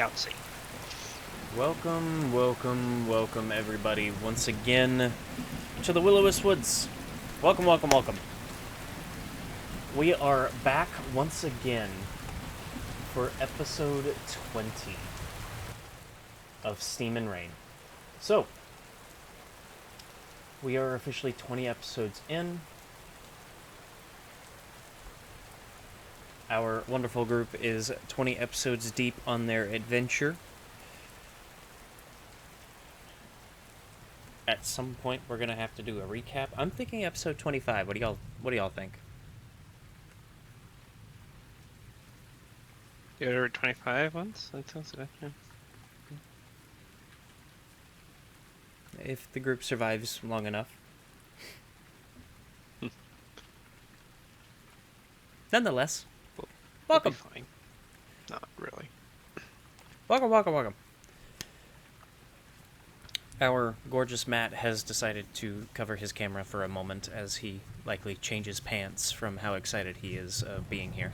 Yahtzee. Welcome, everybody, once again to the Will-O-Wisp Woods. Welcome. We are back once again for episode 20 of Steam and Rain. So, we are officially 20 episodes in. Our wonderful group is 20 episodes deep on their adventure. At some point, we're gonna have to do a recap. I'm thinking episode 25. What do y'all think? You ever 25 once? That sounds good. Yeah. If the group survives long enough. Nonetheless, welcome. We'll be fine. Not really. Welcome. Our gorgeous Matt has decided to cover his camera for a moment as he likely changes pants from how excited he is of being here.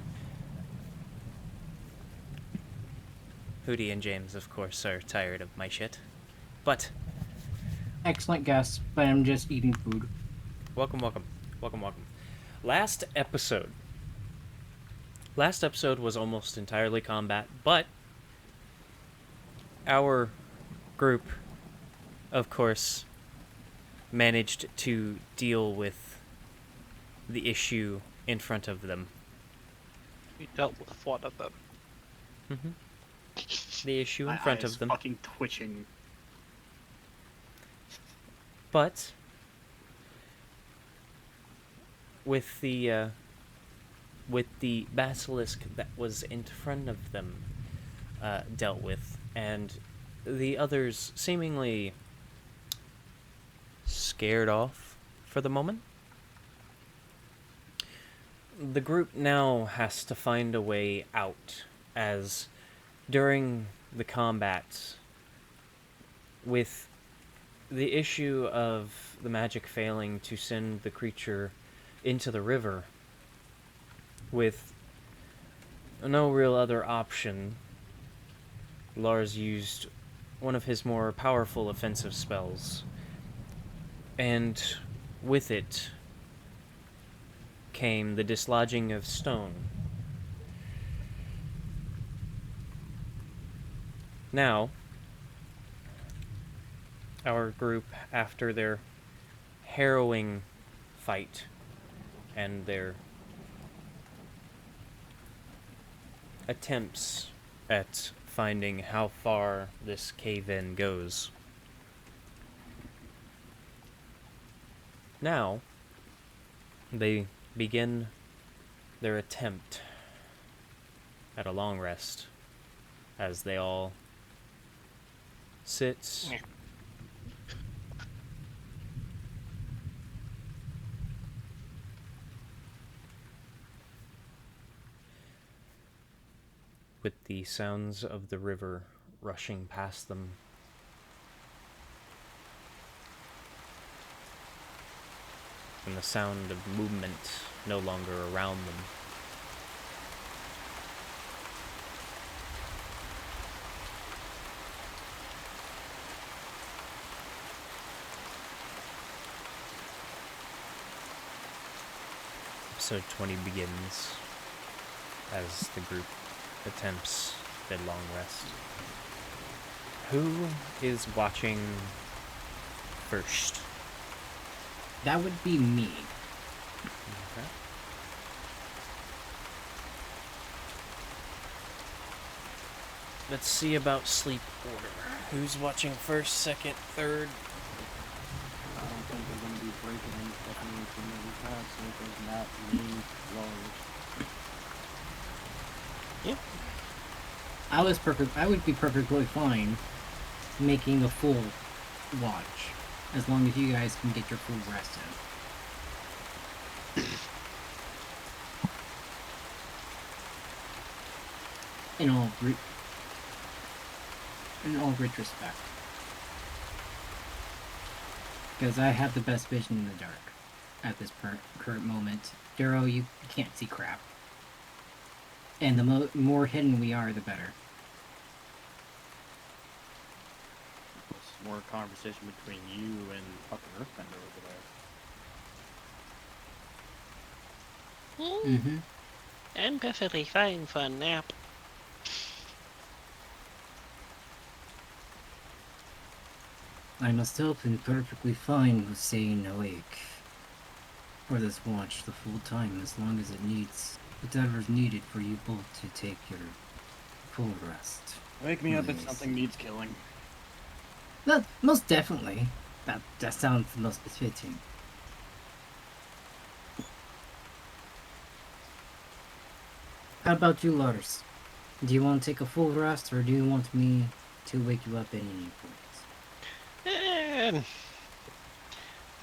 Hootie and James, of course, are tired of my shit. But Excellent guess, but I'm just eating food. welcome. Last episode was almost entirely combat, but our group, of course, managed to deal with the issue in front of them. We dealt with one of them. The issue in My front eye is of them. fucking twitching. But with the basilisk that was in front of them dealt with, and the others seemingly scared off for the moment, the group now has to find a way out, as during the combat, with the issue of the magic failing to send the creature into the river, with no real other option, Lars used one of his more powerful offensive spells, and with it came the dislodging of stone. Now, our group, after their harrowing fight and their attempts at finding how far this cave-in goes, now they begin their attempt at a long rest as they all sit Yeah. with the sounds of the river rushing past them. And the sound of movement no longer around them. Episode 20 begins as the group attempts their long rest. Who is watching first? That would be me. Okay. Let's see about sleep order. Who's watching first, second, third? I don't think they're gonna be breaking any fucking anything that we have, so there's not me, Lars. Yeah. I would be perfectly fine making a full watch, as long as you guys can get your full rest in. In all retrospect. Because I have the best vision in the dark at this current moment. Darrow, you can't see crap. And the more hidden we are, the better. more conversation between you and fucking Earthbender over there. Mm-hmm. I'm perfectly fine for a nap. I myself am perfectly fine with staying awake for this watch the full time, as long as it needs whatever's needed for you both to take your full rest. Wake me up if Nice. something needs killing. Well, most definitely. That sounds the most befitting. How about you, Lars? Do you want to take a full rest, or do you want me to wake you up at any point?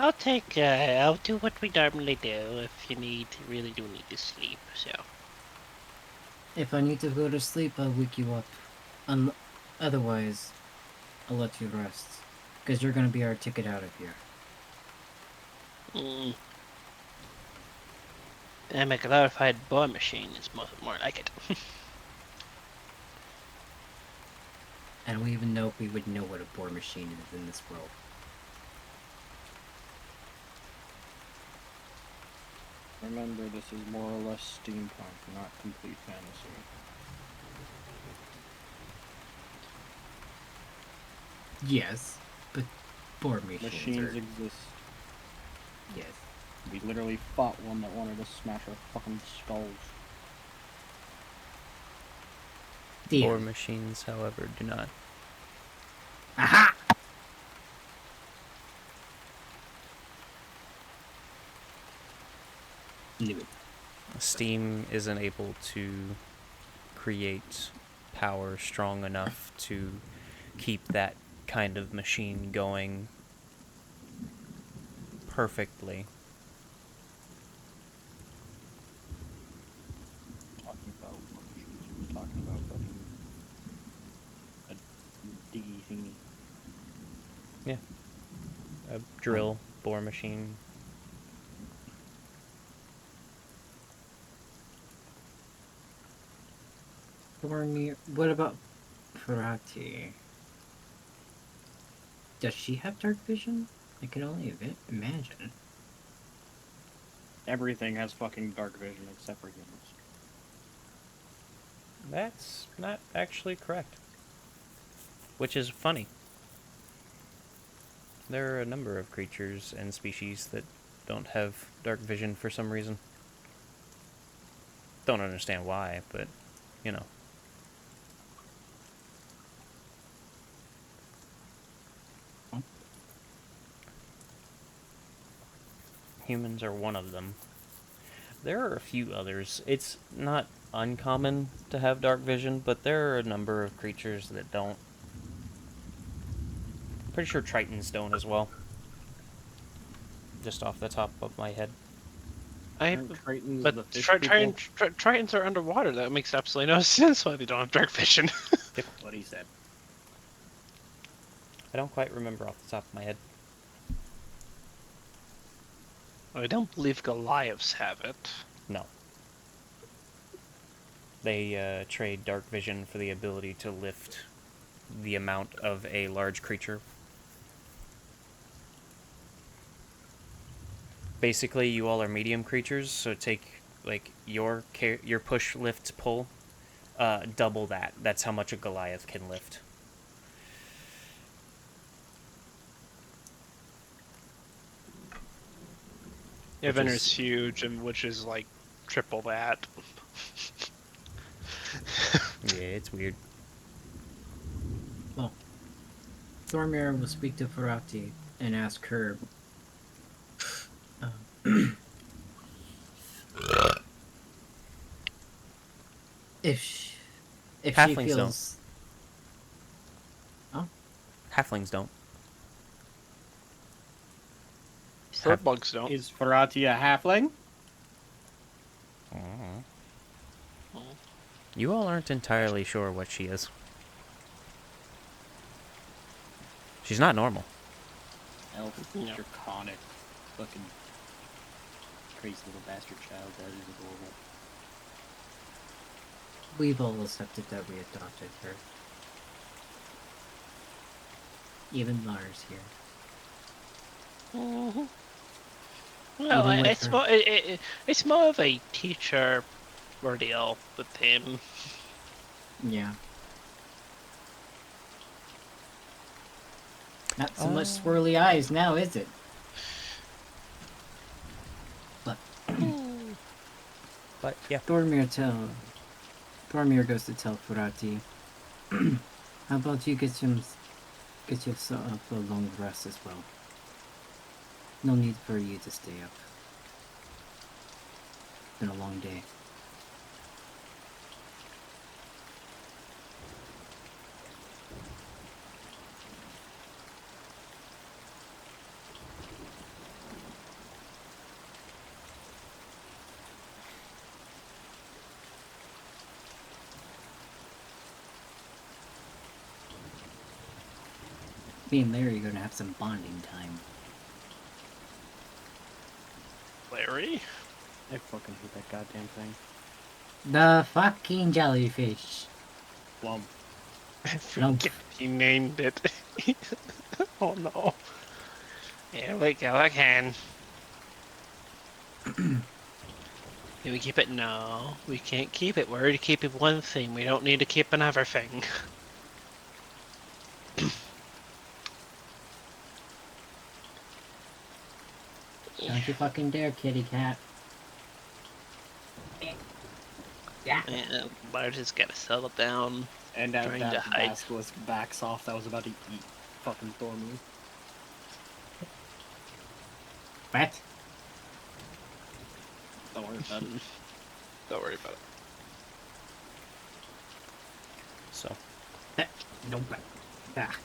I'll do what we normally do if you really do need to sleep, so. If I need to go to sleep, I'll wake you up. Otherwise, I'll let you rest. Because you're gonna be our ticket out of here. I'm a glorified boar machine is more like it. I don't even know if we would know what a boar machine is in this world. Remember, this is more or less steampunk, not complete fantasy. Yes, but boar Machines exist. Yes. We literally fought one that wanted to smash our fucking skulls. Boar machines, however, do not. Aha! Knew it. Steam isn't able to create power strong enough to keep that kind of machine going perfectly. Talking about what machines? We're talking about fucking a diggy thingy. Yeah. A drill, bore machine. What about Ferrati? Does she have dark vision? I can only imagine. Everything has fucking dark vision except for humans. That's not actually correct. Which is funny. There are a number of creatures and species that don't have dark vision for some reason. Don't understand why, but, you know. Humans are one of them. There are a few others. It's not uncommon to have dark vision, but there are a number of creatures that don't. Pretty sure Tritons don't as well. Just off the top of my head. Aren't Tritons But the fish people? Tritons are underwater. That makes absolutely no sense why they don't have dark vision. Yep. What he said. I don't quite remember off the top of my head. I don't believe Goliaths have it. No. They trade dark vision for the ability to lift the amount of a large creature. Basically, you all are medium creatures, so take like your push, lift, pull, double that. That's how much a Goliath can lift. Yeah, Which Venor's is- huge, and which is like triple that. Yeah, it's weird. Well, Thormir will speak to Ferrati and ask her if she Halflings feels. Oh, Halflings don't. Sword bugs don't. Is Ferrati a halfling? You all aren't entirely sure what she is. She's not normal. Elf, No. draconic, fucking crazy little bastard child. That is adorable. we've all accepted that we adopted her. Even Lars here. Mhm. Well, Even with it's her. it's more of a teacher ordeal with him. Yeah. Not so much swirly eyes now, is it? But But yeah. Thormir goes to tell Ferrati. How about you get yourself a long rest as well? No need for you to stay up. It's been a long day. Me and Larry are gonna have some bonding time. Larry? I fucking hate that goddamn thing. The fucking jellyfish. Plum. I Lump. forget he named it. Oh no. Here we go again. Can we keep it? No, we can't keep it. We're already keeping one thing. We don't need to keep another thing. Don't you fucking dare, kitty cat. Yeah. And Lars has got to settle down. And Trying that to hide. basilisk backs off that was about to eat fucking Thormund. What? Don't worry about it. Don't worry about it. So, Nope. Ah.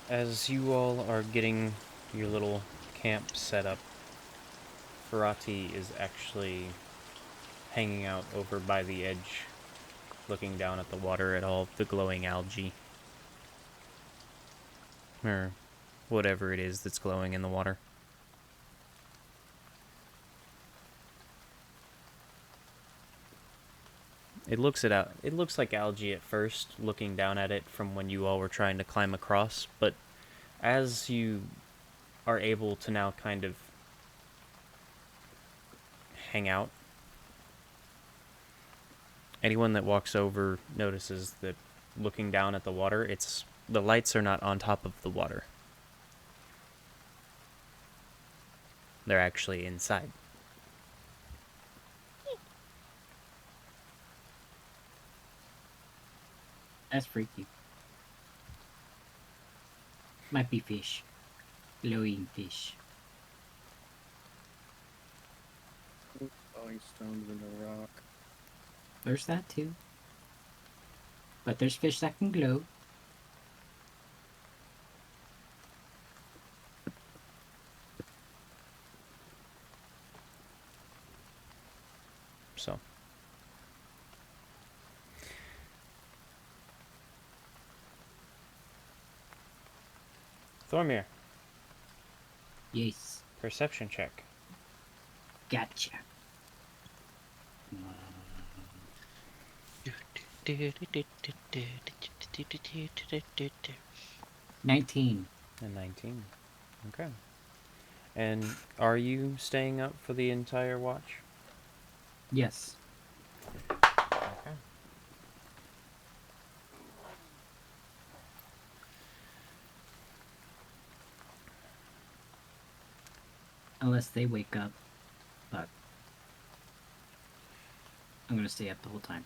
as you all are getting your little camp set up, Ferrati is actually hanging out over by the edge, looking down at the water at all the glowing algae. Or whatever it is that's glowing in the water. It looks like algae at first, looking down at it from when you all were trying to climb across, but as you are able to now kind of hang out, anyone that walks over notices that looking down at the water, the lights are not on top of the water. They're actually inside. That's freaky. Might be fish. Glowing fish. Throwing stones into the rock. There's that too. But there's fish that can glow. So. Thormir, Yes. perception check. Gotcha. 19. And 19. Okay. And are you staying up for the entire watch? Yes. Okay. Unless they wake up. But I'm gonna stay up the whole time.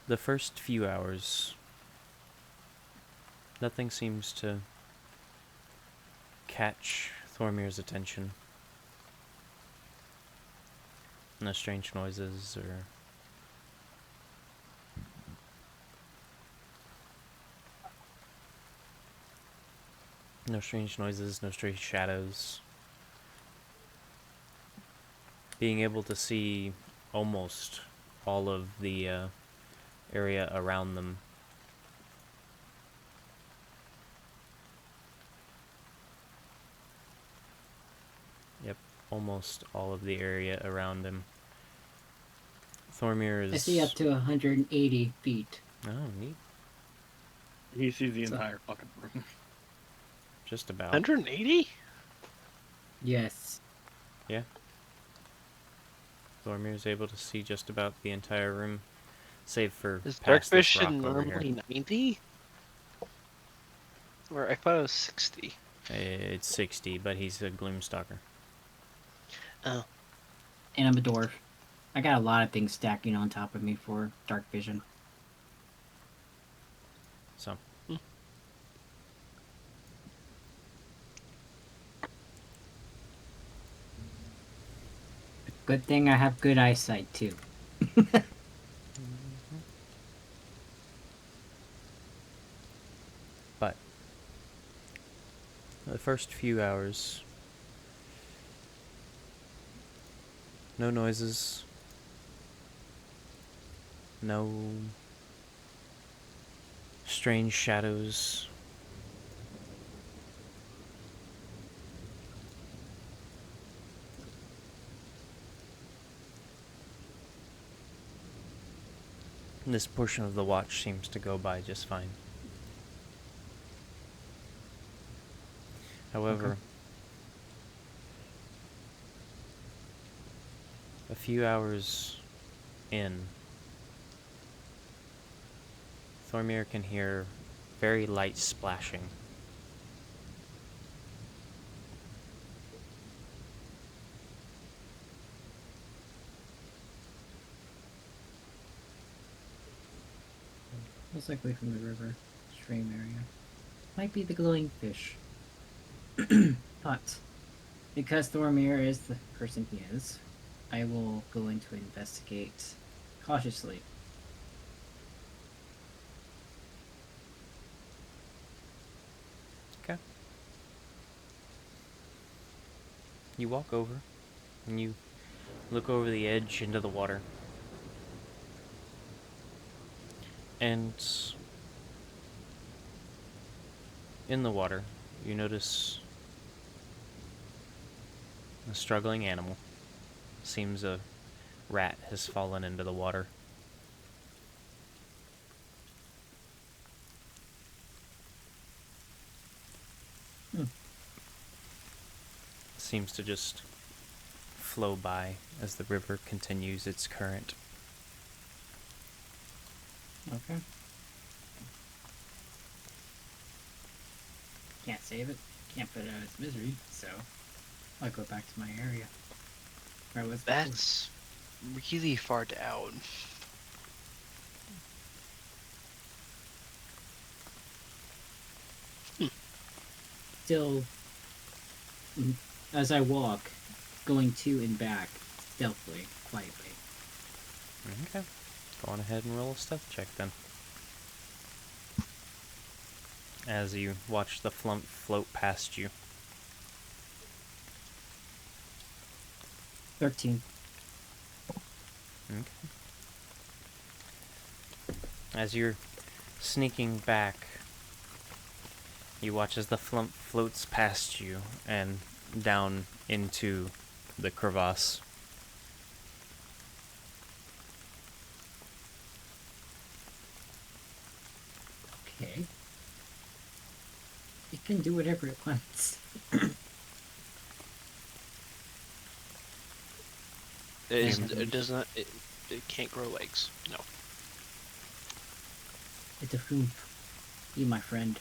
The first few hours, nothing seems to catch Thormir's attention. No strange noises or no strange shadows. Being able to see almost all of the area around them. Yep, almost all of the area around him. Thormir is... I see up to 180 feet. Oh, neat. He sees the So- entire fucking room. Just about. 180? Yes. Yeah. Thormir is able to see just about the entire room, save for Is dark past this rock vision over here. normally 90? Or I thought it was 60. It's 60, but he's a Gloomstalker. Oh. And I'm a dwarf. I got a lot of things stacking on top of me for dark vision. So, Good thing I have good eyesight too. but the first few hours, no noises, no strange shadows. This portion of the watch seems to go by just fine. However, Okay. a few hours in, Thormir can hear very light splashing. Most likely from the river stream area. Might be the glowing fish. But because Thormir is the person he is, I will go in to investigate cautiously. Okay. You walk over, and you look over the edge into the water. And in the water, you notice a struggling animal. Seems a rat has fallen into the water. Seems to just flow by as the river continues its current. Okay. Can't save it. Can't put it out of its misery, so I'll go back to my area. Where I was before. That's really far down. Still, as I walk, going to and back, stealthily, quietly. Okay. Go on ahead and roll a stealth check then. As you watch the flump float past you. 13. Okay. As you're sneaking back, you watch as the flump floats past you and down into the crevasse. Okay. It can do whatever it wants. It does not. It can't grow legs. No. It's a foom. Be my friend.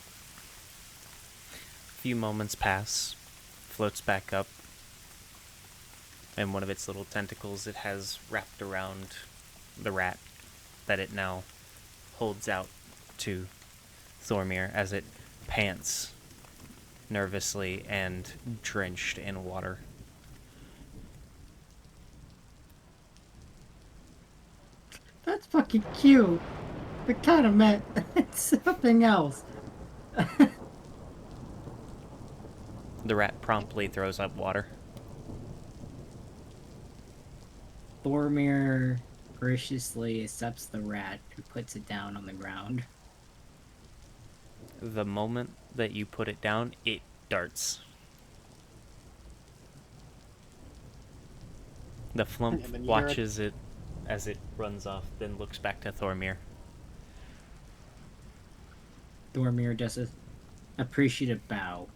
A few moments pass, floats back up, and one of its little tentacles it has wrapped around the rat that it now holds out to Thormir as it pants nervously and drenched in water. That's fucking cute. But kind of meant it's something else. The rat promptly throws up water. Boromir graciously accepts the rat and puts it down on the ground. The moment that you put it down, it darts. The Flump And then you hear it. watches it as it runs off, then looks back to Thormir. Dormir does a appreciative bow.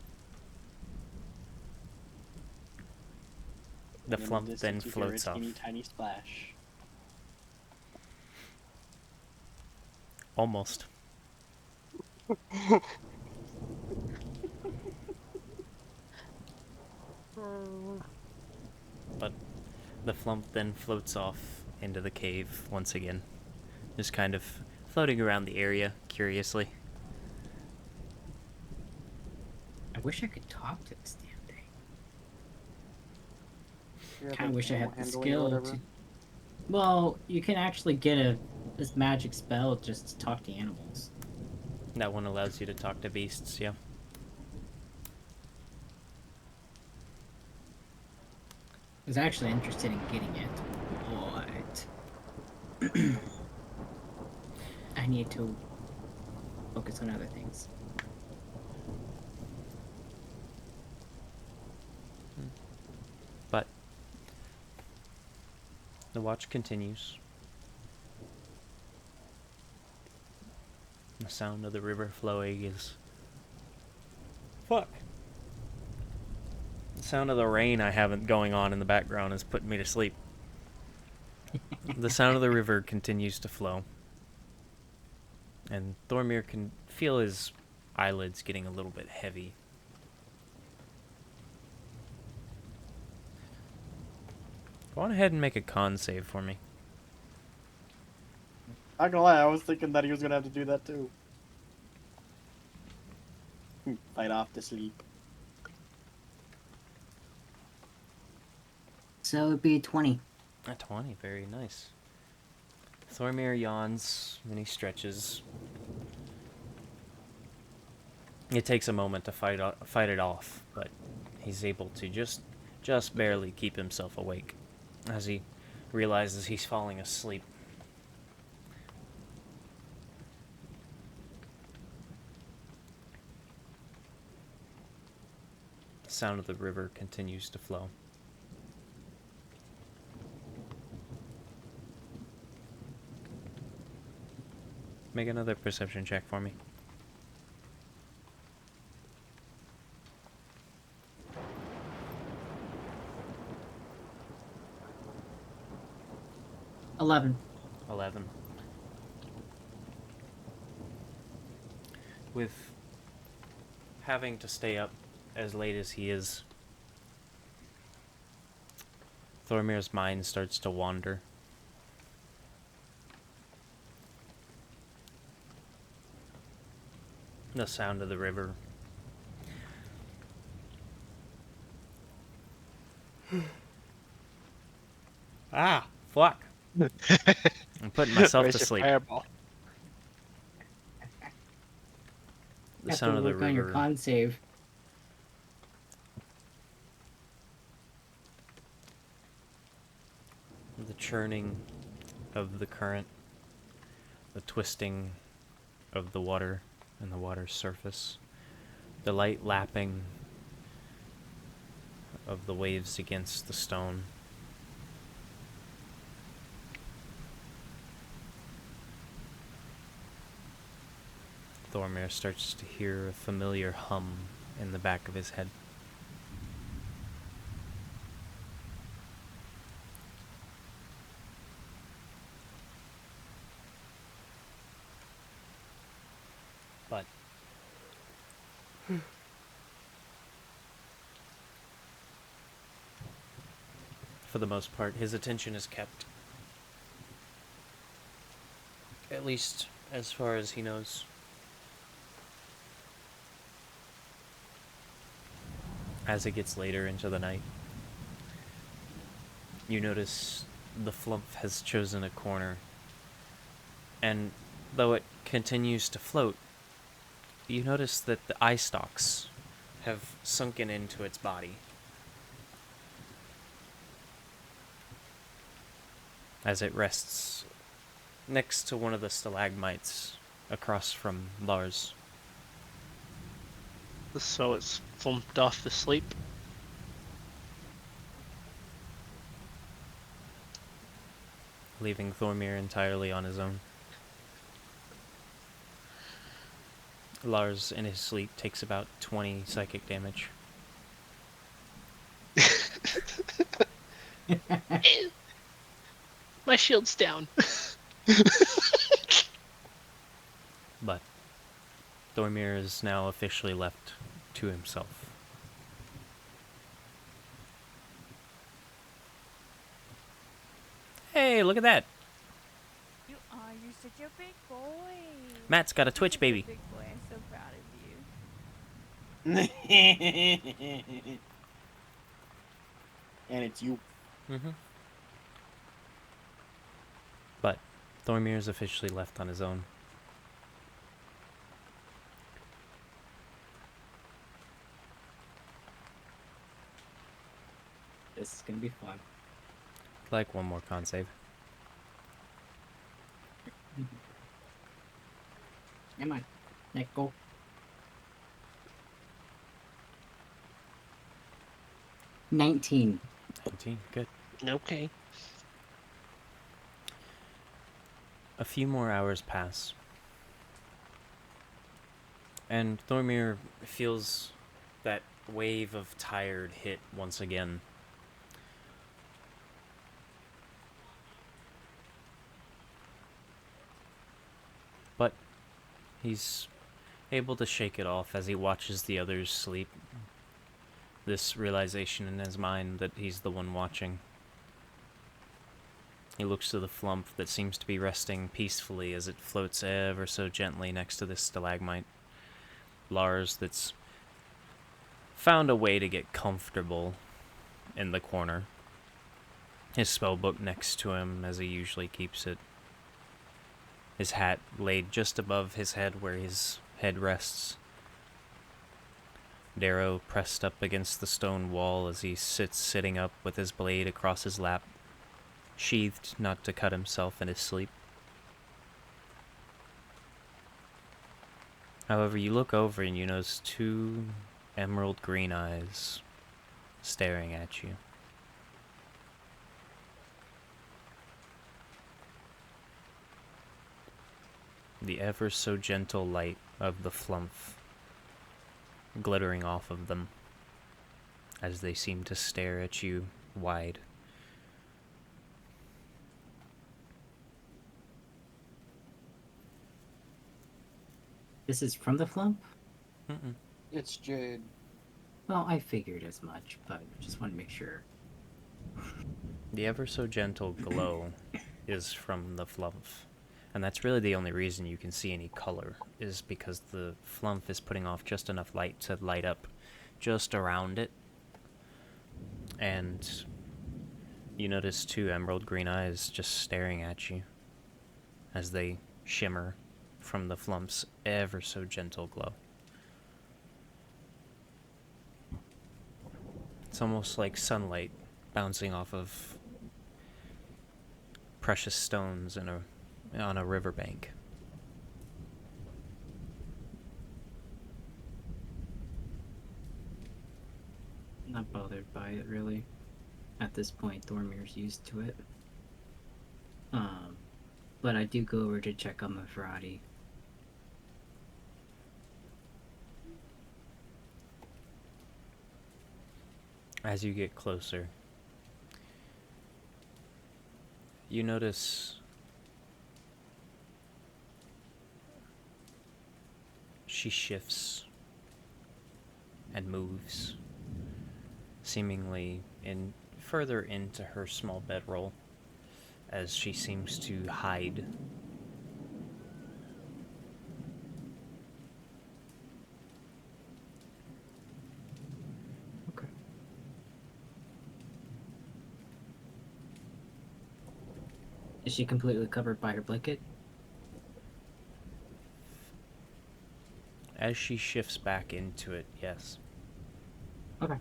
The And in Flump then distance, you hear a floats off. teeny tiny splash. Almost. But the Flump then floats off into the cave once again, just kind of floating around the area curiously. I wish I could talk to this damn thing. You have, Kind of like, wish I had the animal handling or skill whatever. to. Well, you can actually get this magic spell just to talk to animals. That one allows you to talk to beasts, yeah. I was actually interested in getting it, but I need to focus on other things. But the watch continues. The sound of the river flowing is... Fuck! The sound of the rain I haven't going on in the background is putting me to sleep. The sound of the river continues to flow. And Thormir can feel his eyelids getting a little bit heavy. Go on ahead and make a con save for me. Not gonna lie, I was thinking that he was gonna have to do that too. Fight off to sleep. So it'd be 20. A 20, very nice. Thormir yawns, then he stretches. It takes a moment to fight it off, but he's able to just barely keep himself awake as he realizes he's falling asleep. The sound of the river continues to flow. Make another perception check for me. $11. 11. With having to stay up as late as he is, Thormir's mind starts to wander. The sound of the river. Ah, fuck. I'm putting myself Where's to your sleep. fireball? The Have sound to of the work on your river. con save. The churning of the current. The twisting of the water and the water's surface. The light lapping of the waves against the stone. Thormir starts to hear a familiar hum in the back of his head. But for the most part, his attention is kept, at least as far as he knows. As it gets later into the night, you notice the Flump has chosen a corner, and though it continues to float, you notice that the eye stalks have sunken into its body. As it rests next to one of the stalagmites across from Lars. So it's flumped off to sleep. leaving Thormir entirely on his own. Lars, in his sleep, takes about 20 psychic damage. My shield's down. But Thormir is now officially left to himself. Hey, look at that! You are. You're such a big boy. Matt's got a You're Twitch such baby. A big boy. I'm so proud of you. And it's you. Mm-hmm. But Thormir is officially left on his own. This is gonna be fun. Like one more con save. Come on, let go. $19. 19, good. Okay. A few more hours pass. And Thormir feels that wave of tired hit once again. But he's able to shake it off as he watches the others sleep. This realization in his mind that he's the one watching. He looks to the flump that seems to be resting peacefully as it floats ever so gently next to this stalagmite. Lars that's found a way to get comfortable in the corner. His spellbook next to him as he usually keeps it. His hat laid just above his head where his head rests. Darrow pressed up against the stone wall as he sits sitting up with his blade across his lap, sheathed not to cut himself in his sleep. However, you look over and you notice two emerald green eyes staring at you. The ever so gentle light of the flump glittering off of them as they seem to stare at you wide. This is from the flump? Mm-mm. It's Jade. Well, I figured as much, but just want to make sure. The ever so gentle glow is from the flump, and that's really the only reason you can see any color, is because the flump is putting off just enough light to light up just around it. And you notice two emerald green eyes just staring at you as they shimmer from the flump's ever so gentle glow. It's almost like sunlight bouncing off of precious stones on a riverbank. Not bothered by it, really. At this point, Thormir's used to it. But I do go over to check on the Ferrati. As you get closer, you notice she shifts and moves, seemingly further into her small bedroll, as she seems to hide. Okay. Is she completely covered by her blanket? As she shifts back into it, yes. Okay.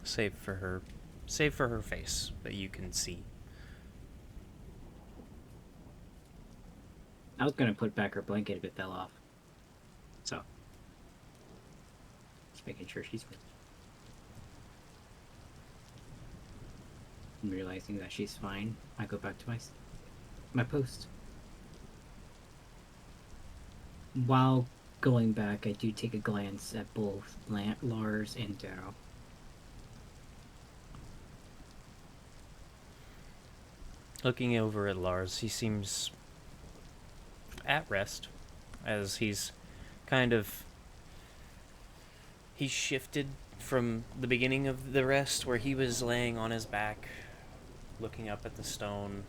Save for her face that you can see. I was gonna put back her blanket if it fell off. So. Just making sure she's good. And realizing that she's fine, I go back to my my post. While going back, I do take a glance at both Lars and Darrow. Looking over at Lars, he seems at rest, as he's kind of... He's shifted from the beginning of the rest, where he was laying on his back, looking up at the stone,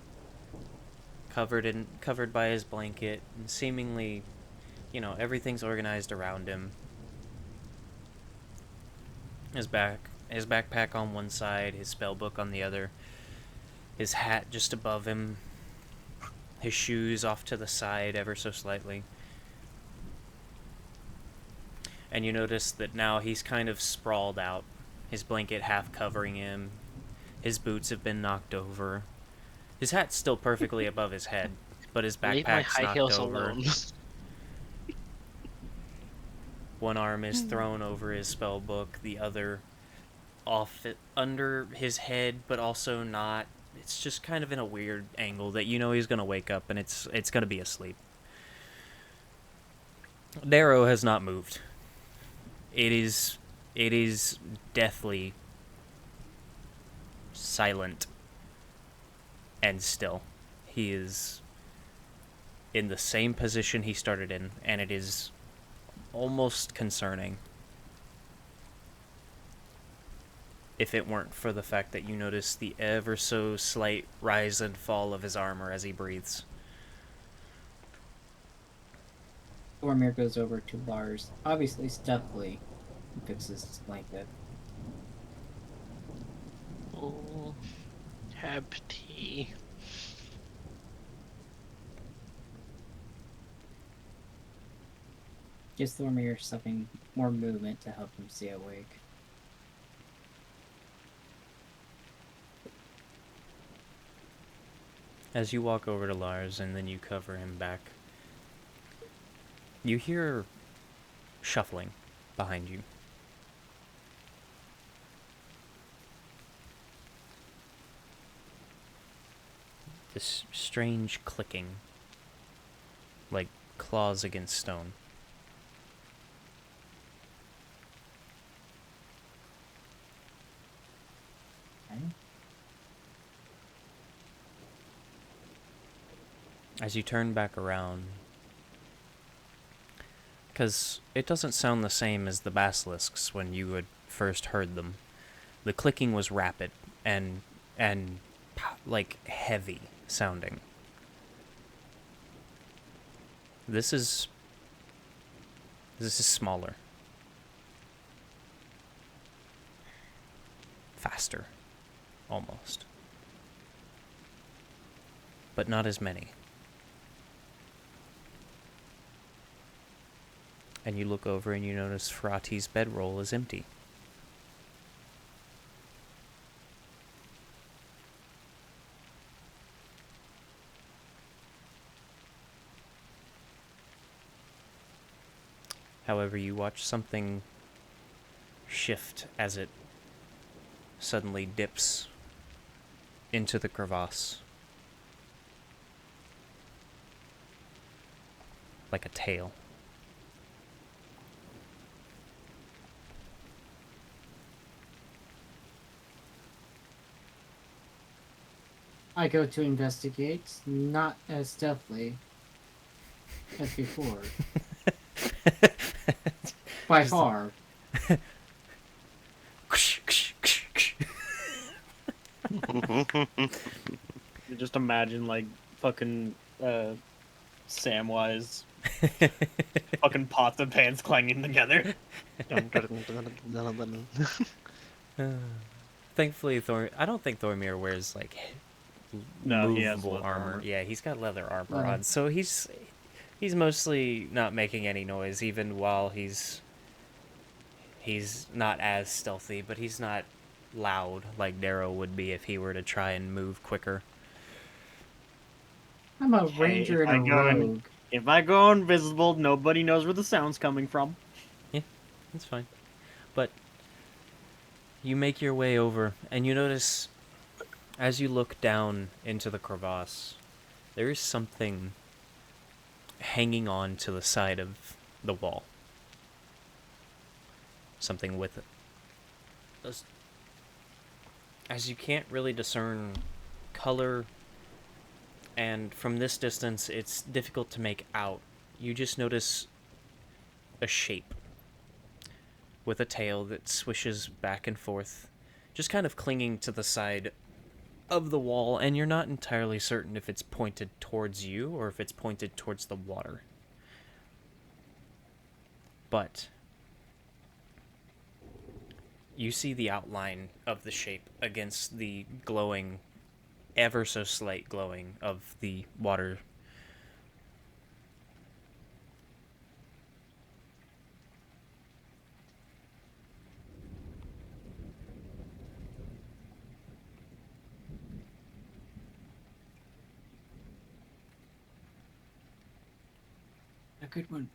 covered by his blanket, and seemingly, everything's organized around him. His backpack on one side, his spellbook on the other, his hat just above him, his shoes off to the side ever so slightly. And you notice that now he's kind of sprawled out, his blanket half covering him, his boots have been knocked over. His hat's still perfectly above his head, but his Leave my backpack's high knocked heels over. alone. One arm is thrown over his spellbook, the other under his head, but also not. It's just kind of in a weird angle that he's going to wake up and it's going to be asleep. Darrow has not moved. It is deathly silent and still. He is in the same position he started in, and it is almost concerning. If it weren't for the fact that you notice the ever so slight rise and fall of his armor as he breathes. Boromir goes over to Lars, obviously stealthily, and fixes his blanket. Oh, have tea. Gives Boromir something more movement to help him stay awake. As you walk over to Lars and then you cover him back, you hear shuffling behind you. This strange clicking, like claws against stone. Okay. As you turn back around, because it doesn't sound the same as the basilisks when you had first heard them. The clicking was rapid and like heavy sounding. This is smaller. Faster, almost. But not as many. And you look over and you notice Ferrati's bedroll is empty. However, you watch something shift as it suddenly dips into the crevasse. Like a tail. I go to investigate, not as stealthily as before. By far. You just imagine like fucking Samwise fucking pots and pans clanging together. Thankfully, I don't think Thormir wears like No, he has movable leather armor. armor. Yeah, he's got leather armor Leather. on, so he's mostly not making any noise, even while he's not as stealthy, but he's not loud like Darrow would be if he were to try and move quicker. I'm a Hey, ranger if and I a go in- rogue. If I go invisible, nobody knows where the sound's coming from. Yeah, that's fine. But you make your way over, and you notice, as you look down into the crevasse, there is something hanging on to the side of the wall. Something with it. As you can't really discern color, and from this distance it's difficult to make out, you just notice a shape with a tail that swishes back and forth, just kind of clinging to the side of the wall, and you're not entirely certain if it's pointed towards you or if it's pointed towards the water. But you see the outline of the shape against the glowing, ever so slight glowing of the water. A good one.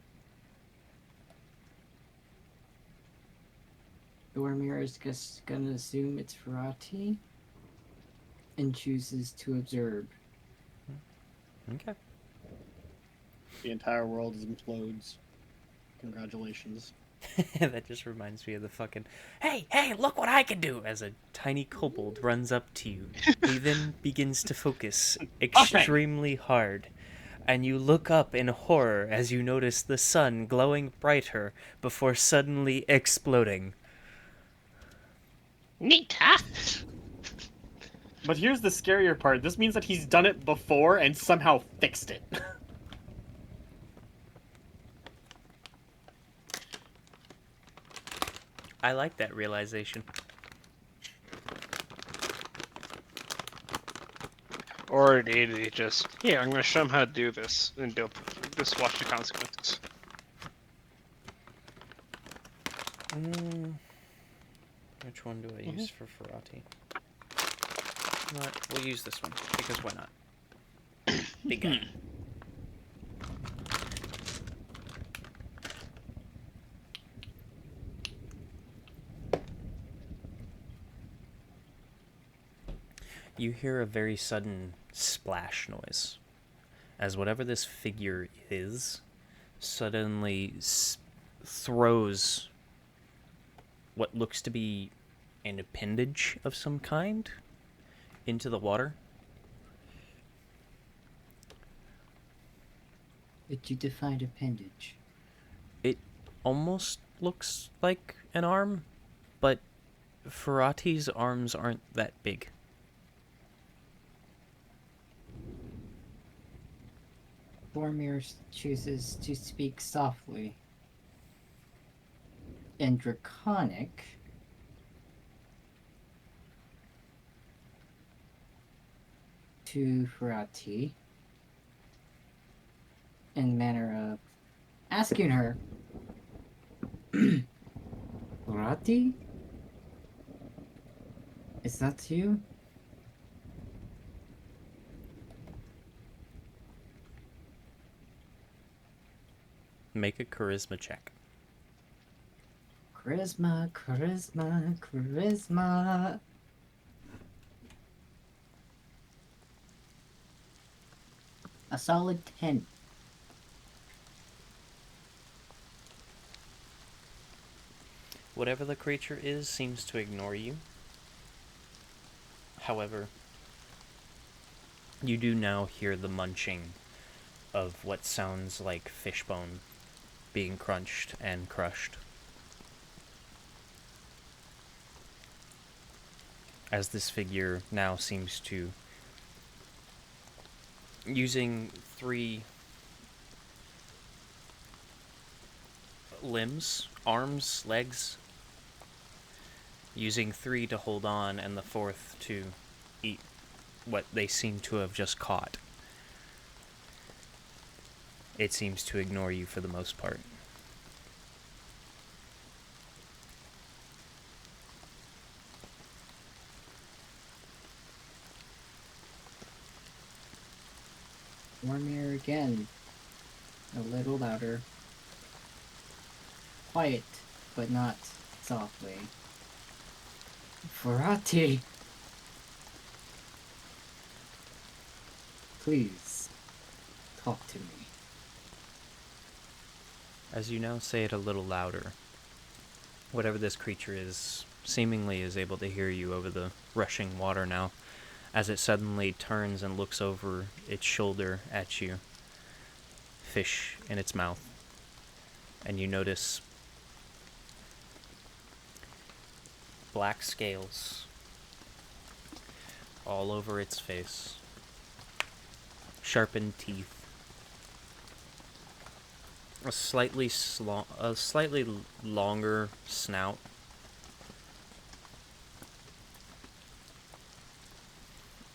Dormir is just gonna assume it's Ferrati and chooses to observe. Okay. The entire world implodes. Congratulations. That just reminds me of the fucking, hey, look what I can do, as a tiny kobold runs up to you. He then begins to focus extremely hard, and you look up in horror as you notice the sun glowing brighter before suddenly exploding. Neat, huh? But here's the scarier part. This means that he's done it before and somehow fixed it. I like that realization. Or did he just, yeah, I'm gonna show him how to do this, and they'll just watch the consequences. Which one do I use for Ferrati? You know what? We'll use this one, because why not? Big guy. You hear a very sudden splash noise, as whatever this figure is suddenly throws what looks to be an appendage of some kind into the water. Did you define appendage? It almost looks like an arm, but Ferrati's arms aren't that big. Boromir chooses to speak softly. In Draconic, to Ferrati, in manner of asking her, Ferrati? Is that you? Make a charisma check. Charisma, charisma, charisma. A solid 10. Whatever the creature is seems to ignore you. However, you do now hear the munching of what sounds like fishbone being crunched and crushed. As this figure now seems to, using 3 limbs, arms, legs, using 3 to hold on and the 4th to eat what they seem to have just caught. It seems to ignore you for the most part. Boromir again. A little louder. Quiet, but not softly. Ferrati! Please, talk to me. As you now say it a little louder, whatever this creature is seemingly is able to hear you over the rushing water now, as it suddenly turns and looks over its shoulder at you, fish in its mouth, and you notice black scales all over its face, sharpened teeth, a slightly longer snout,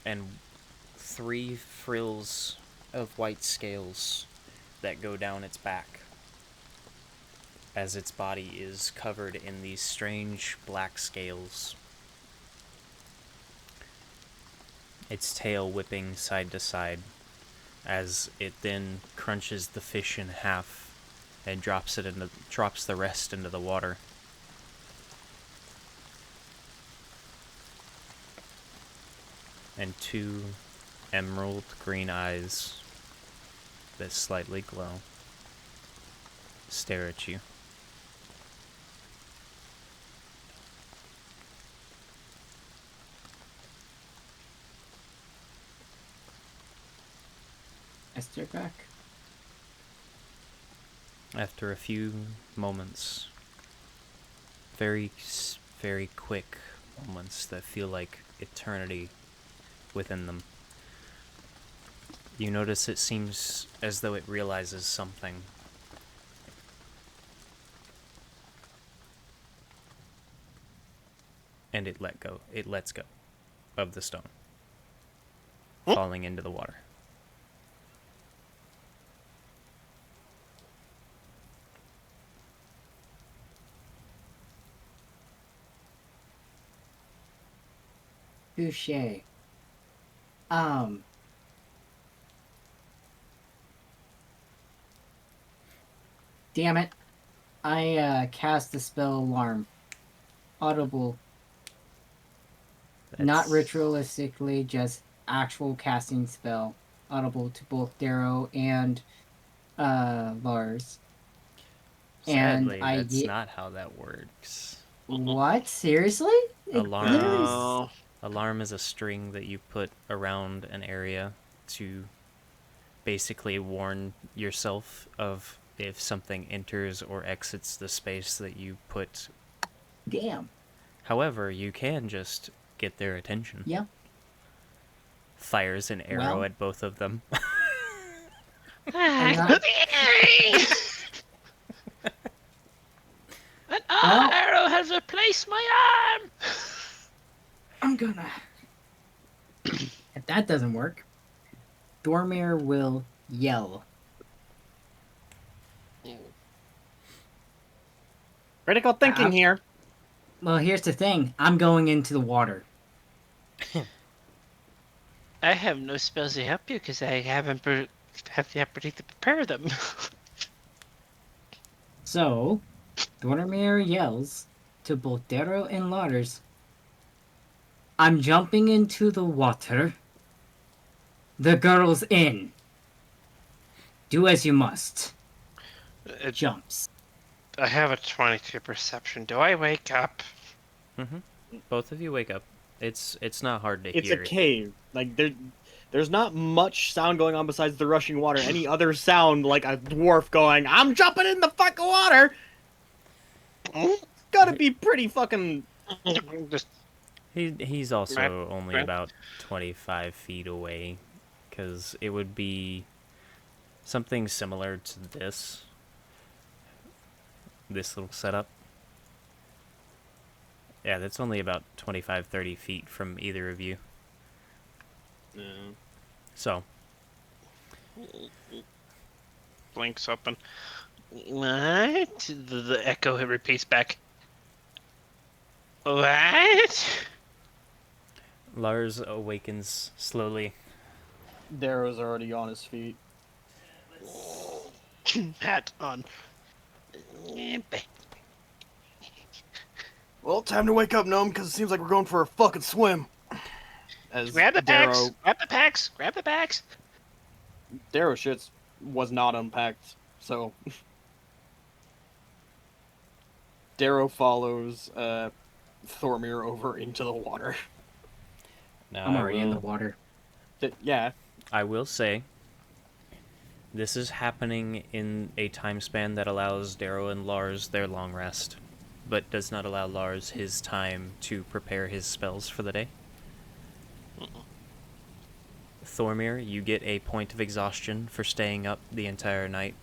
and 3 frills of white scales that go down its back, as its body is covered in these strange black scales. Its tail whipping side to side, as it then crunches the fish in half and drops the rest into the water. And 2 emerald green eyes that slightly glow stare at you. I stare back. After a few moments, very, very quick moments that feel like eternity within them, you notice it seems as though it realizes something. And it lets go of the stone, falling into the water. Touché. Damn it. I cast the spell Alarm. Audible. Not ritualistically, just actual casting spell. Audible to both Darrow and Lars. Sadly, and that's not how that works. What? Seriously? Alarm. No. Alarm is a string that you put around an area to basically warn yourself of if something enters or exits the space that you put. Damn. However, you can just get their attention. Yeah. Fires an arrow at both of them. not- An Well- arrow has replaced my arm! I'm gonna. If that doesn't work, Dormir will yell. Critical thinking here. Well, here's the thing. I'm going into the water. I have no spells to help you because I haven't have the opportunity to prepare them. So, Dormir yells to both Darrow and Lars, I'm jumping into the water. The girl's in. Do as you must. Jumps. I have a 22 perception. Do I wake up? Both of you wake up. It's not hard to It's hear. a cave. Like there's not much sound going on besides the rushing water. Any other sound, like a dwarf going, I'm jumping in the fucking water, gotta be pretty fucking... Just He's also only right. about 25 feet away, because it would be something similar to this little setup. Yeah, that's only about 25-30 feet from either of you. So, blinks open. What? The echo repeats back. What? Lars awakens slowly. Darrow's already on his feet. Hat on. Well, time to wake up, Gnome, because it seems like we're going for a fucking swim. As Grab the Darrow... packs! Grab the packs! Grab the packs! Darrow shits was not unpacked, so Darrow follows Thormir over into the water. Now, I'm already in the water. Yeah, I will say, this is happening in a time span that allows Darrow and Lars their long rest, but does not allow Lars his time to prepare his spells for the day. Thormir, you get a point of exhaustion for staying up the entire night.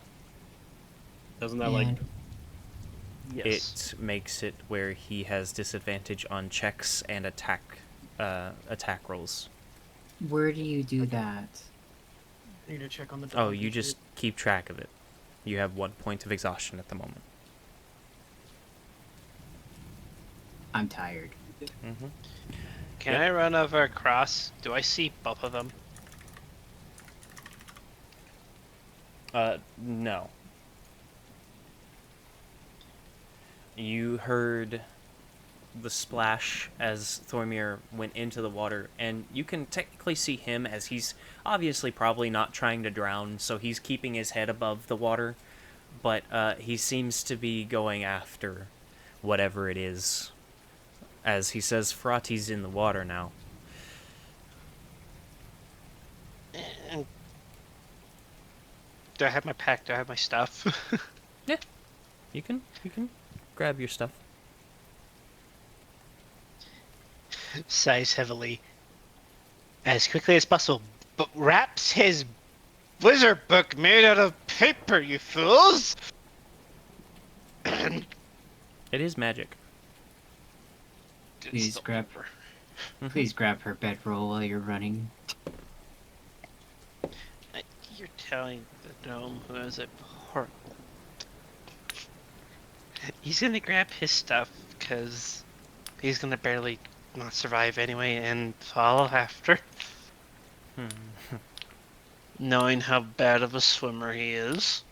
doesn't that like And Yes. It makes it where he has disadvantage on checks and attack rolls. where do you do that? I need to check on the Oh, you just keep track of it. You have 1 point of exhaustion at the moment. I'm tired. Mm-hmm. Can Yep. I run over across? Do I see both of them? No. You heard the splash as Thormir went into the water, and you can technically see him as he's obviously probably not trying to drown, so he's keeping his head above the water, but he seems to be going after whatever it is. As he says, Ferrati's in the water now. And do I have my pack? Do I have my stuff? Yeah, you can grab your stuff. Sighs heavily, as quickly as possible, but wraps his wizard book made out of paper, you fools! And It is magic. Please it's grab over. Please grab her bedroll while you're running. You're telling the gnome who has a poor... He's gonna grab his stuff, because he's gonna barely not survive anyway and follow after. Knowing how bad of a swimmer he is.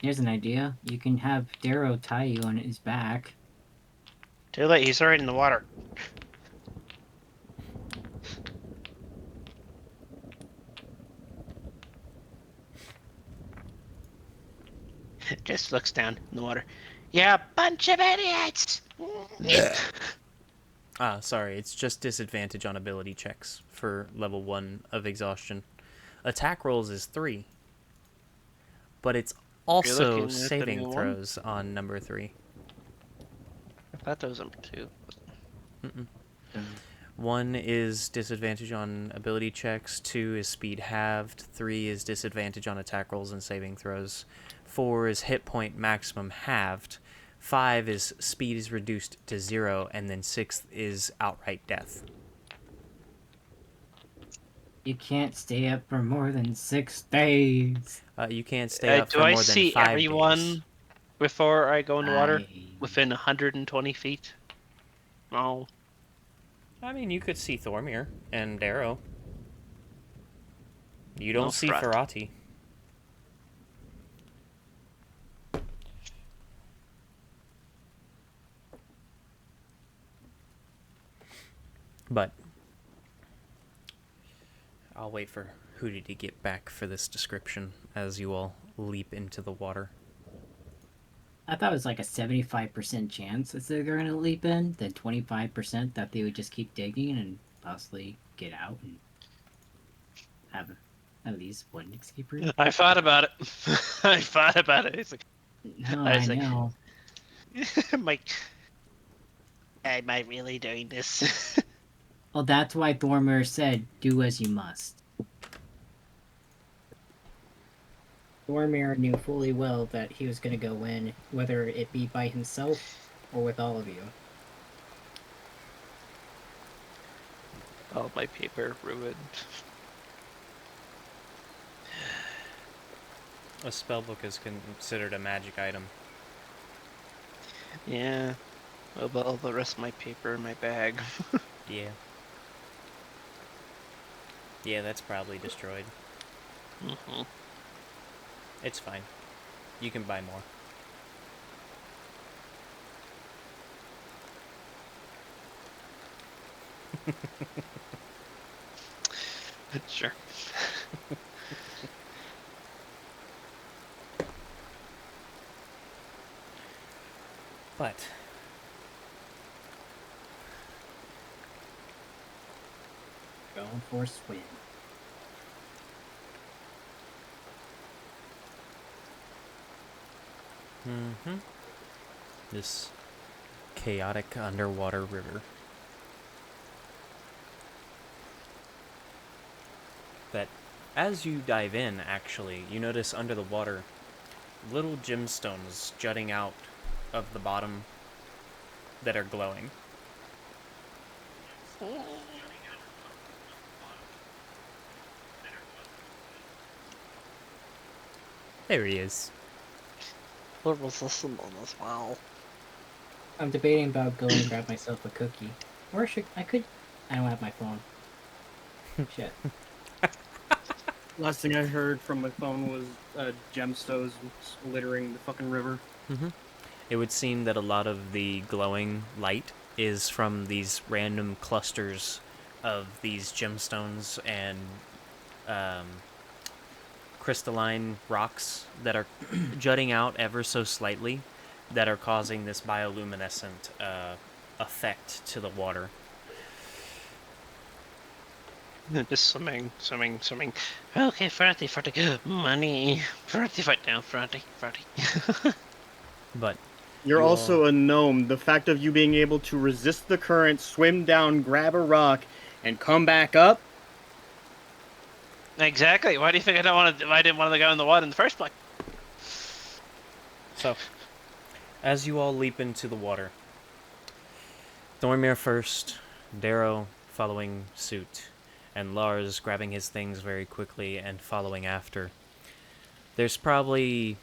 Here's an idea. You can have Darrow tie you on his back. Too late, he's already in the water. Just looks down in the water. Yeah, a bunch of idiots! Sorry, it's just disadvantage on ability checks for level 1 of exhaustion. Attack rolls is 3, but it's looking also at the saving new one? throws on number 3. I thought that was number 2. Mm-mm. So 1 is disadvantage on ability checks, 2 is speed halved, 3 is disadvantage on attack rolls and saving throws, 4 is hit point maximum halved, 5 is speed is reduced to 0, and then 6 is outright death. you can't stay up for more than 6 days. You can't stay up Do for I more than see 5 everyone days. before I go in the water? I... Within 120 feet? No. I mean, you could see Thormir and Darrow. You No don't see Ferrati. Ferrati. But I'll wait for Hootie to get back for this description as you all leap into the water. I thought it was like a 75% chance that they're going to leap in, then 25% that they would just keep digging and possibly get out and have at least one escaper. I thought about it. I thought about it. It's like, No, I I was like- know. I'm like, am I really doing this? Well, that's why Thormir said, do as you must. Thormir knew fully well that he was going to go in, whether it be by himself or with all of you. All my paper ruined. A spellbook is considered a magic item. Yeah. What about all the rest of my paper in my bag? Yeah. Yeah, that's probably destroyed. Mm-hmm. It's fine. You can buy more. Sure. But Going for a swim. this chaotic underwater river that, as you dive in, actually, you notice under the water little gemstones jutting out of the bottom that are glowing. There he is. There was a symbol as well. I'm debating about going and grab myself a cookie. Or I could. I don't have my phone. Shit. Last thing I heard from my phone was gemstones littering the fucking river. It would seem that a lot of the glowing light is from these random clusters of these gemstones and crystalline rocks that are jutting out ever so slightly that are causing this bioluminescent effect to the water. Just swimming. Okay, Ferrati, Ferrati. Money. Ferrati, fight now, Ferrati, Ferrati. But You're You also a gnome. The fact of you being able to resist the current, swim down, grab a rock, and come back up. Exactly. Why do you think I didn't want to go in the water in the first place? so, as you all leap into the water, Thormir first, Darrow following suit, and Lars grabbing his things very quickly and following after. There's probably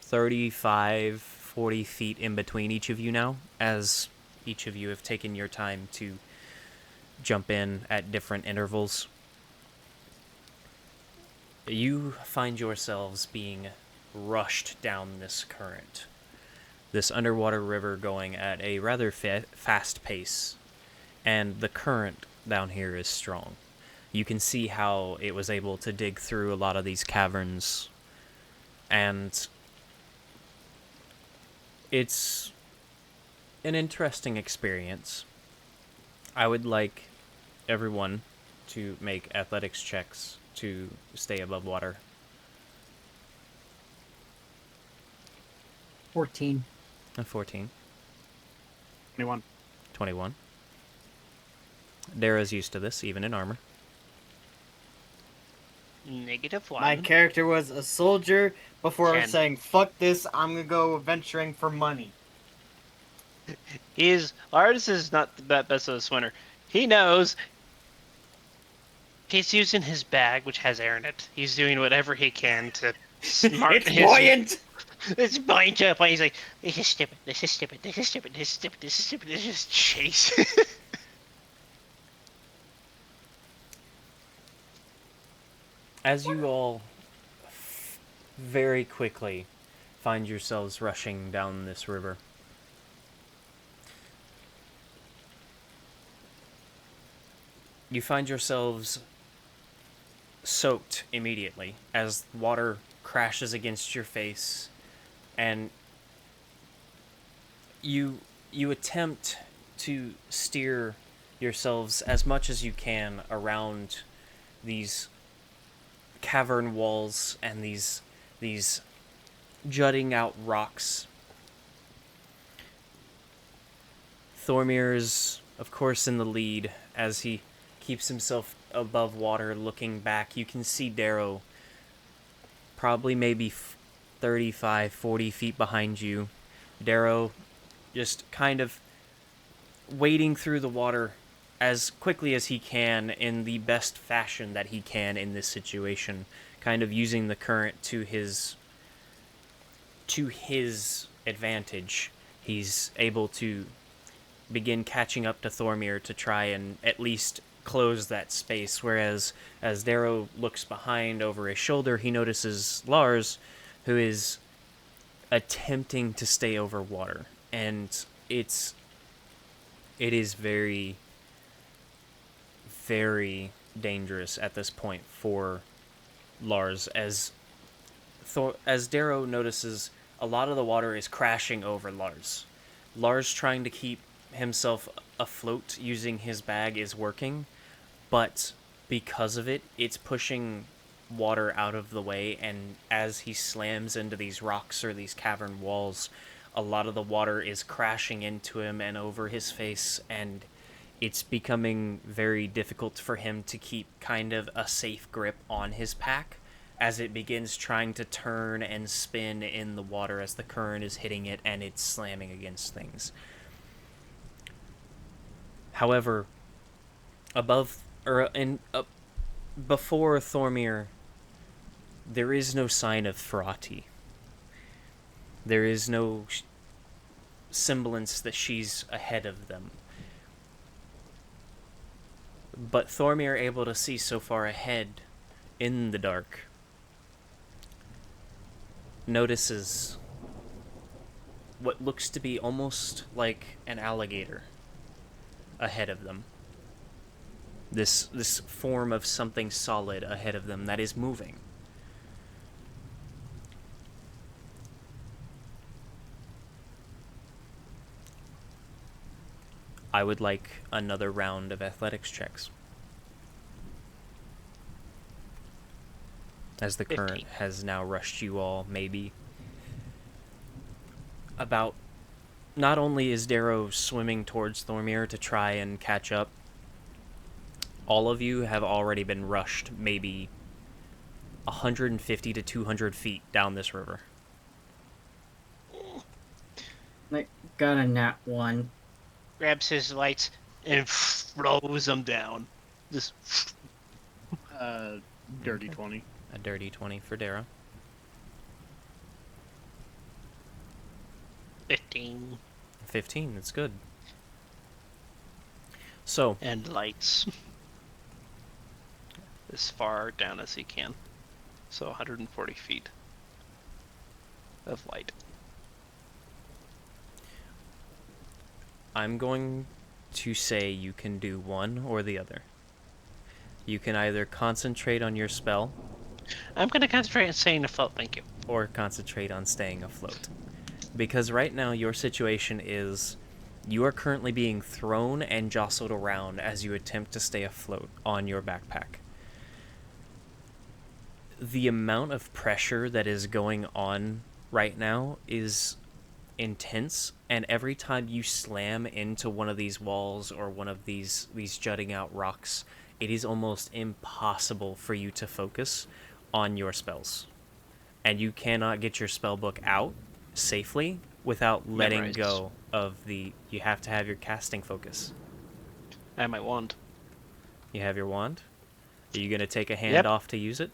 35, 40 feet in between each of you now, as each of you have taken your time to jump in at different intervals. You find yourselves being rushed down this current, this underwater river going at a rather fast pace, and the current down here is strong. You can see how it was able to dig through a lot of these caverns, and it's an interesting experience. I would like everyone to make athletics checks to stay above water. 14. 14. 21. 21. Dara's used to this, even in armor. -1. My character was a soldier before Ken. saying, fuck this, I'm gonna go adventuring for money. Lars is not the best of a swimmer. He knows he's using his bag, which has air in it. He's doing whatever he can to smart It's buoyant! It's buoyant to a point. He's like, this is stupid, this is stupid, this is stupid, this is stupid, this is stupid. This is chase. As you all very quickly find yourselves rushing down this river, you find yourselves soaked immediately as water crashes against your face, and you attempt to steer yourselves as much as you can around these cavern walls and these jutting out rocks. Thormir's, of course, in the lead as he keeps himself above water looking back. You can see Darrow probably maybe 35, 40 feet behind you. Darrow just kind of wading through the water as quickly as he can in the best fashion that he can in this situation, kind of using the current to his advantage. He's able to begin catching up to Thormir to try and at least close that space, whereas as Darrow looks behind over his shoulder, he notices Lars, who is attempting to stay over water, and it is very very dangerous at this point for Lars, as Darrow notices a lot of the water is crashing over Lars. Lars trying to keep himself afloat using his bag is working, but because of it, it's pushing water out of the way, and as he slams into these rocks or these cavern walls, a lot of the water is crashing into him and over his face, and it's becoming very difficult for him to keep kind of a safe grip on his pack as it begins trying to turn and spin in the water as the current is hitting it and it's slamming against things. However, before Thormir, there is no sign of Ferrati. There is no semblance that she's ahead of them. But Thormir, able to see so far ahead in the dark, notices what looks to be almost like an alligator ahead of them. This form of something solid ahead of them that is moving. I would like another round of athletics checks, as the current 15. has now rushed you all, maybe. About... Not only is Darrow swimming towards Thormir to try and catch up, all of you have already been rushed maybe 150 to 200 feet down this river. Like, got a nat 1. Grabs his lights and throws them down. Just Dirty Okay. 20. A dirty 20 for Darrow. 15 15, that's good. So, and lights as far down as he can. So 140 feet of light. I'm going to say you can do one or the other. You can either concentrate on your spell, I'm going to concentrate on staying afloat, thank you. or concentrate on staying afloat. Because right now your situation is you are currently being thrown and jostled around as you attempt to stay afloat on your backpack. The amount of pressure that is going on right now is intense, and every time you slam into one of these walls or one of these jutting out rocks, it is almost impossible for you to focus on your spells. And you cannot get your spell book out safely without letting Memorized. go of you have to have your casting focus. I have my wand. You have your wand? Are you going to take a hand Yep. off to use it?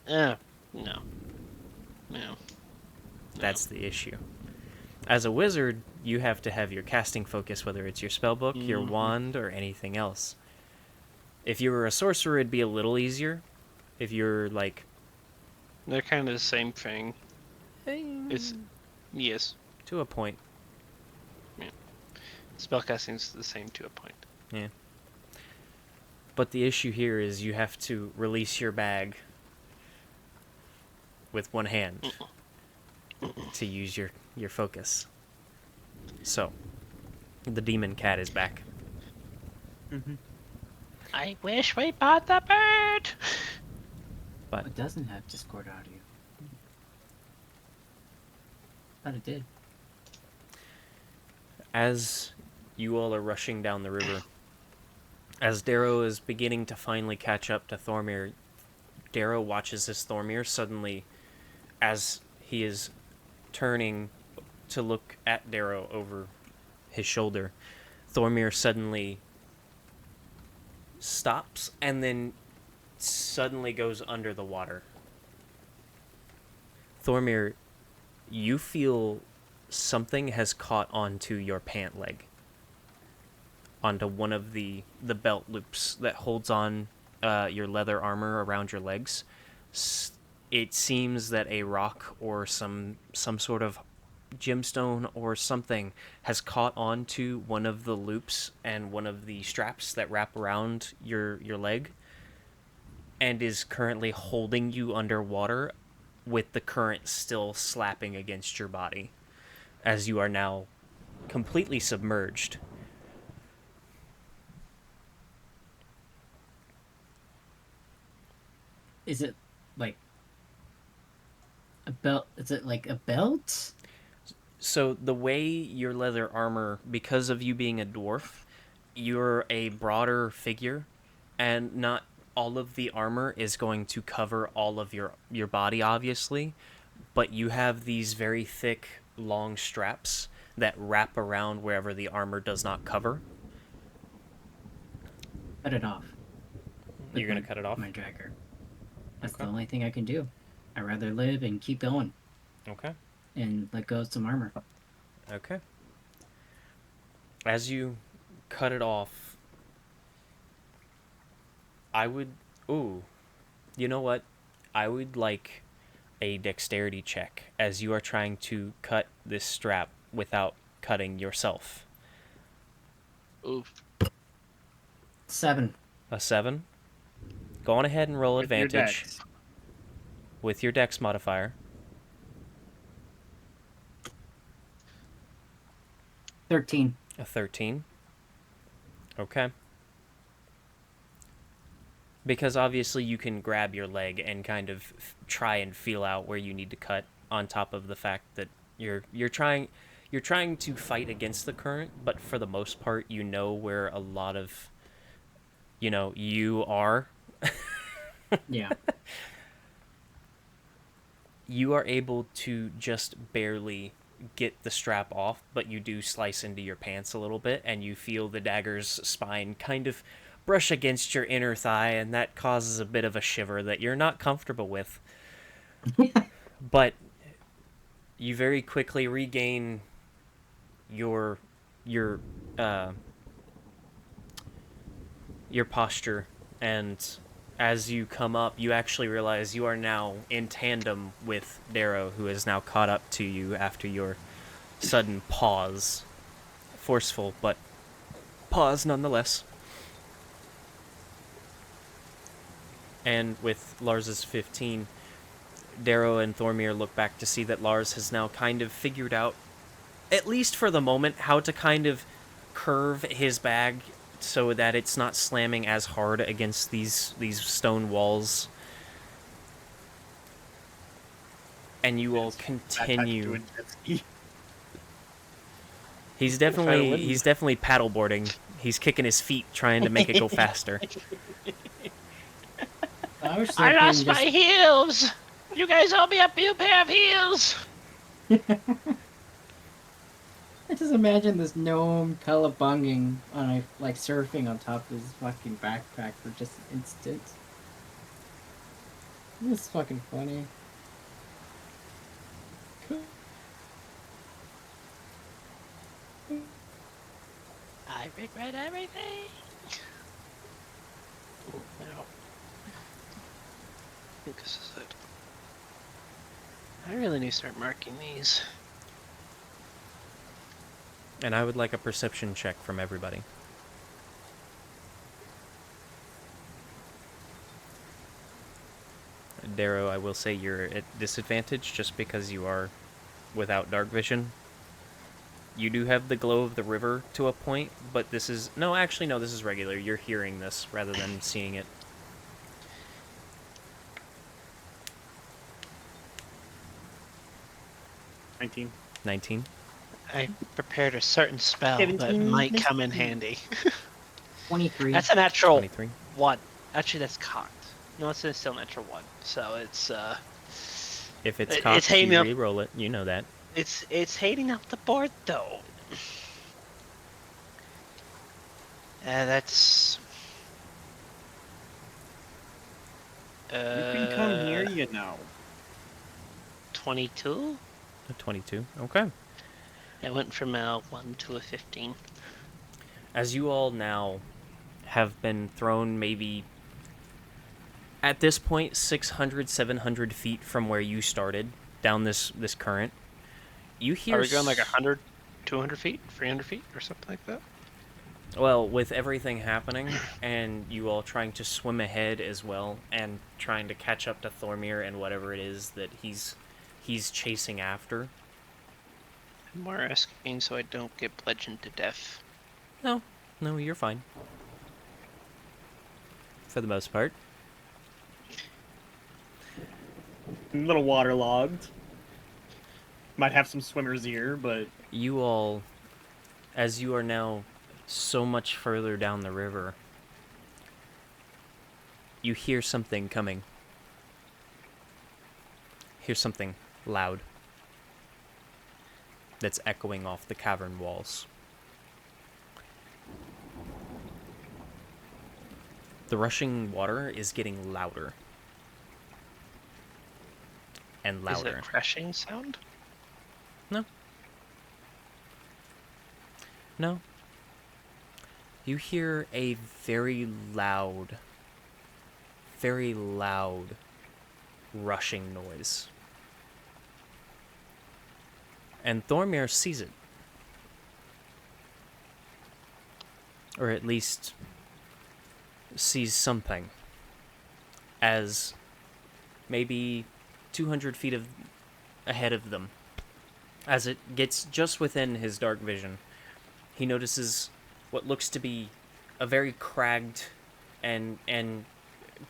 No. That's the issue. As a wizard, you have to have your casting focus, whether it's your spellbook, your wand, or anything else. If you were a sorcerer, it'd be a little easier. If you're like... They're kind of the same thing. It's yes. To a point. Spellcasting's the same to a point. Yeah. But the issue here is you have to release your bag with one hand to use your focus. So, the demon cat is back. I wish we bought the bird. But It doesn't have Discord audio. Thought it did. as you all are rushing down the river, as Darrow is beginning to finally catch up to Thormir, Darrow watches as Thormir suddenly, as he is turning to look at Darrow over his shoulder, Thormir suddenly stops and then suddenly goes under the water. Thormir, you feel something has caught onto your pant leg, onto one of the belt loops that holds on your leather armor around your legs. It seems that a rock or some sort of gemstone or something has caught on to one of the loops and one of the straps that wrap around your leg and is currently holding you underwater with the current still slapping against your body as you are now completely submerged. Is it like a belt? Is it like a belt? So the way your leather armor, because of you being a dwarf, you're a broader figure, and not all of the armor is going to cover all of your body, obviously, but you have these very thick, long straps that wrap around wherever the armor does not cover. Cut it off. with You're gonna my- cut it off? My dragger. That's Okay. the only thing I can do. I'd rather live and keep going Okay. and let go of some armor. Okay. As you cut it off, I would. Ooh. You know what? I would like a dexterity check as you are trying to cut this strap without cutting yourself. Oof. 7. A 7. Go on ahead and roll With your advantage dex. with your dex modifier. 13. A 13. Okay. Because obviously you can grab your leg and kind of try and feel out where you need to cut, on top of the fact that you're trying to fight against the current, but for the most part you know where a lot of you are. Yeah. You are able to just barely get the strap off, but you do slice into your pants a little bit, and you feel the dagger's spine kind of brush against your inner thigh, and that causes a bit of a shiver that you're not comfortable with. But you very quickly regain your uh, your posture, and as you come up, you actually realize you are now in tandem with Darrow, who has now caught up to you after your sudden pause. Forceful, but pause nonetheless. And with Lars's 15, Darrow and Thormir look back to see that Lars has now kind of figured out, at least for the moment, how to kind of curve his bag so that it's not slamming as hard against these stone walls. And you will continue. He's definitely paddleboarding. He's kicking his feet, trying to make it go faster. I was I thinking lost my heels! You guys owe me a new pair of heels! I just imagine this gnome bunging on a surfing on top of his fucking backpack for just an instant. This is fucking funny. I regret everything. No. I think this is it. I really need to start marking these. And I would like a perception check from everybody. Darrow, I will say you're at disadvantage just because you are without dark vision. You do have the glow of the river to a point, but this is... No, actually, no, this is regular. You're hearing this rather than seeing it. Nineteen. 19. I prepared a certain spell that 17. might come in handy. 23. That's a natural 23. 1. Actually, that's cocked. No, it's still natural 1. So it's If it's It's cocked, hanging you up- re-roll it. You know that. it's hating up the board though. That's. You can come here, you know. 22. A 22. Okay. I went from a 1 to a 15. As you all now have been thrown maybe at this point 600 700 feet from where you started down this current, You hear Are we going like 100, 200 feet, 300 feet, or something like that? Well, with everything happening, and you all trying to swim ahead as well, and trying to catch up to Thormir and whatever it is that he's chasing after. I'm more asking so I don't get bludgeoned to death. No, you're fine. For the most part. A little waterlogged. Might have some swimmer's ear, but You all, as you are now so much further down the river, you hear something coming. Hear something loud that's echoing off the cavern walls. The rushing water is getting louder and Is it louder. a crashing sound? No. You hear a very loud rushing noise. And Thormir sees it. Or at least sees something. As maybe 200 feet ahead of them. As it gets just within his dark vision, he notices what looks to be a very cragged and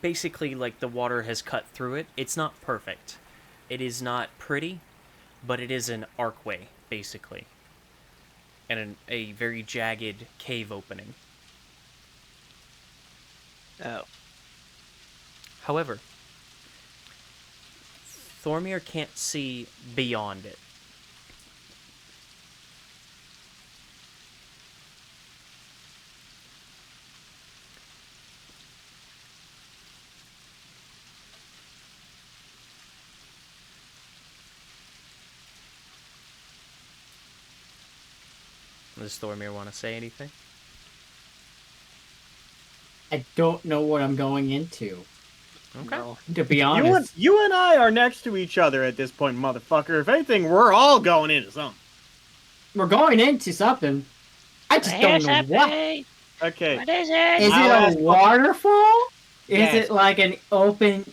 basically like the water has cut through it. It's not perfect. It is not pretty, but it is an archway, basically. And a very jagged cave opening. Oh. However, Thormir can't see beyond it. Does Thormir want to say anything? I don't know what I'm going into, Okay. No. to be honest. you and I are next to each other at this point, motherfucker. If anything, we're all going into something. We're going into something. I just don't know what. Okay. What is it? Is I'll it ask a waterfall? Yes. Is it like an open...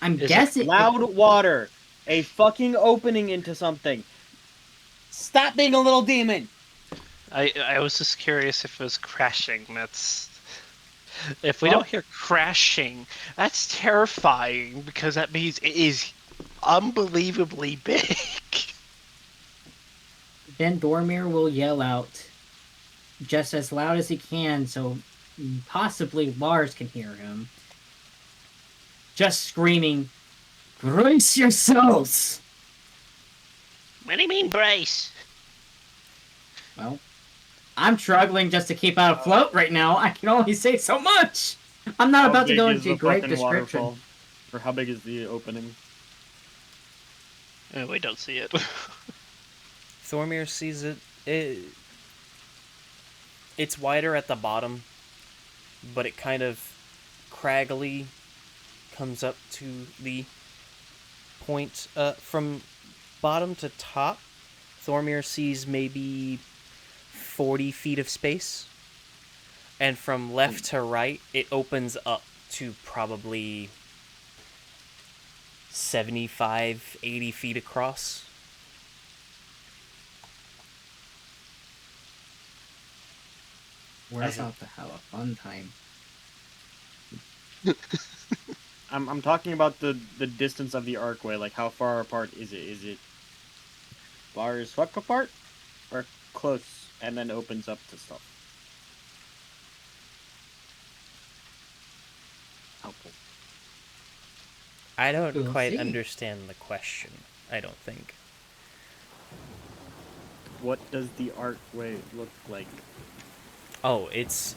I'm Is it guessing... Loud water. A fucking opening into something. Stop being a little demon. I was just curious if it was crashing. That's if we Well- don't hear crashing, that's terrifying because that means it is unbelievably big. Then Dormir will yell out just as loud as he can so possibly Lars can hear him. Just screaming, "Brace yourselves!" What do you mean, Bryce? Well, I'm struggling just to keep out afloat right now. I can only say so much. I'm not about to go into a great description. Waterfall? Or how big is the opening? We don't see it. Thormir sees it. It's wider at the bottom, but it kind of craggly comes up to the point. From bottom to top, Thormir sees maybe 40 feet of space. And from left to right, it opens up to probably 75, 80 feet across. We're about to have a fun time. I'm talking about the distance of the archway. Like, how far apart is it? Is it far as fuck apart? Or close and then opens up to stuff? Helpful. I don't We'll quite see. understand the question, I don't think. What does the archway look like? Oh, it's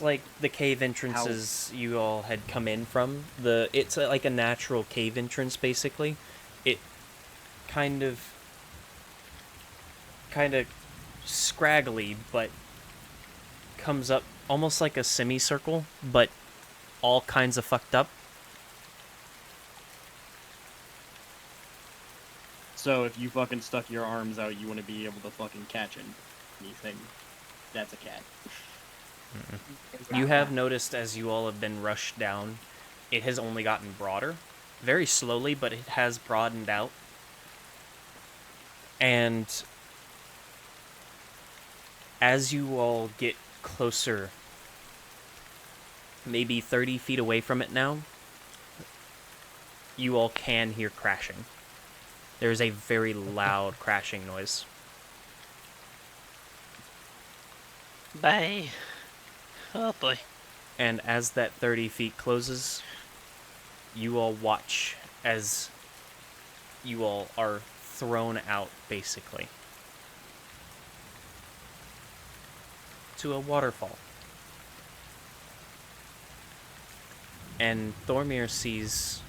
like the cave entrances you all had come in from. It's like a natural cave entrance, basically. It kind of scraggly, but comes up almost like a semicircle, but all kinds of fucked up. So if you fucking stuck your arms out, you want to be able to fucking catch anything. That's a cat. You have noticed as you all have been rushed down, it has only gotten broader. Very slowly, but it has broadened out. And as you all get closer, maybe 30 feet away from it now, you all can hear crashing. There's a very loud crashing noise. Bye. Oh boy. And as that 30 feet closes, you all watch as you all are thrown out, basically, to a waterfall. And Thormir sees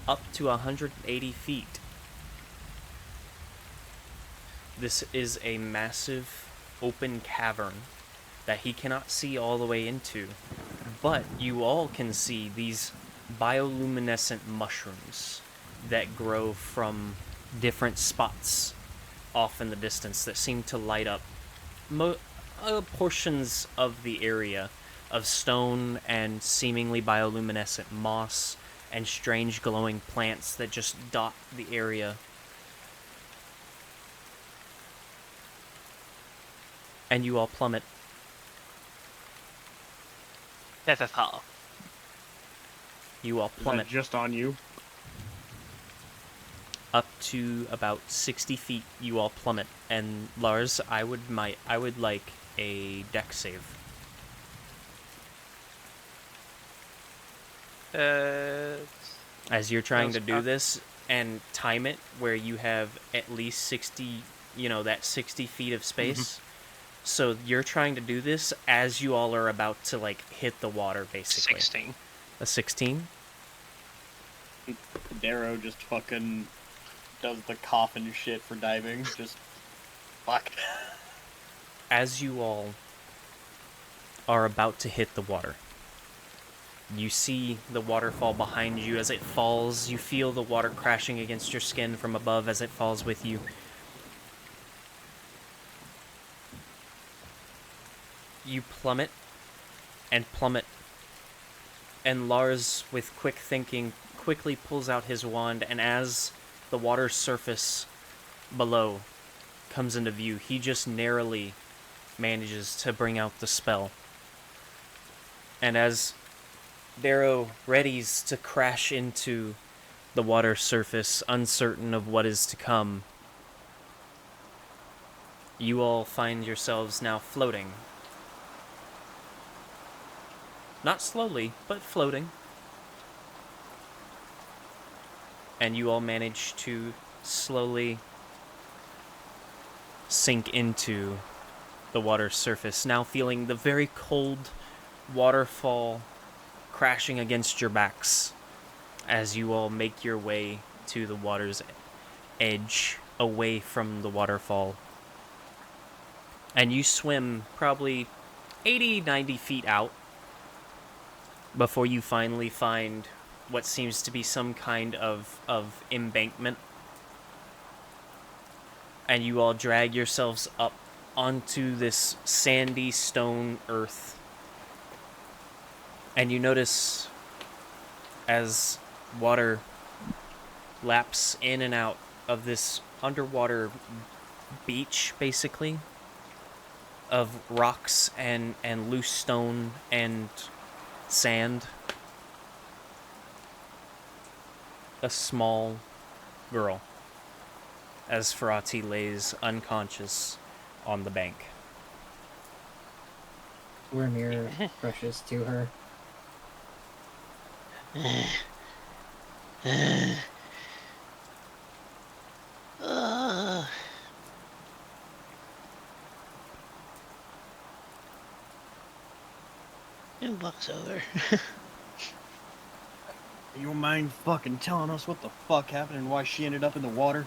up to 180 feet. This is a massive open cavern that he cannot see all the way into, but you all can see these bioluminescent mushrooms that grow from different spots off in the distance that seem to light up portions of the area of stone and seemingly bioluminescent moss and strange glowing plants that just dot the area. And you all plummet. That's a fall. You all Is that plummet just on you? up to about 60 feet. You all plummet, and Lars, I would like a dex save. As you're trying to do this and time it where you have at least 60, that 60 feet of space. So you're trying to do this as you all are about to hit the water, basically. 16. A 16? Darrow just fucking does the coffin shit for diving. Just fuck. As you all are about to hit the water, you see the waterfall behind you. As it falls, you feel the water crashing against your skin from above as it falls with you. You plummet and plummet, and Lars, with quick thinking, quickly pulls out his wand, and as the water surface below comes into view, he just narrowly manages to bring out the spell. And as Darrow readies to crash into the water surface, uncertain of what is to come, you all find yourselves now floating. Not slowly, but floating. And you all manage to slowly sink into the water surface, now feeling the very cold waterfall crashing against your backs as you all make your way to the water's edge, away from the waterfall. And you swim probably 80, 90 feet out before you finally find what seems to be some kind of embankment. And you all drag yourselves up onto this sandy stone earth. And you notice as water laps in and out of this underwater beach, basically, of rocks and loose stone and sand, a small girl, as Ferrati lays unconscious on the bank. Ramir rushes to her. And walks over. You mind fucking telling us what the fuck happened and why she ended up in the water?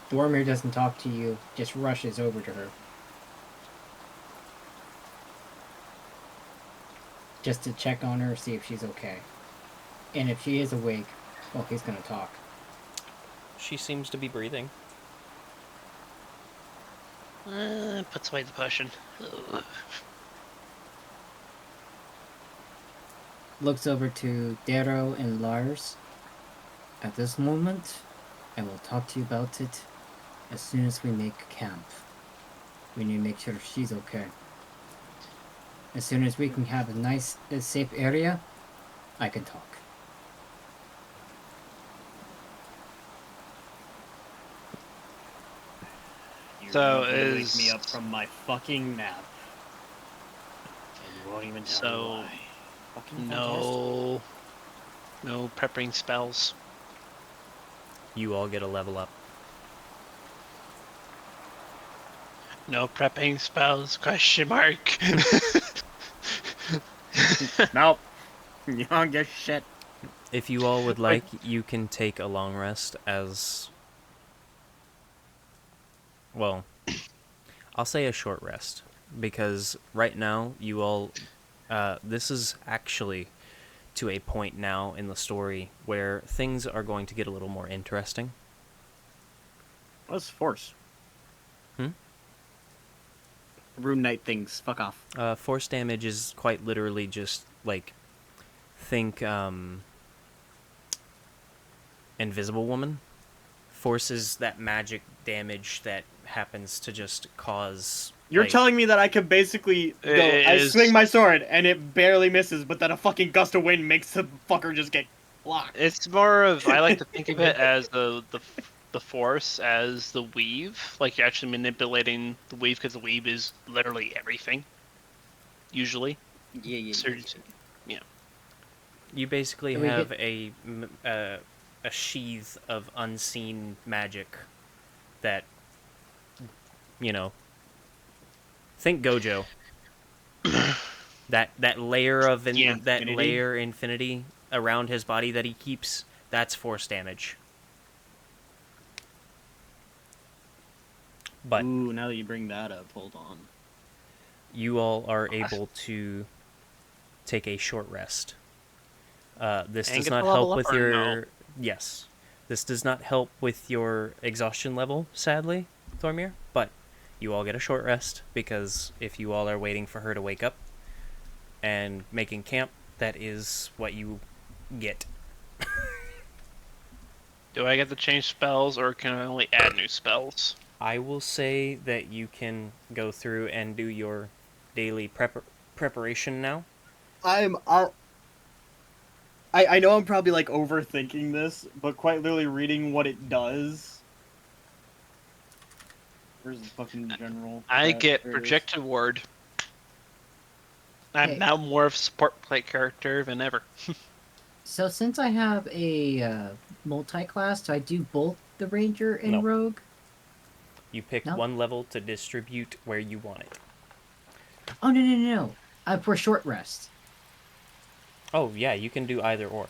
Dwarmir doesn't talk to you, just rushes over to her. Just to check on her, see if she's okay. And if she is awake, well, he's gonna talk. She seems to be breathing. Puts away the potion. Ugh. Looks over to Darrow and Lars. At this moment, I will talk to you about it as soon as we make camp. We need to make sure she's okay. As soon as we can have a nice, safe area, I can talk. You're So not gonna wake is- me up from my fucking nap. And you won't even tell me So, why. Fucking no prepping spells. You all get a level up. No prepping spells? Question mark. fantastic. Nope. You don't get shit. If you all would like, you can take a long rest as... Well, I'll say a short rest. Because right now, you all... this is actually to a point now in the story where things are going to get a little more interesting. What's force? Hmm? Rune Knight things. Fuck off. Force damage is quite literally just, like... Think, Invisible Woman. Force is that magic damage that happens to just cause... You're like, telling me that I could basically go, I is- swing my sword and it barely misses, but then a fucking gust of wind makes the fucker just get blocked. It's more of, I like to think of it as the force as the weave. Like you're actually manipulating the weave because the weave is literally everything. Usually. Yeah. So, You basically We have a sheath of unseen magic that, you know, think Gojo. that layer of Yeah, that infinity. layer infinity around his body that he keeps, that's force damage. But Ooh, now that you bring that up, hold on. you all are able to take a short rest. This And does get not the level help up with or your... no? Yes. This does not help with your exhaustion level, sadly, Thormir, but you all get a short rest, because if you all are waiting for her to wake up and making camp, that is what you get. do I get to change spells or can I only add new spells? I will say that you can go through and do your daily preparation now. I know I'm probably like overthinking this, but quite literally reading what it does. Where's the fucking general? I stat? get There it is. projected ward. I'm Hey. now more of a support play character than ever. So since I have a multi-class, do I do both the Ranger and No. Rogue? You pick No. one level to distribute where you want it. Oh, no. For short rest. Oh, yeah, you can do either or,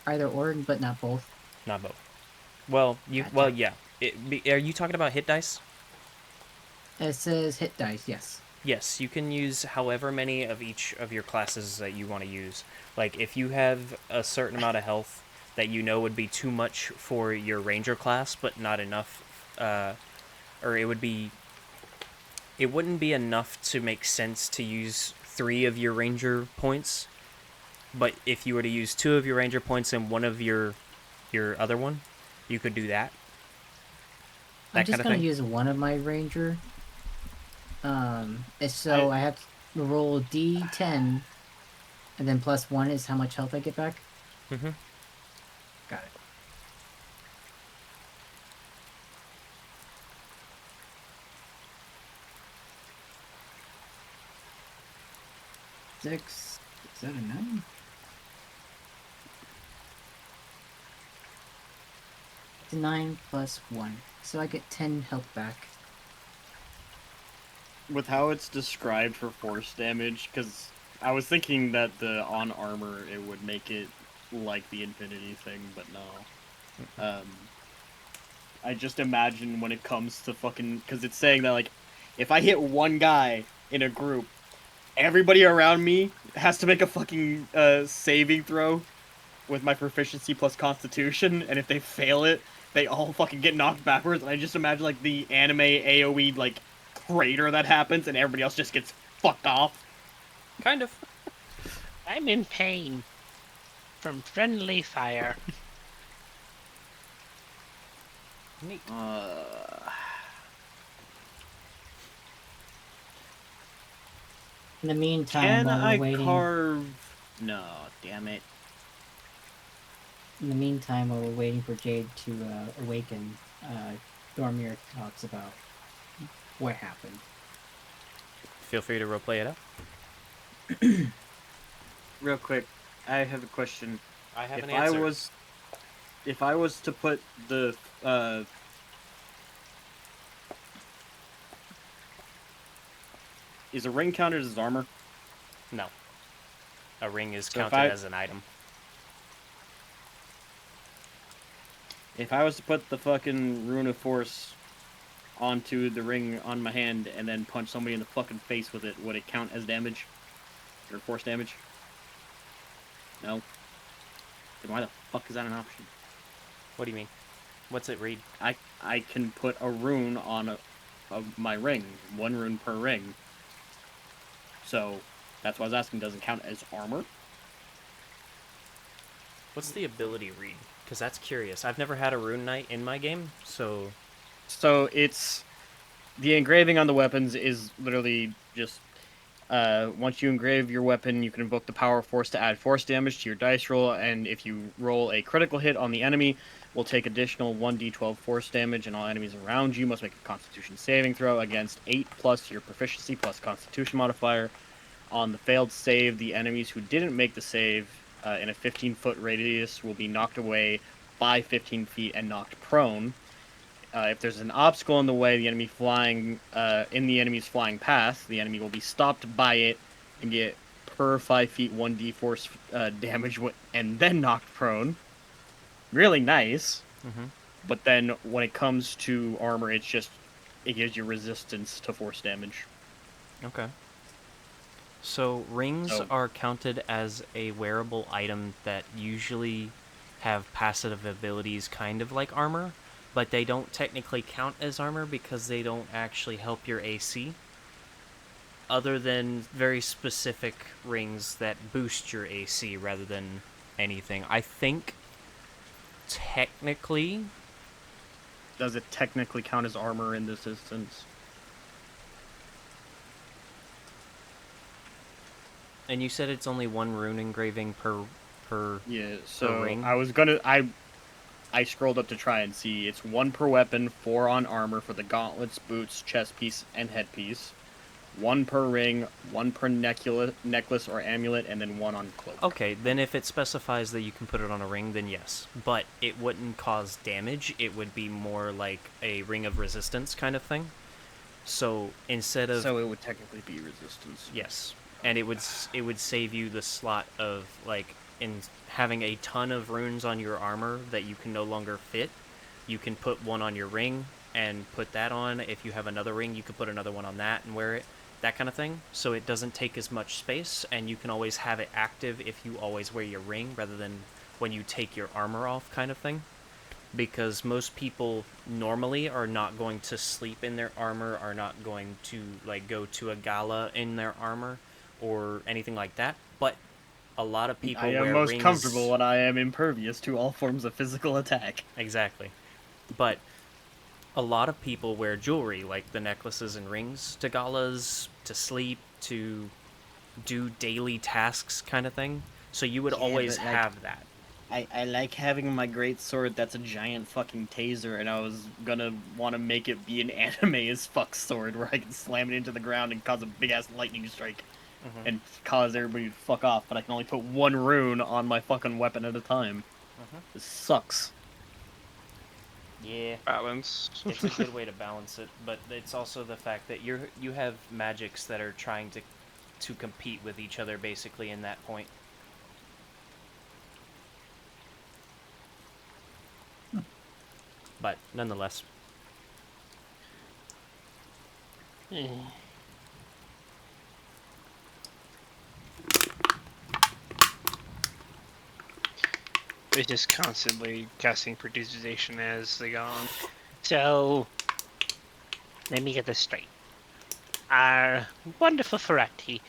Either or, but not both. not both. Well, Gotcha. yeah. Are you talking about hit dice? It says hit dice, yes. Yes, you can use however many of each of your classes that you want to use. Like, if you have a certain amount of health that you know would be too much for your ranger class, but not enough, or it wouldn't be enough to make sense to use 3 of your ranger points. But if you were to use 2 of your ranger points and 1 of your other one, you could do that. I'm just kind of gonna thing. use one of my Ranger. So I have to roll D10, and then plus 1 is how much health I get back? Mm-hmm. Got it. Six, 7, 9. It's 9 plus 1. So I get 10 health back. With how it's described for force damage, because I was thinking that the on armor it would make it like the infinity thing, but no. I just imagine when it comes to fucking, because it's saying that like, if I hit one guy in a group, everybody around me has to make a fucking saving throw, with my proficiency plus constitution, and if they fail it, they all fucking get knocked backwards. And I just imagine like the anime AoE like crater that happens, and everybody else just gets fucked off. Kind of. I'm in pain from friendly fire. Neat. In the meantime, Can while I we're waiting, carve? No, damn it. in the meantime, while we're waiting for Jade to awaken, Dormir talks about what happened. Feel free to roleplay it out. Real quick, I have a question. I have If an I answer. if I was to put the is a ring counted as armor? No. A ring is So if counted I- as an item. If I was to put the fucking rune of force onto the ring on my hand and then punch somebody in the fucking face with it, would it count as damage? Or force damage? No. Then why the fuck is that an option? What do you mean? What's it read? I can put a rune on my ring, 1 rune per ring. So that's why I was asking. Does it count as armor? What's the ability read? Because that's curious. I've never had a rune knight in my game, so So it's the engraving on the weapons is literally just once you engrave your weapon, you can invoke the power of force to add force damage to your dice roll, and if you roll a critical hit on the enemy, will take additional 1d12 force damage, and all enemies around you must make a Constitution saving throw against 8 plus your proficiency plus Constitution modifier. On the failed save, the enemies who didn't make the save in a 15-foot radius will be knocked away by 15 feet and knocked prone. If there's an obstacle in the way, the enemy flying in the enemy's flying path, the enemy will be stopped by it and get per 5 feet 1d force damage and then knocked prone. Really nice. Mm-hmm. But then when it comes to armor, it gives you resistance to force damage. okay. So rings So- are counted as a wearable item that usually have passive abilities kind of like armor, but they don't technically count as armor because they don't actually help your AC. Other than very specific rings that boost your AC rather than anything. I think technically Does it technically count as armor in this instance? and you said it's only 1 rune engraving per Yeah, so ring? I scrolled up to try and see. It's 1 per weapon, 4 on armor for the gauntlets, boots, chest piece, and headpiece. 1 per ring, 1 per necklace or amulet, and then 1 on cloak. Okay, then if it specifies that you can put it on a ring, then yes. But it wouldn't cause damage. It would be more like a ring of resistance kind of thing. So instead of So it would technically be resistance. yes, and it would save you the slot of like in having a ton of runes on your armor that you can no longer fit. You can put 1 on your ring and put that on. If you have another ring, you can put another one on that and wear it. That kind of thing. So it doesn't take as much space, and you can always have it active if you always wear your ring rather than when you take your armor off kind of thing. Because most people normally are not going to sleep in their armor, are not going to like go to a gala in their armor or anything like that. But a lot of people I am wear most rings. comfortable when I am impervious to all forms of physical attack. Exactly. But a lot of people wear jewelry, like the necklaces and rings, to galas, to sleep, to do daily tasks kind of thing. So you would Yeah, always but, like, have that. I like having my great sword that's a giant fucking taser, and I was gonna want to make it be an anime as fuck sword where I can slam it into the ground and cause a big ass lightning strike Mhm. and cause everybody to fuck off, but I can only put 1 rune on my fucking weapon at a time. This sucks. Yeah. Balance. It's a good way to balance it, but it's also the fact that you have magics that are trying to compete with each other basically in that point. But nonetheless, It's just constantly casting prestidigitation as they go on. So, let me get this straight. Our wonderful Ferrati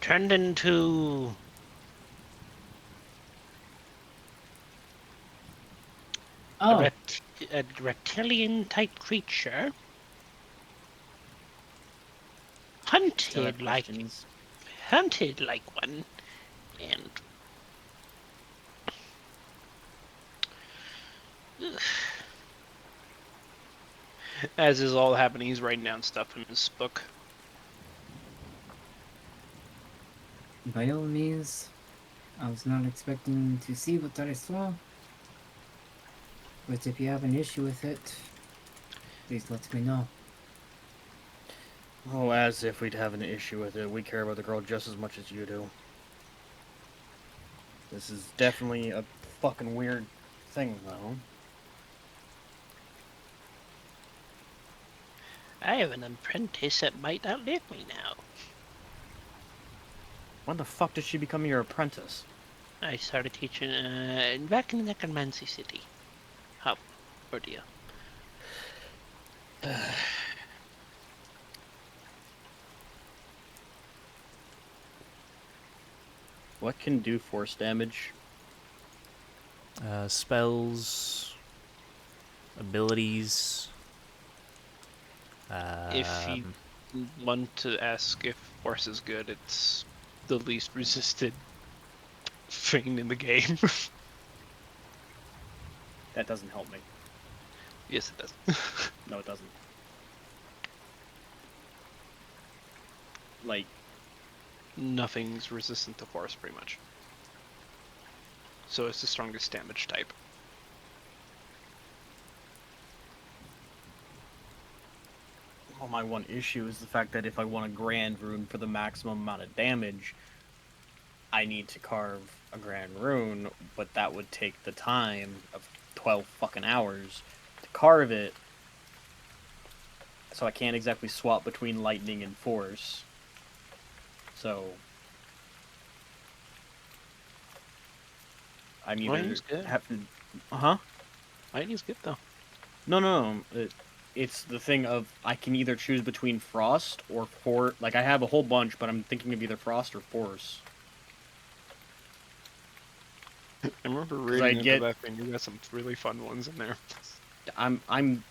turned into a, Oh, a reptilian-type creature, Still have hunted like questions. hunted like one, and ugh, as is all happening, he's writing down stuff in his book. By all means, I was not expecting to see what I saw. But if you have an issue with it, please let me know. Oh, as if we'd have an issue with it. We care about the girl just as much as you do. This is definitely a fucking weird thing, though. I have an apprentice that might outlive me now. When the fuck did she become your apprentice? I started teaching back in Necromancy City. How ordeal. What can do force damage? Spells, abilities. If you want to ask if force is good, it's the least resisted thing in the game. That doesn't help me. Yes, it does. No, it doesn't. Like, Nothing's resistant to force, pretty much. So it's the strongest damage type. well, my one issue is the fact that if I want a grand rune for the maximum amount of damage, I need to carve a grand rune, but that would take the time of 12 fucking hours to carve it. So I can't exactly swap between lightning and force. So I'm either Lightning's good. having, huh? Lightning's good though. No. It's the thing of I can either choose between frost or force. Like I have a whole bunch, but I'm thinking of either frost or force. I remember 'Cause I reading into get, that thing. You got some really fun ones in there. I'm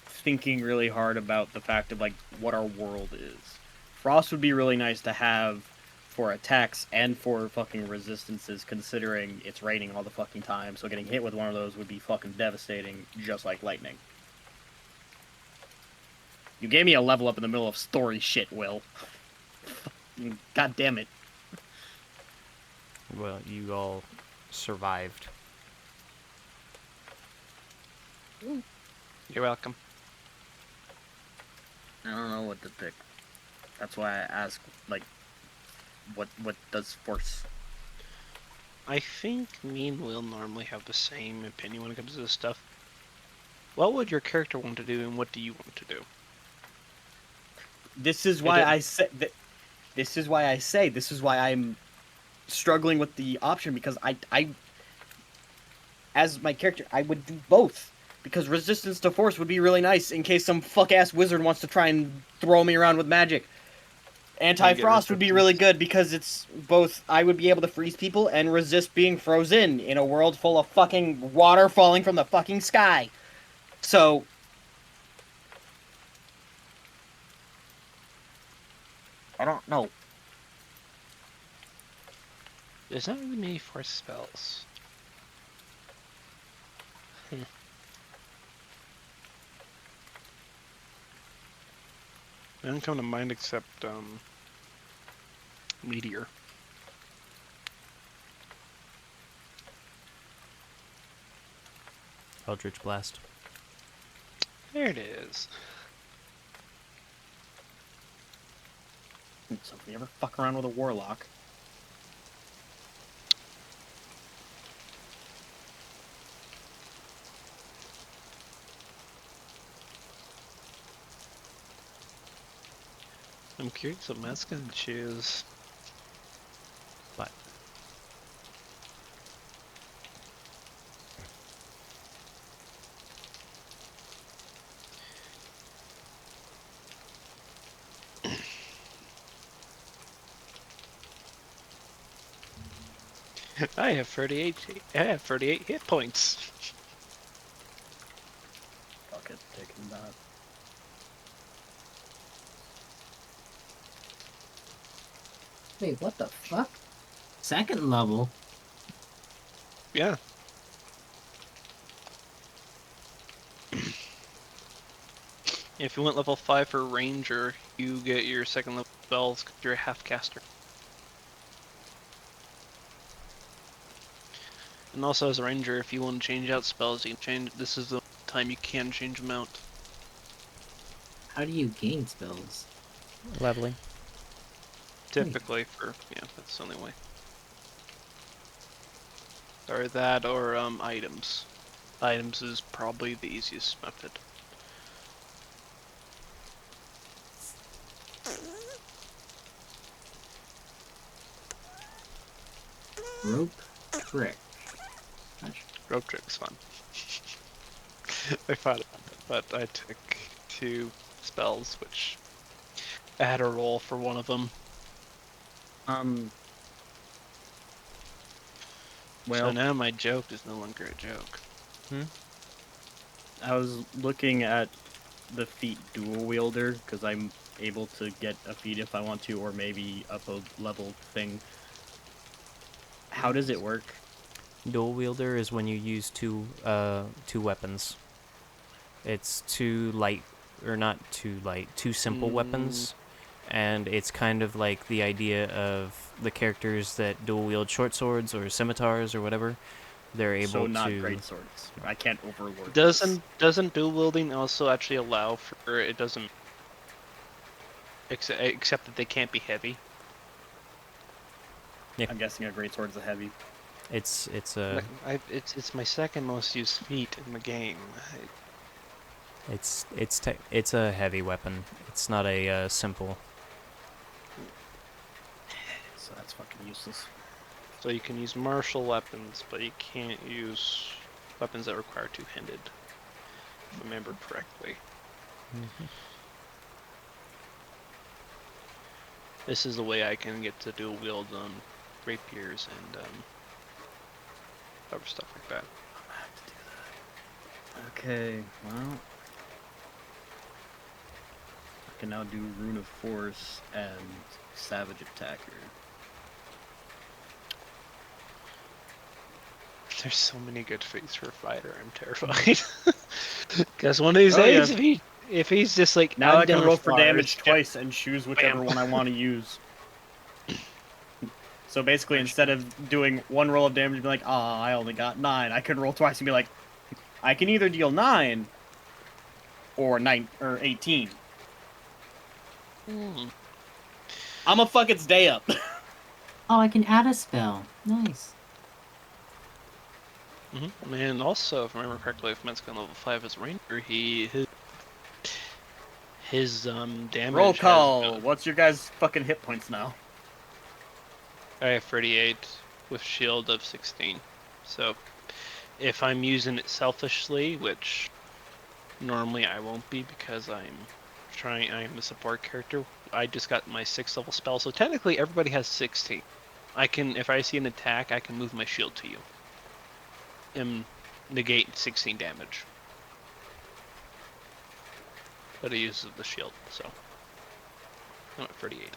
thinking really hard about the fact of like what our world is. Frost would be really nice to have for attacks and for fucking resistances, considering it's raining all the fucking time. So getting hit with one of those would be fucking devastating, just like lightning. You gave me a level up in the middle of story shit, Will. God damn it. well, you all survived. You're welcome. I don't know what to pick. That's why I ask, like, what does force? I think me and Will normally have the same opinion when it comes to this stuff. What would your character want to do, and what do you want to do? This is why I say that. This is why I say. This is why I'm struggling with the option because I, as my character, I would do both because resistance to force would be really nice in case some fuck ass wizard wants to try and throw me around with magic. Anti-frost would be really good because it's both I would be able to freeze people and resist being frozen in a world full of fucking water falling from the fucking sky. So I don't know. There's not really many force spells. They don't come to mind except meteor. Eldritch Blast. There it is. So if you ever fuck around with a warlock, I'm curious what Matt's gonna choose. But I have 38. I have 38 hit points. Fuck it, taking that. Wait, what the fuck? Second level? Yeah. If you went level 5 for Ranger, you get your second level spells because you're a half caster. And also as a Ranger, if you want to change out spells, you can change. This is the time you can change them out. How do you gain spells? Leveling. Typically yeah, that's the only way. Or that or items. Items is probably the easiest method. Rope trick. Rope trick's fun. I thought about it, but I took 2 spells, which I had a roll for one of them. Well, So now my joke is no longer a joke. I was looking at the feat dual wielder because I'm able to get a feat if I want to, or maybe up a level thing. How does it work? Dual wielder is when you use two weapons. It's two light, or not too light, two simple weapons, and it's kind of like the idea of the characters that dual wield short swords or scimitars or whatever. They're able So not to. great swords. I can't overlord. this. Doesn't dual wielding also actually allow for it doesn't except that they can't be heavy. Yeah. I'm guessing a great sword is a heavy. It's a It's my second most used feat in the game. it's a heavy weapon. It's not a simple. So that's fucking useless. So you can use martial weapons, but you can't use weapons that require two-handed. If I remember correctly. This is the way I can get to dual wield rapiers and other stuff like that. Okay, well. I can now do Rune of Force and Savage Attacker. There's so many good feats for a fighter. I'm terrified. Because one of these days, if he's just like Now I'm I can done roll with for fire, damage twice and choose whichever Bam. one I want to use. So basically, instead of doing one roll of damage and be like, ah, I only got 9, I can roll twice and be like, I can either deal 9 or 9 or 18. I'm a fuck its day up. Oh, I can add a spell. Nice. And also, if I remember correctly, if Matt's going level 5 as a ranger, his damage. Roll call. What's your guys' fucking hit points now? I have 38 with shield of 16. So if I'm using it selfishly, which normally I won't be because I'm a support character, I just got my 6th level spell, so technically everybody has 16. If I see an attack, I can move my shield to you and negate 16 damage. But it uses the shield, so I'm at 38.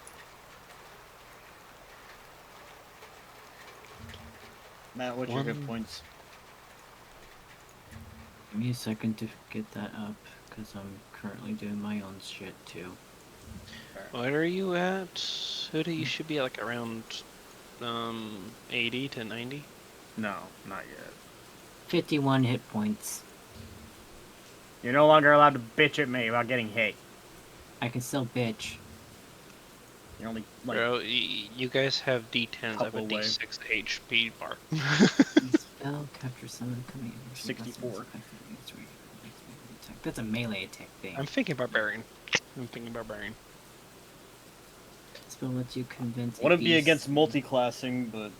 Matt, what's your hit points? Give me a second to get that up, because I'm currently doing my own shit too. What are you at? Hoodie, you should be like around 80 to 90. No, not yet. 51 hit points. You're no longer allowed to bitch at me about getting hit. I can still bitch. You're only like Bro, you guys have D10s. I have a couple away. D6 HP bar. Spell capture summon coming in. 64. That's a melee attack thing. I'm thinking barbarian. Spell lets you convince. Wouldn't be against multi-classing, but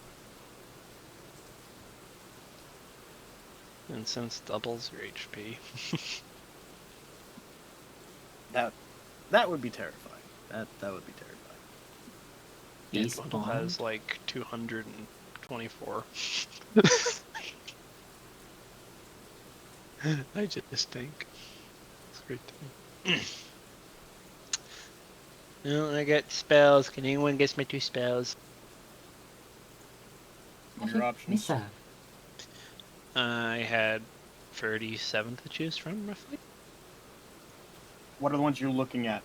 And since doubles your HP. that would be terrifying. That would be terrifying. Bundle has like 200 24. I just think it's great to me. No, I got spells. Can anyone guess my 2 spells? What are your options? Misa. I had 37 to choose from, roughly. What are the ones you're looking at,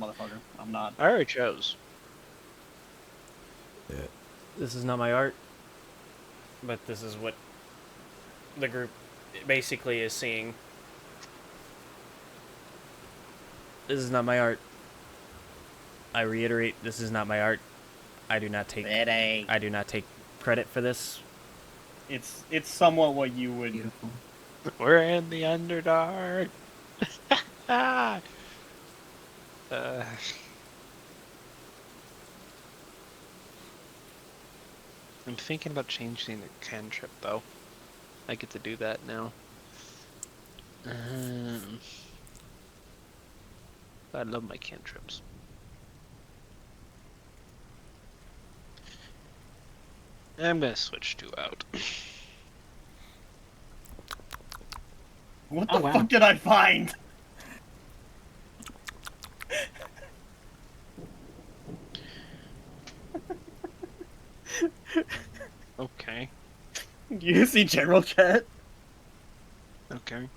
motherfucker? I'm not. I already chose. This is not my art, but this is what the group basically is seeing. This is not my art. I reiterate, this is not my art. I do not take credit for this. It's somewhat what you would. Beautiful. We're in the Underdark. I'm thinking about changing the cantrip, though. I get to do that now. I love my cantrips. I'm gonna switch 2 out. What Oh, the wow. fuck did I find? Okay. Do you see general chat? Okay.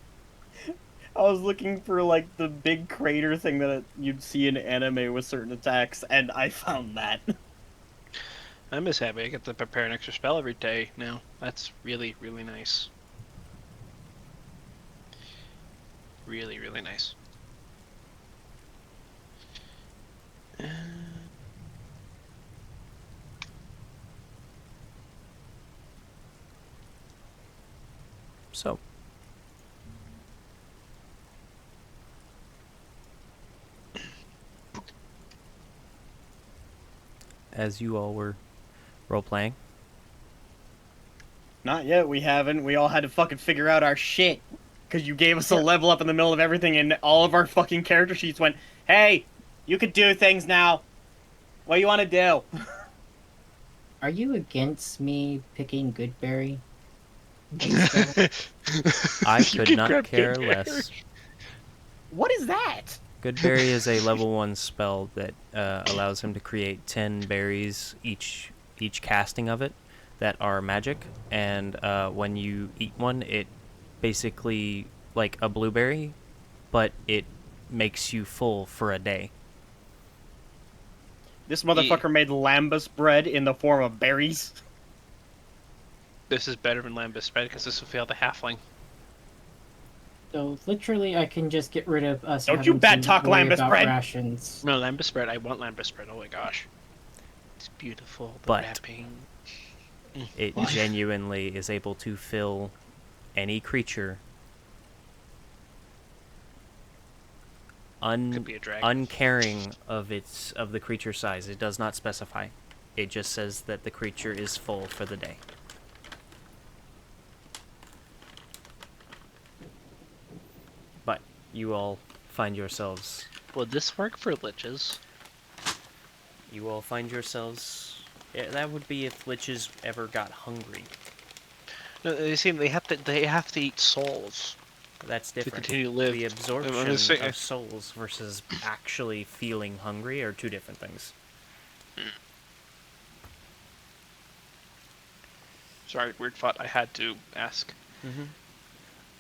I was looking for like the big crater thing that you'd see in anime with certain attacks, and I found that. I'm just happy I get to prepare an extra spell every day now. That's really, really nice. Really, really nice. So, as you all were role-playing, Not yet, we haven't. We all had to fucking figure out our shit. Because you gave us a level up in the middle of everything, and all of our fucking character sheets went, hey, you could do things now. What do you want to do? Are you against me picking Goodberry? I You could can not grab care good less. berries. What is that? Goodberry is a level 1 spell that allows him to create 10 berries each casting of it that are magic, and when you eat one, it basically like a blueberry, but it makes you full for a day. This motherfucker made lambus bread in the form of berries. This is better than Lambus bread because this will fail the halfling. So literally, I can just get rid of us. Don't you having bad to talk worry Lambus about bread. rations. No, Lambus bread. I want Lambus bread. Oh my gosh. It's beautiful. The But- wrapping. It genuinely is able to fill any creature Could be a dragon. uncaring of the creature size. It does not specify. It just says that the creature is full for the day. But you all find yourselves Would this work for liches? Yeah, that would be if liches ever got hungry. No, they seem they have to eat souls. That's To different. continue to live. The I'm absorption gonna say- of souls versus actually feeling hungry are 2 different things. Sorry, weird thought. I had to ask.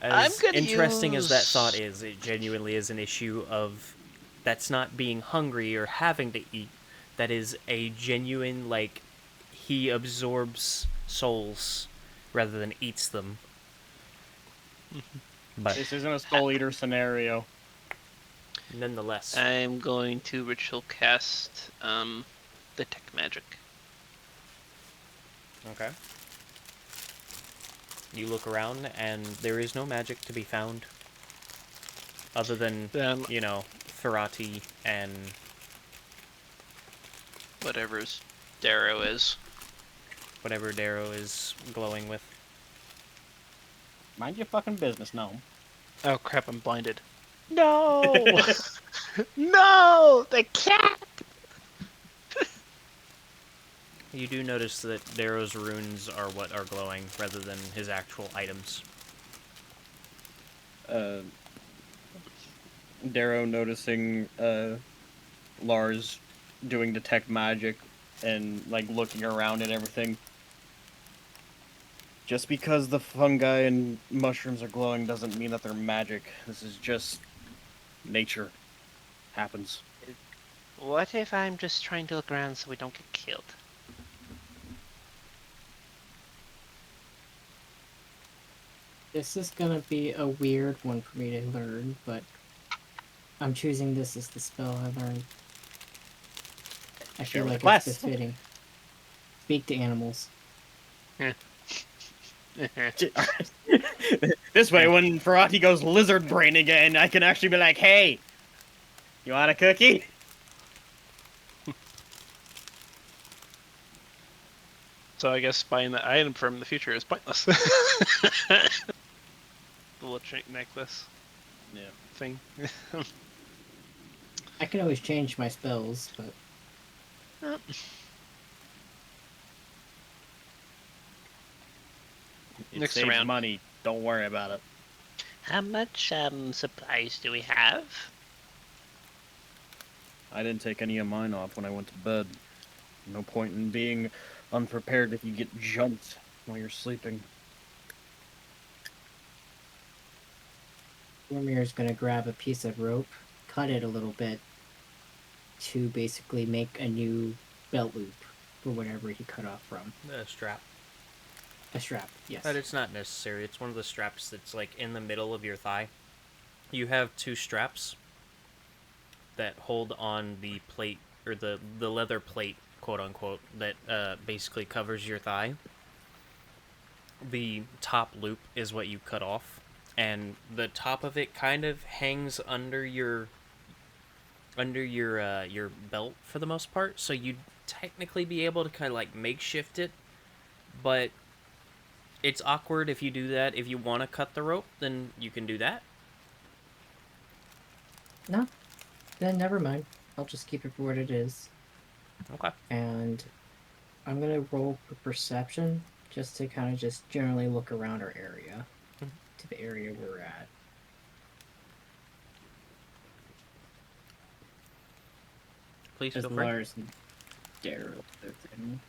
As gonna interesting as that use- thought is, it genuinely is an issue of that's not being hungry or having to eat. That is a genuine, like, he absorbs souls rather than eats them. But This isn't a soul eater scenario. nonetheless, I'm going to ritual cast detect magic. okay. You look around, and there is no magic to be found. Other than, Then Ferrati and whatever's Darrow is. whatever Darrow is glowing with. Mind your fucking business, gnome. Oh crap! I'm blinded. No! No! The cat! You do notice that Darrow's runes are what are glowing rather than his actual items. Darrow noticing Lars doing detect magic and like looking around and everything. Just because the fungi and mushrooms are glowing doesn't mean that they're magic. This is just nature. Happens. What if I'm just trying to look around so we don't get killed? This is gonna be a weird one for me to learn, but I'm choosing this as the spell I learned. I Share feel with like the class. it's befitting. Speak to animals. This way, when Ferrati goes lizard brain again, I can actually be like, "Hey, you want a cookie?" So I guess buying the item from the future is pointless. The little necklace Yeah. thing. I can always change my spells, but It Next saves round. money. Don't worry about it. How much supplies do we have? I didn't take any of mine off when I went to bed. No point in being unprepared if you get jumped while you're sleeping. Bormir's gonna grab a piece of rope, cut it a little bit, to basically make a new belt loop for whatever he cut off from. The strap. A strap, yes. But it's not necessary. It's one of the straps that's like in the middle of your thigh. You have two straps that hold on the plate, or the leather plate, quote unquote, that basically covers your thigh. The top loop is what you cut off, and the top of it kind of hangs under your belt for the most part, so you'd technically be able to kind of like makeshift it, but it's awkward if you do that. If you want to cut the rope, then you can do that. No, then never mind. I'll just keep it for what it is. Okay. And I'm gonna roll for perception just to kind of just generally look around our area, to the area we're at. Please As feel free. Lars and Daryl, their thing.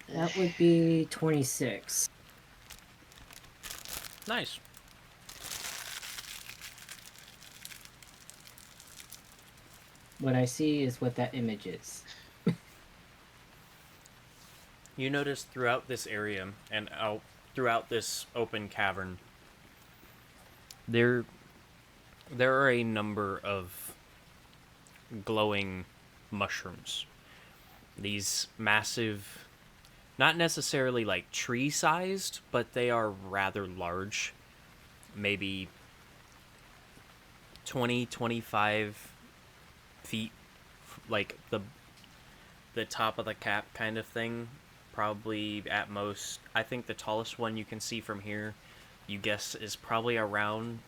That would be 26. Nice. What I see is what that image is. You notice throughout this area and out throughout this open cavern, there are a number of glowing mushrooms. These massive, not necessarily like tree-sized, but they are rather large. Maybe 20, 25 feet, like the top of the cap kind of thing. Probably at most, I think the tallest one you can see from here, you guess, is probably around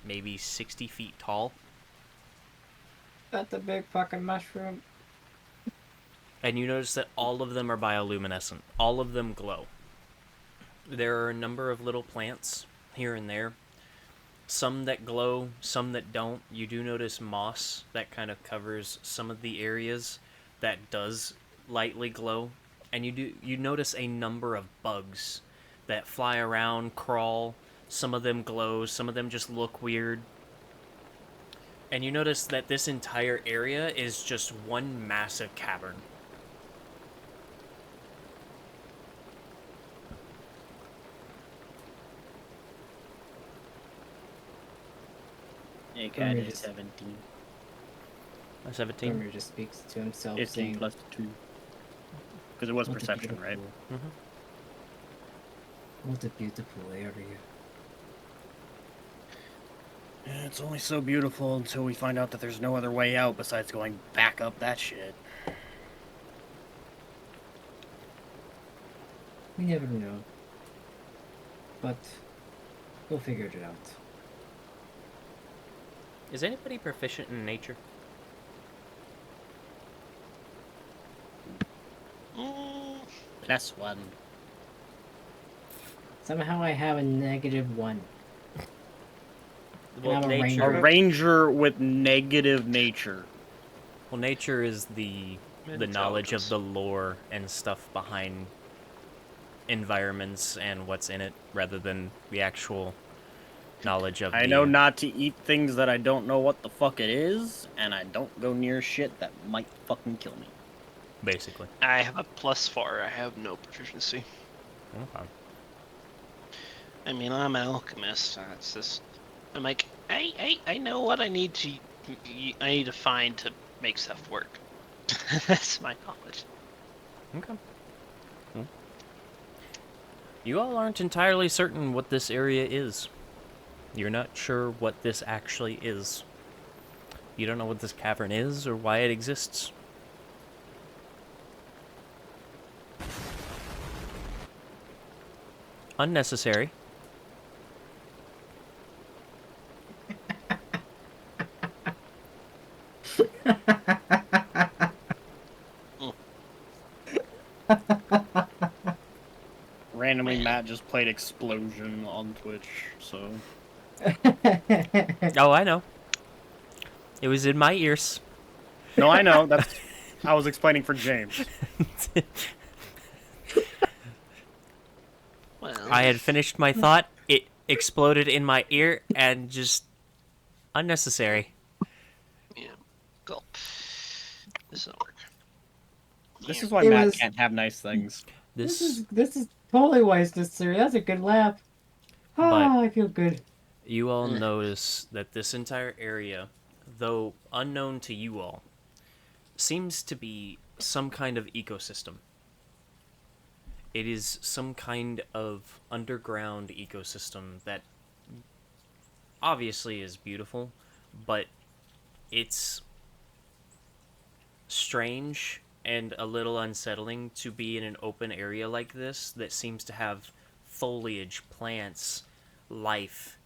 maybe 60 feet tall. That's a big fucking mushroom. And you notice that all of them are bioluminescent. All of them glow. There are a number of little plants here and there. Some that glow, some that don't. You do notice moss that kind of covers some of the areas that does lightly glow. And you notice a number of bugs that fly around, crawl. Some of them glow, some of them just look weird. And you notice that this entire area is just one massive cavern. It Let me is just- 17. A 17? Bormir just speaks to himself, 15 saying, plus 2. Because it was "What a perception, beautiful- right? Mm-hmm. What a beautiful area." It's only so beautiful until we find out that there's no other way out besides going back up that shit. We never know. But we'll figure it out. Is anybody proficient in nature? Mm, +1. Somehow I have a -1. Well, I'm a A ranger. ranger with negative nature. Well, nature is the knowledge of Intelligence. the lore and stuff behind environments and what's in it, rather than the actual knowledge of I know not to eat things that I don't know what the fuck it is, and I don't go near shit that might fucking kill me. basically. I have a +4. I have no proficiency. Okay. I mean, I'm an alchemist. It's just, I'm like, I know what I need to find to make stuff work. That's my knowledge. Okay. Hmm. You all aren't entirely certain what this area is. You're not sure what this actually is. You don't know what this cavern is or why it exists. Unnecessary. Randomly, Man. Matt just played Explosion on Twitch, so... Oh, I know. It was in my ears. No, I know, that's... I was explaining for James. Well, I had finished my thought. It exploded in my ear and just unnecessary. yeah. Cool. This will work. This is why It Matt was- can't have nice things. This is totally wise, sir. That's a good laugh. But- I feel good. You all notice that this entire area, though unknown to you all, seems to be some kind of ecosystem. It is some kind of underground ecosystem that obviously is beautiful, but it's strange and a little unsettling to be in an open area like this that seems to have foliage, plants, life,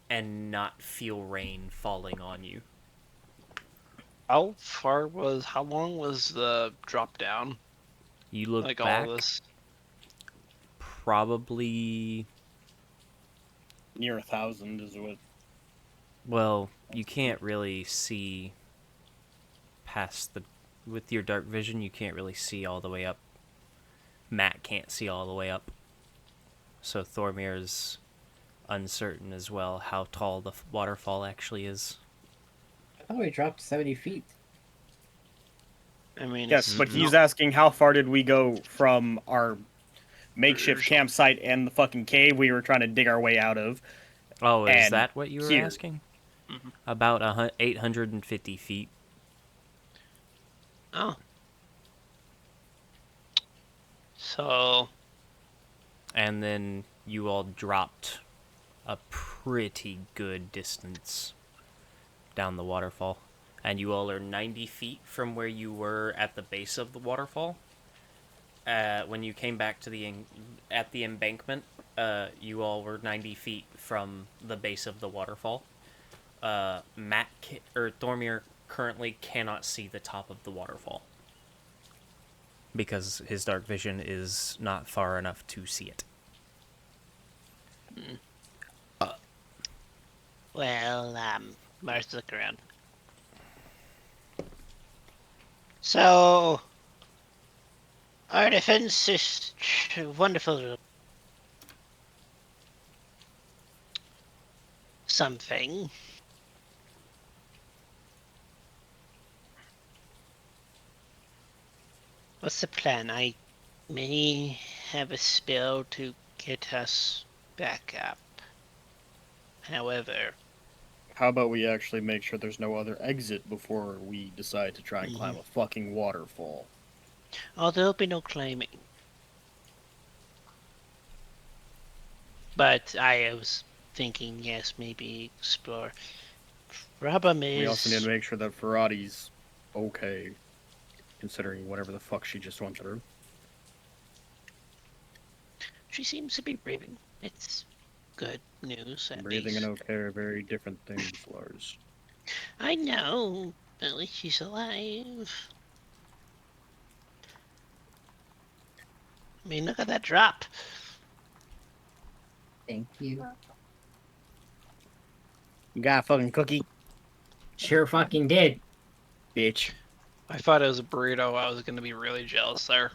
and not feel rain falling on you. How long was the drop down? You look Like back, all this? probably, Near 1,000 is what... well, you can't really see past the, with your dark vision, you can't really see all the way up. Matt can't see all the way up. So Thormir's uncertain as well how tall the waterfall actually is. I thought we dropped 70 feet. I mean, Yes, it's but he's not- asking how far did we go from our makeshift campsite and the fucking cave we were trying to dig our way out of. Oh, is And that what you were here. asking? Mhm. About 850 feet. Oh. So, And then you all dropped a pretty good distance down the waterfall. And you all are 90 feet from where you were at the base of the waterfall. When you came back to at the embankment, you all were 90 feet from the base of the waterfall. Thormir currently cannot see the top of the waterfall because his dark vision is not far enough to see it. Well, Mars, look around. So, our defense is wonderful. Something. What's the plan? I may have a spell to get us back up. However, How about we actually make sure there's no other exit before we decide to try and climb a fucking waterfall? there'll be no climbing. But I was thinking, yes, maybe explore. Problem is, We also need to make sure that Ferrati's okay, considering whatever the fuck she just went through. she seems to be breathing. It's good news, at Breathing least. and okay are very different things, Lars. I know. At least she's alive. I mean, look at that drop. Thank you. You got a fucking cookie, Sure fucking did. bitch. I thought it was a burrito. I was gonna be really jealous there.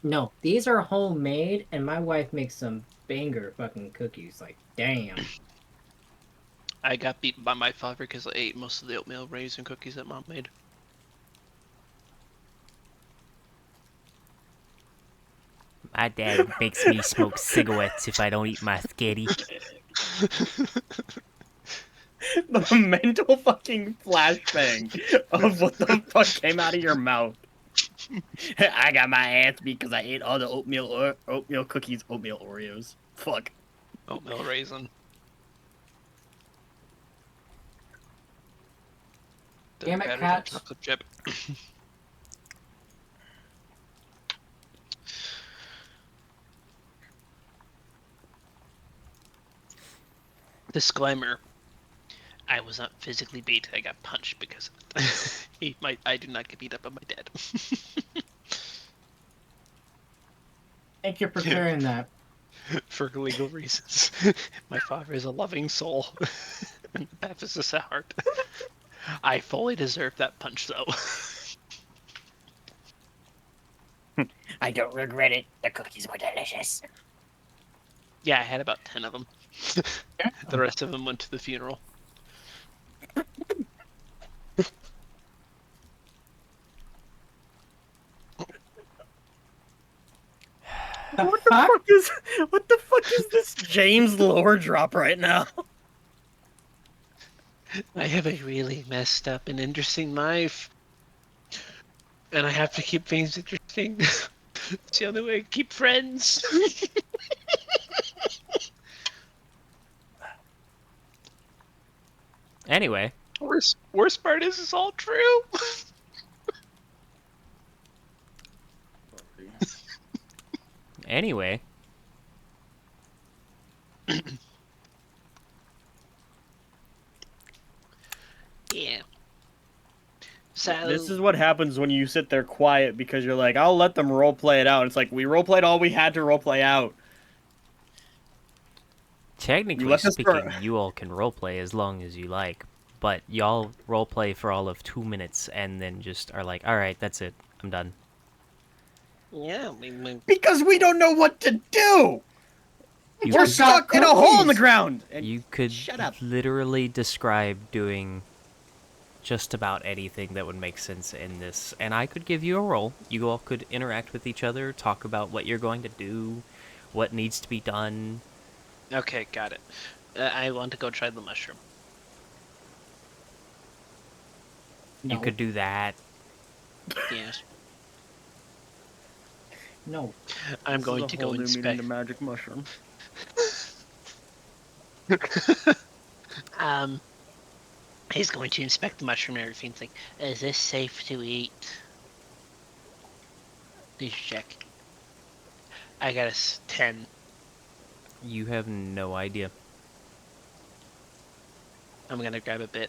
No, these are homemade, and my wife makes some banger fucking cookies. Like, damn. I got beaten by my father because I ate most of the oatmeal raisin cookies that Mom made. My dad makes me smoke cigarettes if I don't eat my spaghetti. The mental fucking flashbang of what the fuck came out of your mouth. I got my ass beat because I ate all the oatmeal cookies, oatmeal Oreos. Fuck. Oatmeal raisin. They're Damn it, better than Kat. chocolate chip. Disclaimer. I was not physically beat. I got punched because I did not get beat up by my dad. Thank you for clearing that. For legal reasons. My father is a loving soul. And the path is a heart. I fully deserve that punch, though. I don't regret it. The cookies were delicious. Yeah, I had about 10 of them. The rest of them went to the funeral. What the fuck is this James lore drop right now? I have a really messed up and interesting life. And I have to keep things interesting. It's the only way to keep friends. Anyway, Worst part is it's all true. anyway. Yeah. So This is what happens when you sit there quiet because you're like, I'll let them roleplay it out. It's like, we roleplayed all we had to roleplay out. Technically left us speaking, for- you all can roleplay as long as you like, but y'all roleplay for all of 2 minutes and then just are like, alright, that's it. I'm done. yeah, we Because we don't know what to do! You We're could- stuck in a hole in the ground! And You could shut up. literally describe doing just about anything that would make sense in this, and I could give you a role. You all could interact with each other, talk about what you're going to do, what needs to be done. Okay, got it. I want to go try the mushroom. You could do that. Yes. No. I'm This going is to a go whole new meaning inspect. to magic mushroom. He's going to inspect the mushroom and everything. It's like, is this safe to eat? Please check. I got a 10. You have no idea. I'm gonna grab a bit.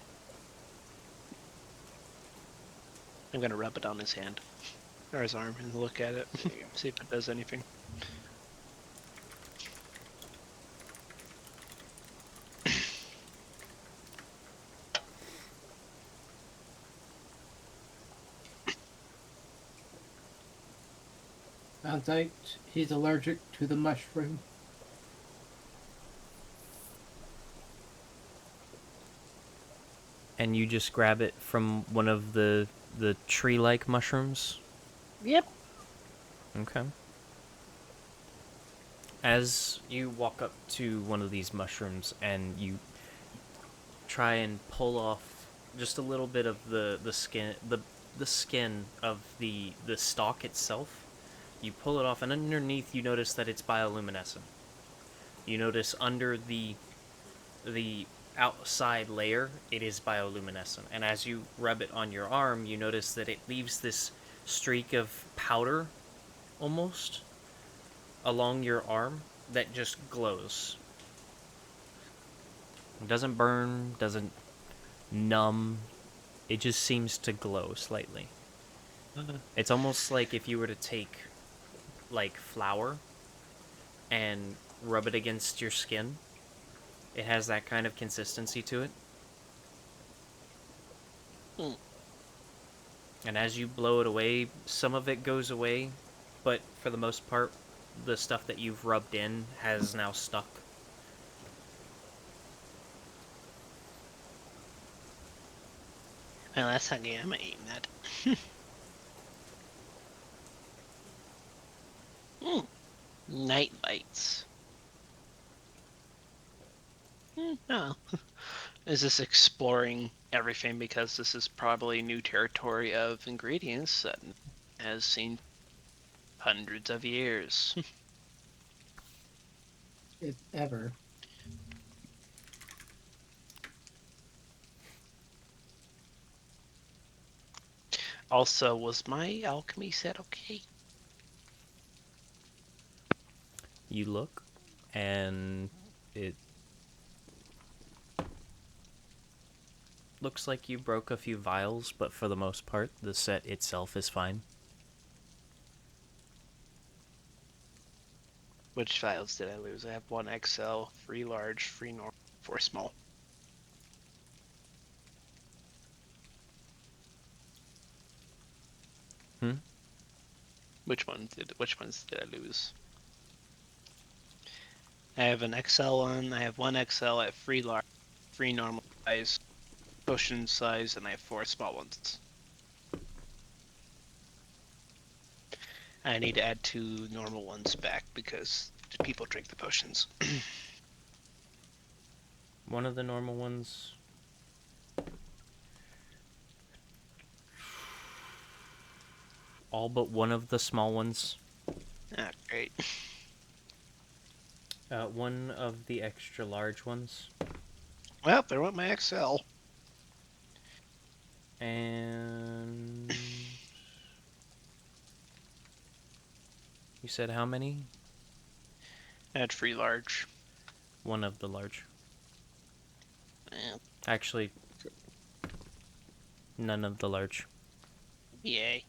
I'm gonna rub it on his hand. Or his arm and look at it. See if it does anything. Sounds like he's allergic to the mushroom. And you just grab it from one of the tree-like mushrooms? Yep. Okay. As you walk up to one of these mushrooms and you try and pull off just a little bit of the skin of the stalk itself, you pull it off, and underneath you notice that it's bioluminescent. You notice under the outside layer, it is bioluminescent, and as you rub it on your arm, you notice that it leaves this streak of powder, almost, along your arm that just glows. It doesn't burn, doesn't numb. It just seems to glow slightly. It's almost like if you were to take, like, flour and rub it against your skin. It has that kind of consistency to it. Hmm. And as you blow it away, some of it goes away, but for the most part, the stuff that you've rubbed in has now stuck. Well, that's not good. I'm gonna aim that. Night lights. Oh. Is this exploring everything because this is probably new territory of ingredients that has seen hundreds of years. If ever. Also, was my alchemy set okay? You look, and it looks like you broke a few vials, but for the most part, the set itself is fine. Which files did I lose? I have 1 XL, 3 large, 3 normal, 4 small. Which ones did I lose? I have an XL one, I have 1 XL, I have 3 large, 3 normal size, potion size, and I have 4 small ones. I need to add 2 normal ones back because people drink the potions. One of the normal ones. All but one of the small ones. Ah, great. One of the extra large ones. Well, there went my XL. And... you said how many? I had 3 large. One of the large. Well, Actually, none of the large. yay.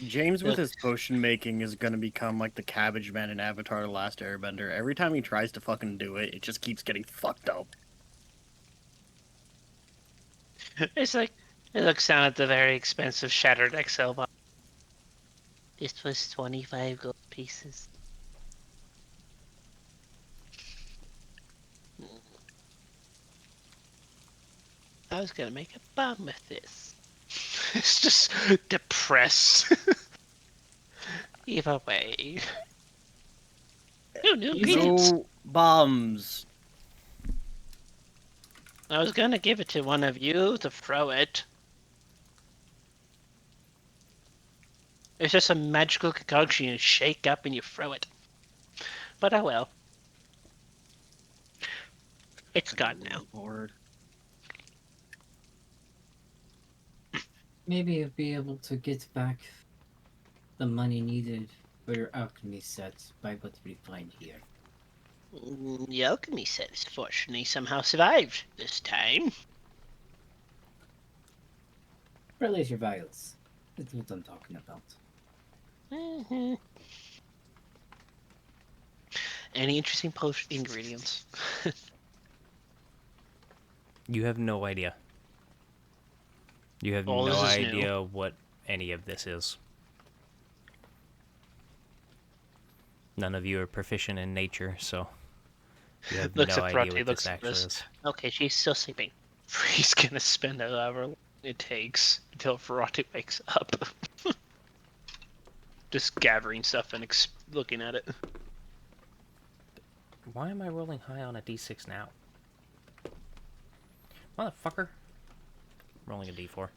James with his potion making is gonna become like the Cabbage Man in Avatar: The Last Airbender. Every time he tries to fucking do it, it just keeps getting fucked up. It's like, it looks down at the very expensive shattered XL box. This was 25 gold pieces. I was gonna make a bomb with this. It's just depressed. Give away. No new ingredients. No bombs. I was gonna give it to one of you to throw it. It's just a magical concoction you shake up and you throw it. But oh well. It's gone now. Lord. Maybe you'll be able to get back the money needed for your alchemy set by what we find here. The alchemy set has fortunately somehow survived this time. Or at least your vials. That's what I'm talking about. Any interesting post ingredients? You have no idea. You have All no this is new. idea what any of this is. None of you are proficient in nature, so you have Looks no at idea Ferrati, what looks this at actually this. is. Okay, she's still sleeping. He's gonna spend however long it takes until Ferrati wakes up. Just gathering stuff and looking at it. Why am I rolling high on a d6 now? Motherfucker. Rolling a d4.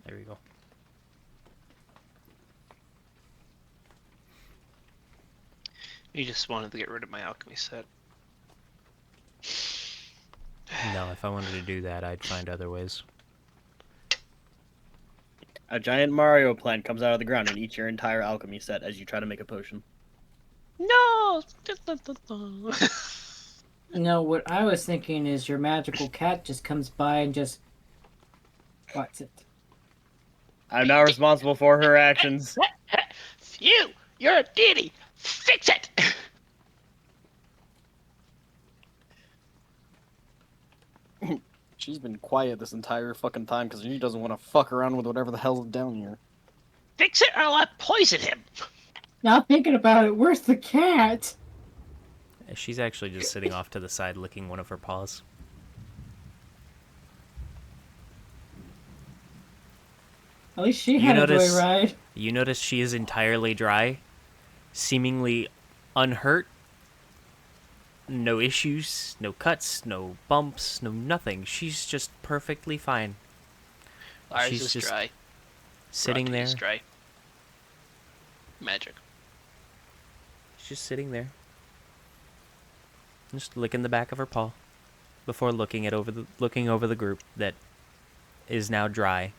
There we go. You just wanted to get rid of my alchemy set. No, if I wanted to do that, I'd find other ways. A giant Mario plant comes out of the ground and eats your entire alchemy set as you try to make a potion. No! No, what I was thinking is your magical cat just comes by and just what's it? I'm not responsible for her actions. Phew! You're a deity! Fix it! She's been quiet this entire fucking time because she doesn't want to fuck around with whatever the hell's down here. Fix it or I'll poison him! Now thinking about it, where's the cat? She's actually just sitting off to the side licking one of her paws. At least she You had a notice- joyride. You notice she is entirely dry, seemingly unhurt. No issues, no cuts, no bumps, no nothing. She's just perfectly fine. Ours She's is just dry. sitting Ferrati there. is dry. Magic. She's just sitting there. Just licking the back of her paw before looking over the group that is now dry.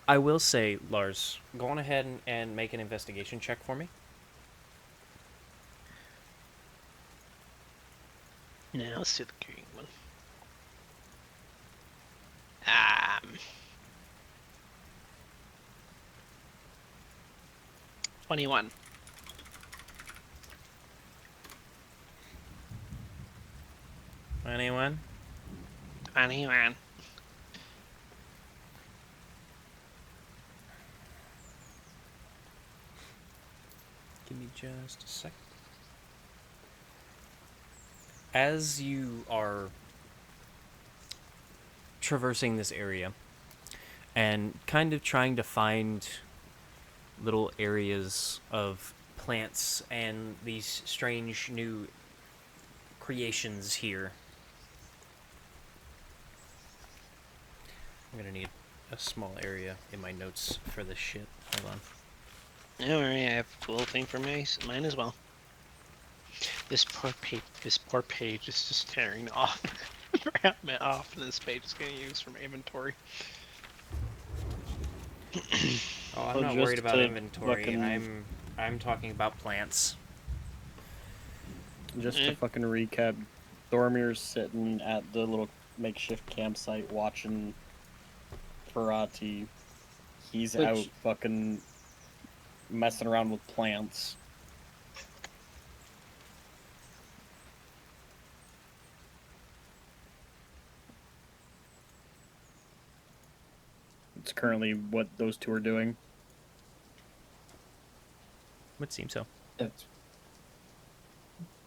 I will say, Lars, go on ahead and make an investigation check for me. Yeah, let's do the green one. 21. Anyone? 21. Give me just a sec. As you are traversing this area and kind of trying to find little areas of plants and these strange new creations here, I'm gonna need a small area in my notes for this shit. Hold on. Don't worry, I have a little thing for mine as well. This poor page is just tearing off. off, and this page is getting used for my inventory. Oh, I'm So not just worried about to inventory. fucking- I'm talking about plants. Just to fucking recap, Thormir's sitting at the little makeshift campsite watching Ferrati. He's Which- out fucking messing around with plants. It's currently what those two are doing. Would seem so. That's...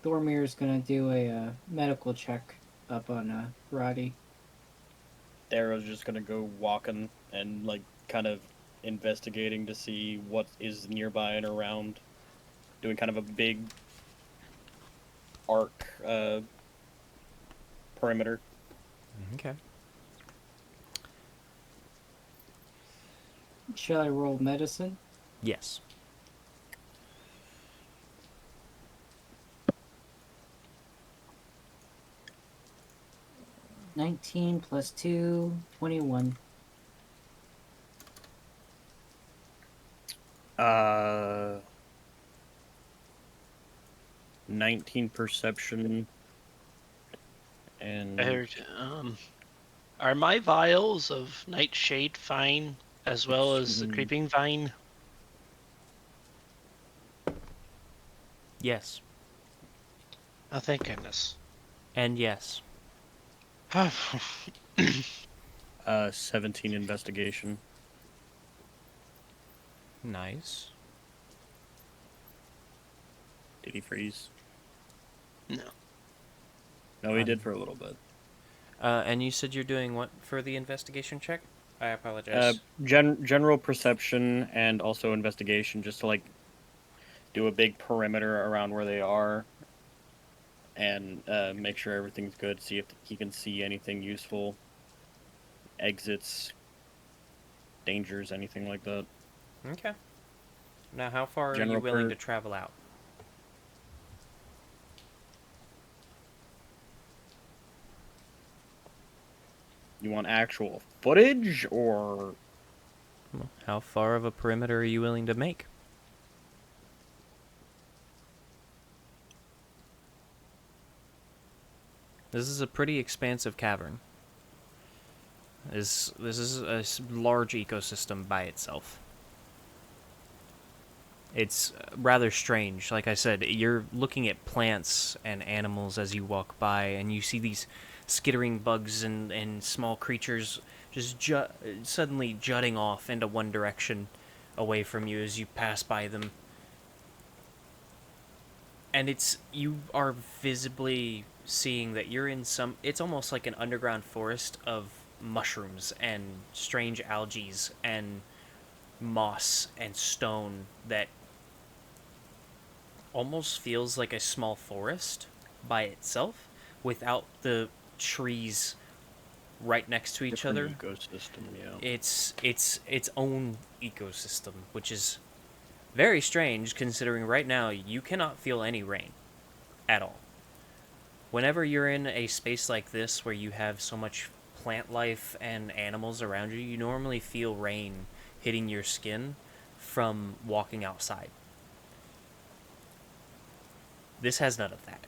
Thormir's gonna do a medical check up on Ferrati. Dara's just gonna go walking and like kind of investigating to see what is nearby and around, doing kind of a big arc perimeter. Okay. Shall I roll medicine? Yes. $19 plus 2, 21. 19 perception and I heard, are my vials of nightshade fine, as well as the creeping vine? Yes. Oh, thank goodness. And yes. 17 investigation. Nice. Did he freeze? No. No, he did for a little bit. And you said you're doing what for the investigation check? I apologize. General perception and also investigation, just to like do a big perimeter around where they are, and make sure everything's good. See if he can see anything useful, exits, dangers, anything like that. Okay. Now, how far are you General willing per- to travel out? You want actual footage or How far of a perimeter are you willing to make? This is a pretty expansive cavern. This is a large ecosystem by itself. It's rather strange. Like I said, you're looking at plants and animals as you walk by, and you see these skittering bugs and small creatures just suddenly jutting off into one direction away from you as you pass by them. And you are visibly seeing that you're in it's almost like an underground forest of mushrooms and strange algae and moss and stone that almost feels like a small forest by itself without the trees right next to each other. Ecosystem, yeah. It's its own ecosystem, which is very strange considering right now you cannot feel any rain at all. Whenever you're in a space like this where you have so much plant life and animals around you, you normally feel rain hitting your skin from walking outside. This has none of that.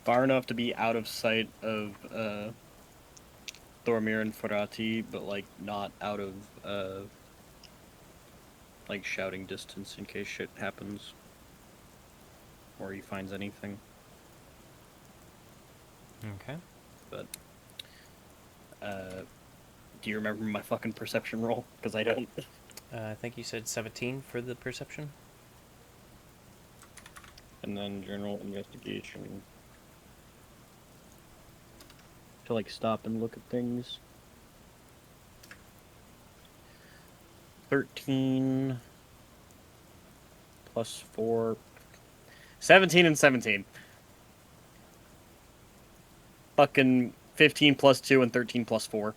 Far enough to be out of sight of Thormir and Ferrati, but like not out of like shouting distance in case shit happens or he finds anything. Okay. But do you remember my fucking perception roll? Because I don't. I think you said 17 for the perception. And then general investigation. To like stop and look at things. 13 plus 4. 17 and 17. Fucking 15 plus 2 and 13 plus 4.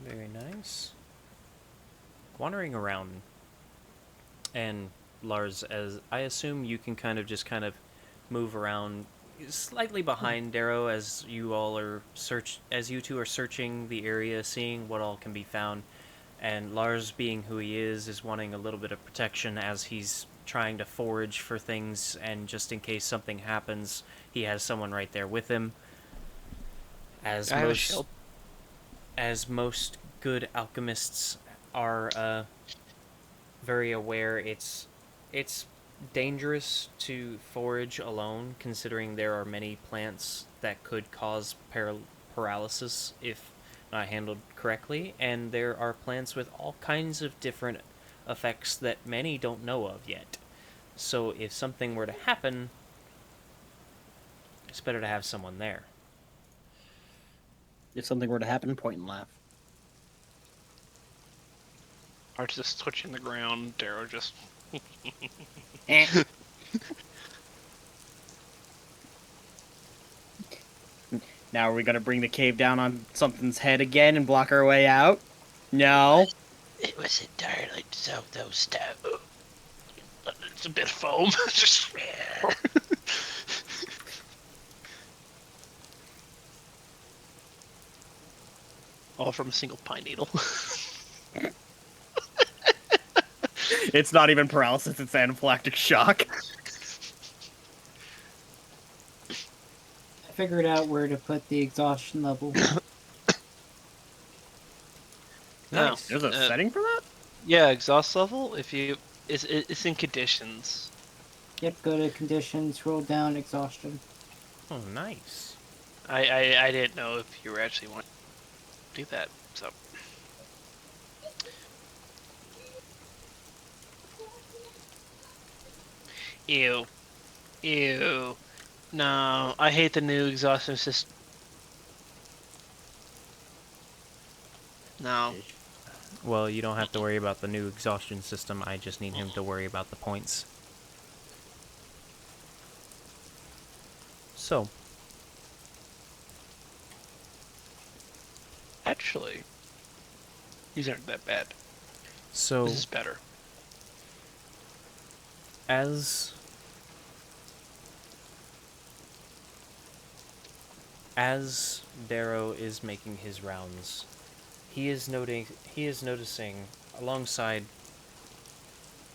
Very nice. Wandering around, and Lars, as I assume you can kind of move around slightly behind Darrow as you two are searching the area, seeing what all can be found. And Lars, being who he is wanting a little bit of protection as he's trying to forage for things, and just in case something happens, he has someone right there with him. As most good alchemists are very aware, it's dangerous to forage alone, considering there are many plants that could cause paralysis if not handled correctly, and there are plants with all kinds of different effects that many don't know of yet. So if something were to happen, it's better to have someone there. If something were to happen, point and laugh. Art's just twitching the ground. Darrow just. Now are we gonna bring the cave down on something's head again and block our way out? No. It was entirely dissolved, though, stuff. It's a bit of foam. Just. All from a single pine needle. It's not even paralysis, it's anaphylactic shock. I figured out where to put the exhaustion level. Nice. There's a setting for that? Yeah, exhaust level. If you, it's in conditions. Yep, go to conditions, roll down exhaustion. Oh, nice. I didn't know if you were actually wanting to do that. So. Ew. Ew. No, I hate the new exhaustion system. No. Well, you don't have to worry about the new exhaustion system. I just need him to worry about the points. So, Actually, these aren't that bad. so This is better. as as Darrow is making his rounds, he is noticing alongside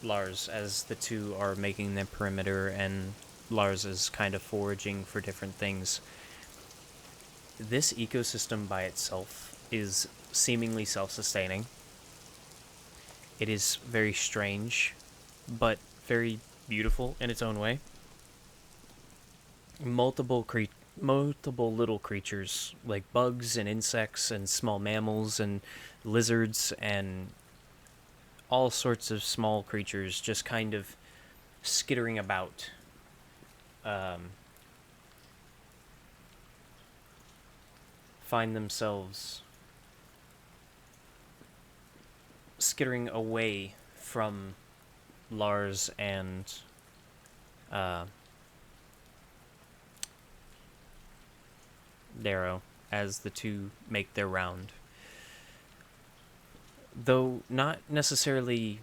Lars as the two are making their perimeter and Lars is kind of foraging for different things. This ecosystem by itself is seemingly self-sustaining. It is very strange, but very beautiful in its own way. Multiple little creatures, like bugs and insects and small mammals and lizards and all sorts of small creatures just kind of skittering about. Find themselves skittering away from Lars and Darrow as the two make their round. Though not necessarily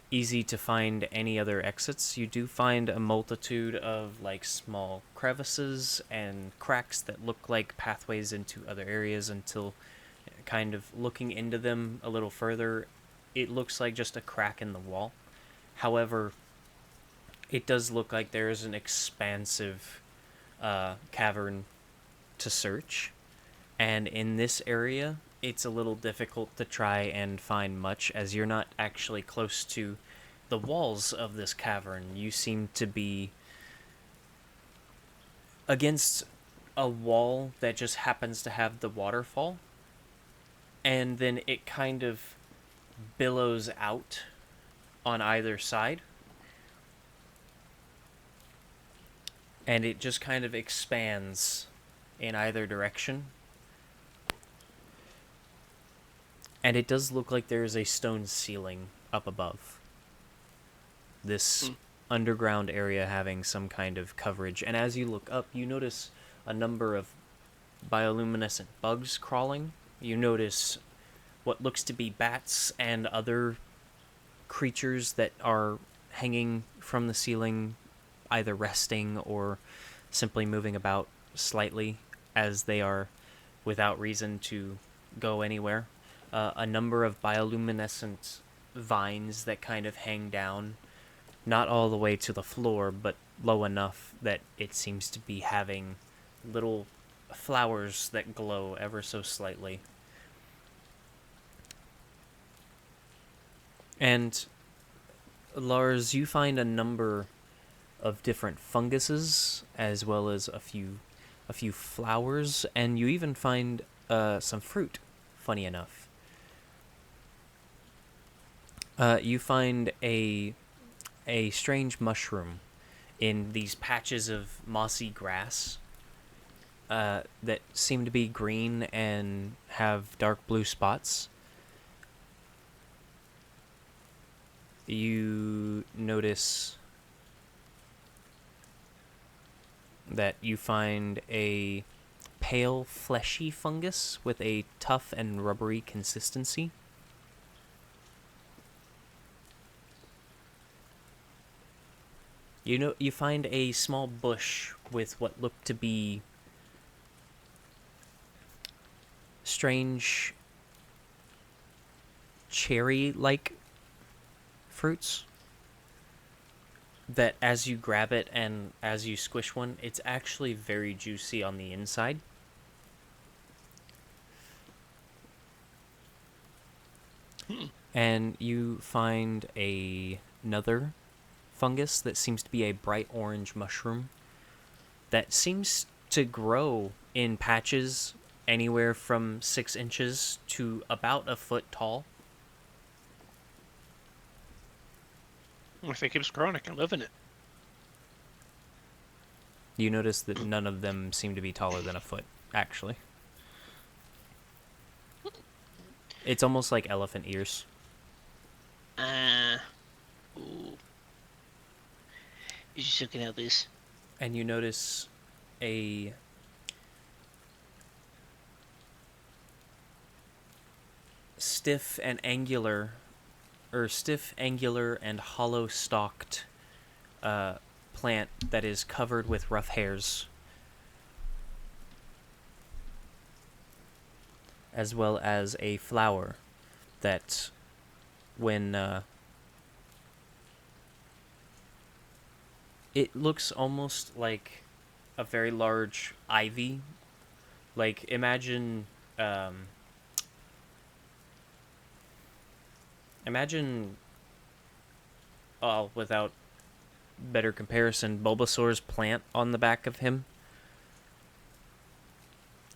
easy to find any other exits, you do find a multitude of like small crevices and cracks that look like pathways into other areas until kind of looking into them a little further, it looks like just a crack in the wall. However, it does look like there is an expansive cavern to search, and in this area it's a little difficult to try and find much as you're not actually close to the walls of this cavern. You seem to be against a wall that just happens to have the waterfall, and then it kind of billows out on either side, and it just kind of expands in either direction. And it does look like there is a stone ceiling up above this underground area having some kind of coverage. And as you look up, you notice a number of bioluminescent bugs crawling. You notice what looks to be bats and other creatures that are hanging from the ceiling, either resting or simply moving about slightly as they are without reason to go anywhere. A number of bioluminescent vines that kind of hang down, not all the way to the floor, but low enough that it seems to be having little flowers that glow ever so slightly. And Lars, you find a number of different funguses as well as a few flowers, and you even find some fruit, funny enough. You find a strange mushroom in these patches of mossy grass that seem to be green and have dark blue spots. You notice that you find a pale, fleshy fungus with a tough and rubbery consistency. You find a small bush with what look to be strange cherry-like fruits that as you grab it and as you squish one, it's actually very juicy on the inside. And you find another fungus that seems to be a bright orange mushroom that seems to grow in patches anywhere from 6 inches to about a foot tall. If it keeps growing, I can live in it. You notice that none of them seem to be taller than a foot, actually. It's almost like elephant ears. Ooh. You just looking at this. And you notice a stiff, angular, and hollow-stalked plant that is covered with rough hairs. as well as a flower that, when it looks almost like a very large ivy. Like, imagine, imagine, without better comparison, Bulbasaur's plant on the back of him.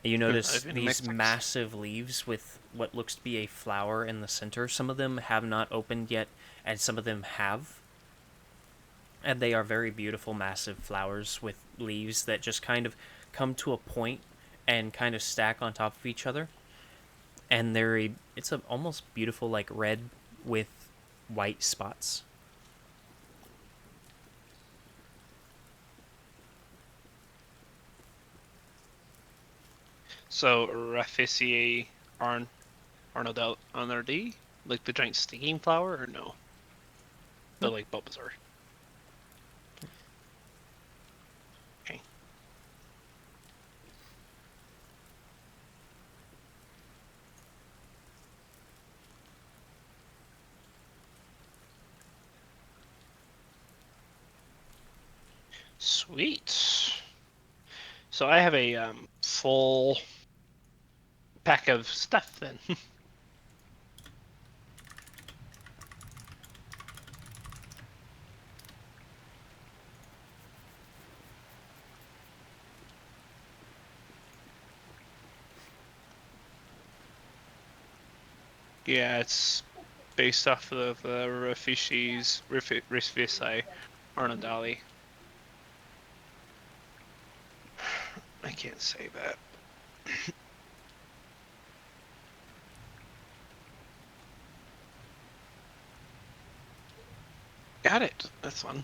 You notice I've been these mixed. massive leaves with what looks to be a flower in the center. Some of them have not opened yet, and some of them have. And they are very beautiful, massive flowers with leaves that just kind of come to a point and kind of stack on top of each other. And it's a almost beautiful, like, red with white spots. So Raphisiae Arnoldi, like the giant stinging flower, or no? They're like Bulbasaur. Okay. Sweet. So I have a full pack of stuff then. Yeah, it's based off of the Raphisiae Arnodali. I can't say that. Got it. That's fun.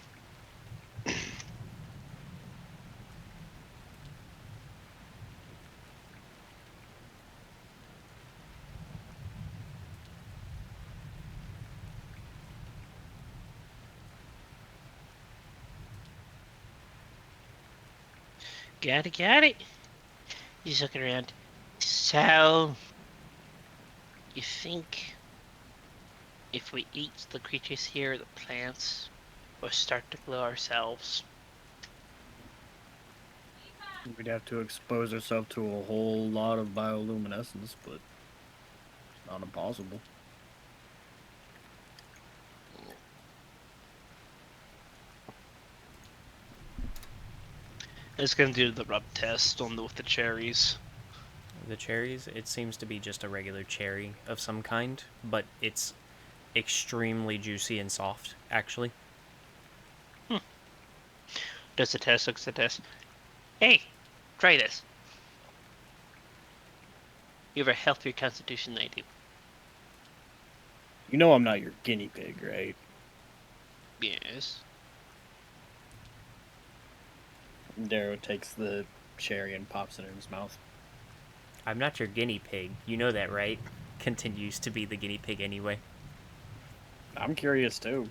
Got it. He's looking around. So, you think if we eat the creatures here, the plants, we'll start to glow ourselves? We'd have to expose ourselves to a whole lot of bioluminescence, but it's not impossible. It's gonna do the rub test with the cherries. The cherries, it seems to be just a regular cherry of some kind, but it's extremely juicy and soft, actually. Does the test? Looks the test. Hey, try this. You have a healthier constitution than I do. You know I'm not your guinea pig, right? Yes. Darrow takes the cherry and pops it in his mouth. I'm not your guinea pig. You know that, right? Continues to be the guinea pig anyway. I'm curious too.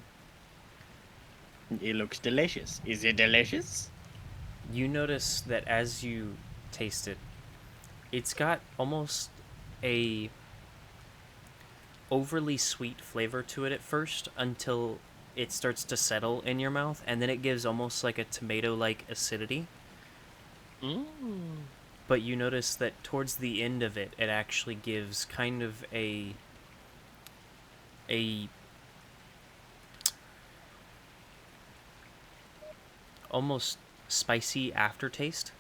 It looks delicious. Is it delicious? You notice that as you taste it, it's got almost a overly sweet flavor to it at first until it starts to settle in your mouth, and then it gives almost like a tomato-like acidity. But you notice that towards the end of it, it actually gives kind of a almost spicy aftertaste.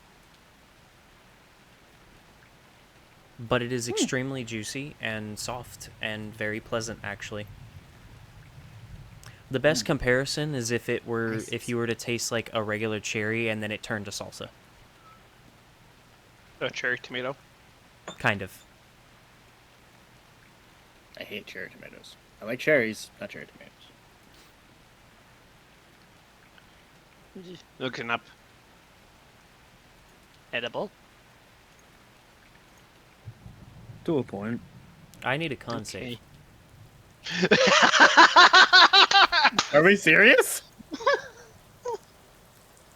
But it is extremely juicy and soft and very pleasant, actually. The best comparison is if you were to taste like a regular cherry and then it turned to salsa. A cherry tomato. Kind of. I hate cherry tomatoes. I like cherries, not cherry tomatoes. Looking up. Edible. To a point. I need a con save. Are we serious?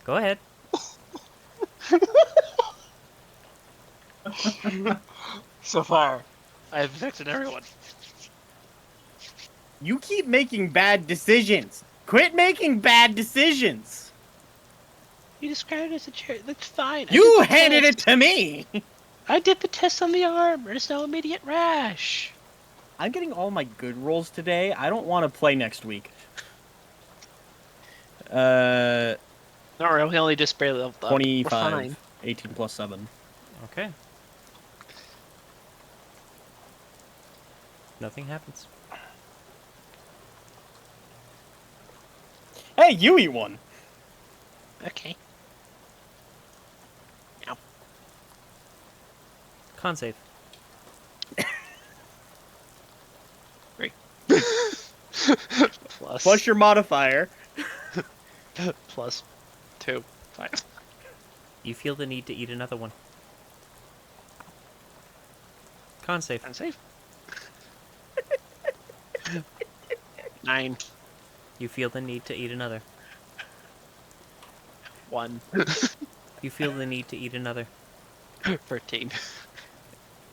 Go ahead. So far, I've protected everyone. You keep making bad decisions. Quit making bad decisions. You described it as a chair. That's fine. You handed it to me. I did the test on the arm. There's no immediate rash. I'm getting all my good rolls today. I don't want to play next week. No, we only just barely leveled up. We're 25. fine. 18 plus 7. Okay. Nothing happens. Hey, you eat one. Okay. Con save. Plus your modifier. Plus 2. 5. You feel the need to eat another one. Con save. I'm safe. 9. You feel the need to eat another. 1. You feel the need to eat another. 13.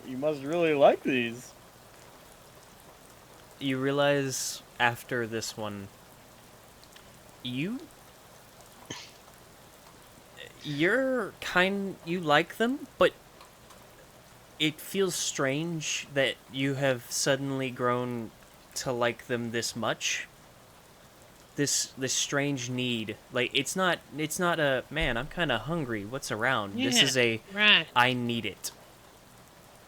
You must really like these. You realize after this one, you like them, but it feels strange that you have suddenly grown to like them this much. This strange need, like it's not a man, I'm kind of hungry, what's around. Yeah, this is a right. I need it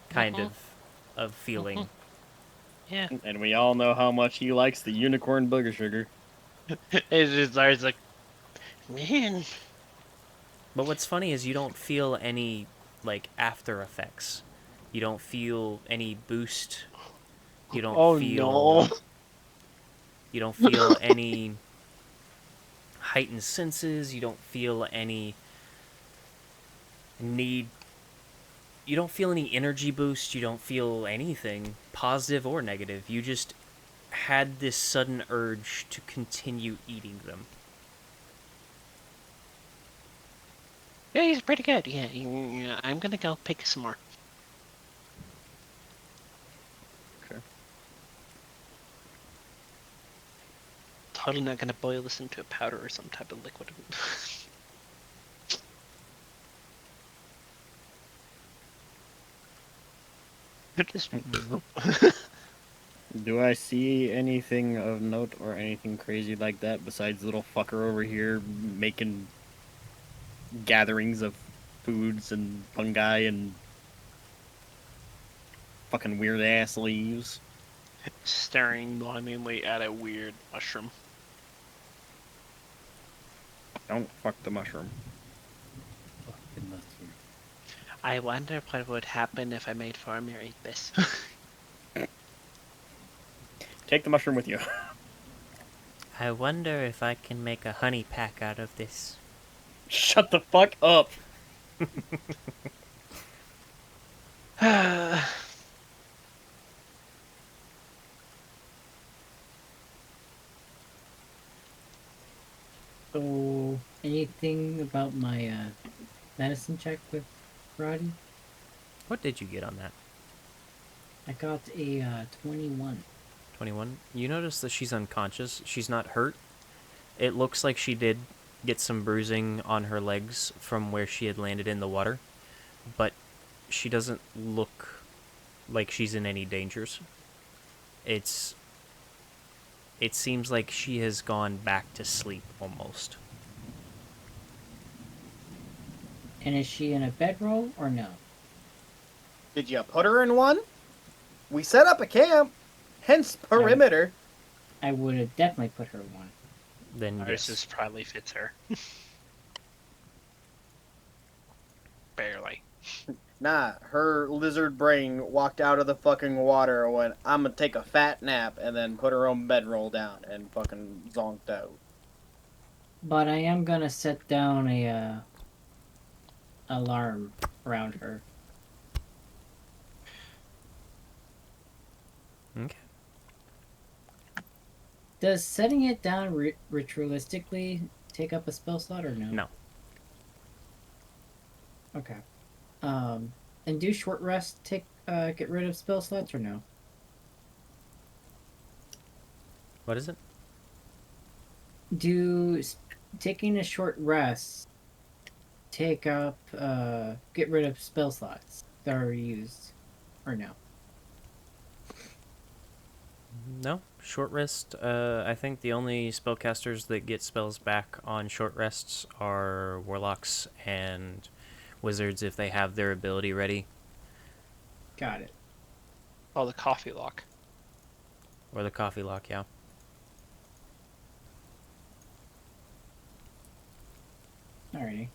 kind of feeling. Yeah. And we all know how much he likes the unicorn booger sugar. It's just Lars like, man. But what's funny is you don't feel any like after effects. You don't feel any boost. You don't feel no. You don't feel any heightened senses. You don't feel any need. You don't feel any energy boost. You don't feel anything, positive or negative. You just had this sudden urge to continue eating them. Yeah, he's pretty good. Yeah, I'm gonna go pick some more. Okay. Totally not gonna boil this into a powder or some type of liquid. Just Do I see anything of note or anything crazy like that besides little fucker over here making gatherings of foods and fungi and fucking weird ass leaves? staring longingly at a weird mushroom. Don't fuck the mushroom. Fucking mushroom. I wonder what would happen if I made Faramir eat this. Take the mushroom with you. I wonder if I can make a honey pack out of this. Shut the fuck up. So, anything about my medicine check with Ferrati? What did you get on that? I got a 21. 21. You notice that she's unconscious. She's not hurt. It looks like she did get some bruising on her legs from where she had landed in the water, but she doesn't look like she's in any dangers. It seems like she has gone back to sleep almost. And is she in a bedroll or no? Did you put her in one? We set up a camp, hence perimeter. I would have definitely put her in one. Then This yes. probably fits her. Barely. Nah, her lizard brain walked out of the fucking water and went, I'm gonna take a fat nap, and then put her own bedroll down and fucking zonked out. But I am gonna set down a alarm around her. Okay. Does setting it down ritualistically take up a spell slot or no? No. Okay. And do short rest get rid of spell slots or no? What is it? Do taking a short rest take up get rid of spell slots that are used or no? No, short rest. I think the only spellcasters that get spells back on short rests are warlocks and wizards if they have their ability ready, Got it. Oh, the coffee lock. or the coffee lock. Yeah. Alrighty.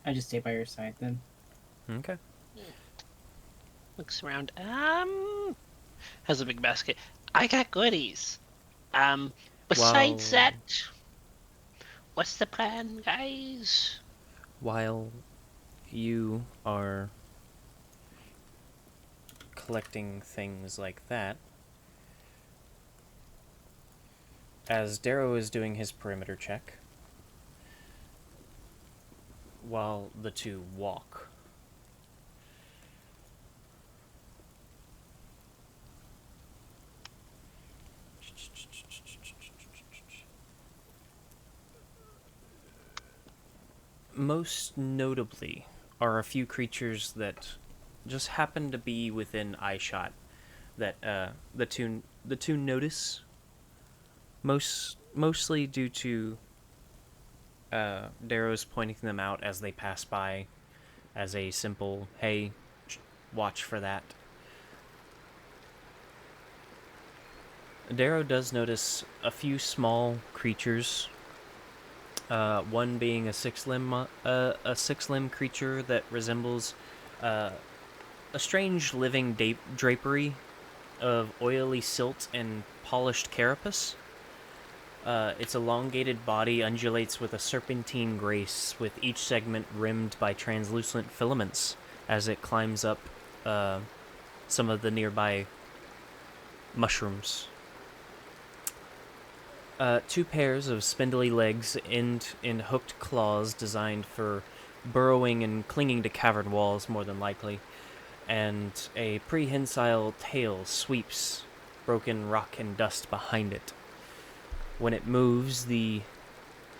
I just stay by your side then. Okay. Looks around. Has a big basket. I got goodies. Besides While- that, what's the plan, guys? While you are collecting things like that, as Darrow is doing his perimeter check, while the two walk, most notably are a few creatures that just happen to be within eyeshot that the two notice, mostly due to Darrow's pointing them out as they pass by as a simple, hey, watch for that. Darrow does notice a few small creatures. One being a six-limb creature that resembles a strange living drapery of oily silt and polished carapace. Its elongated body undulates with a serpentine grace, with each segment rimmed by translucent filaments as it climbs up some of the nearby mushrooms. Two pairs of spindly legs end in hooked claws designed for burrowing and clinging to cavern walls, more than likely, and a prehensile tail sweeps broken rock and dust behind it. When it moves, the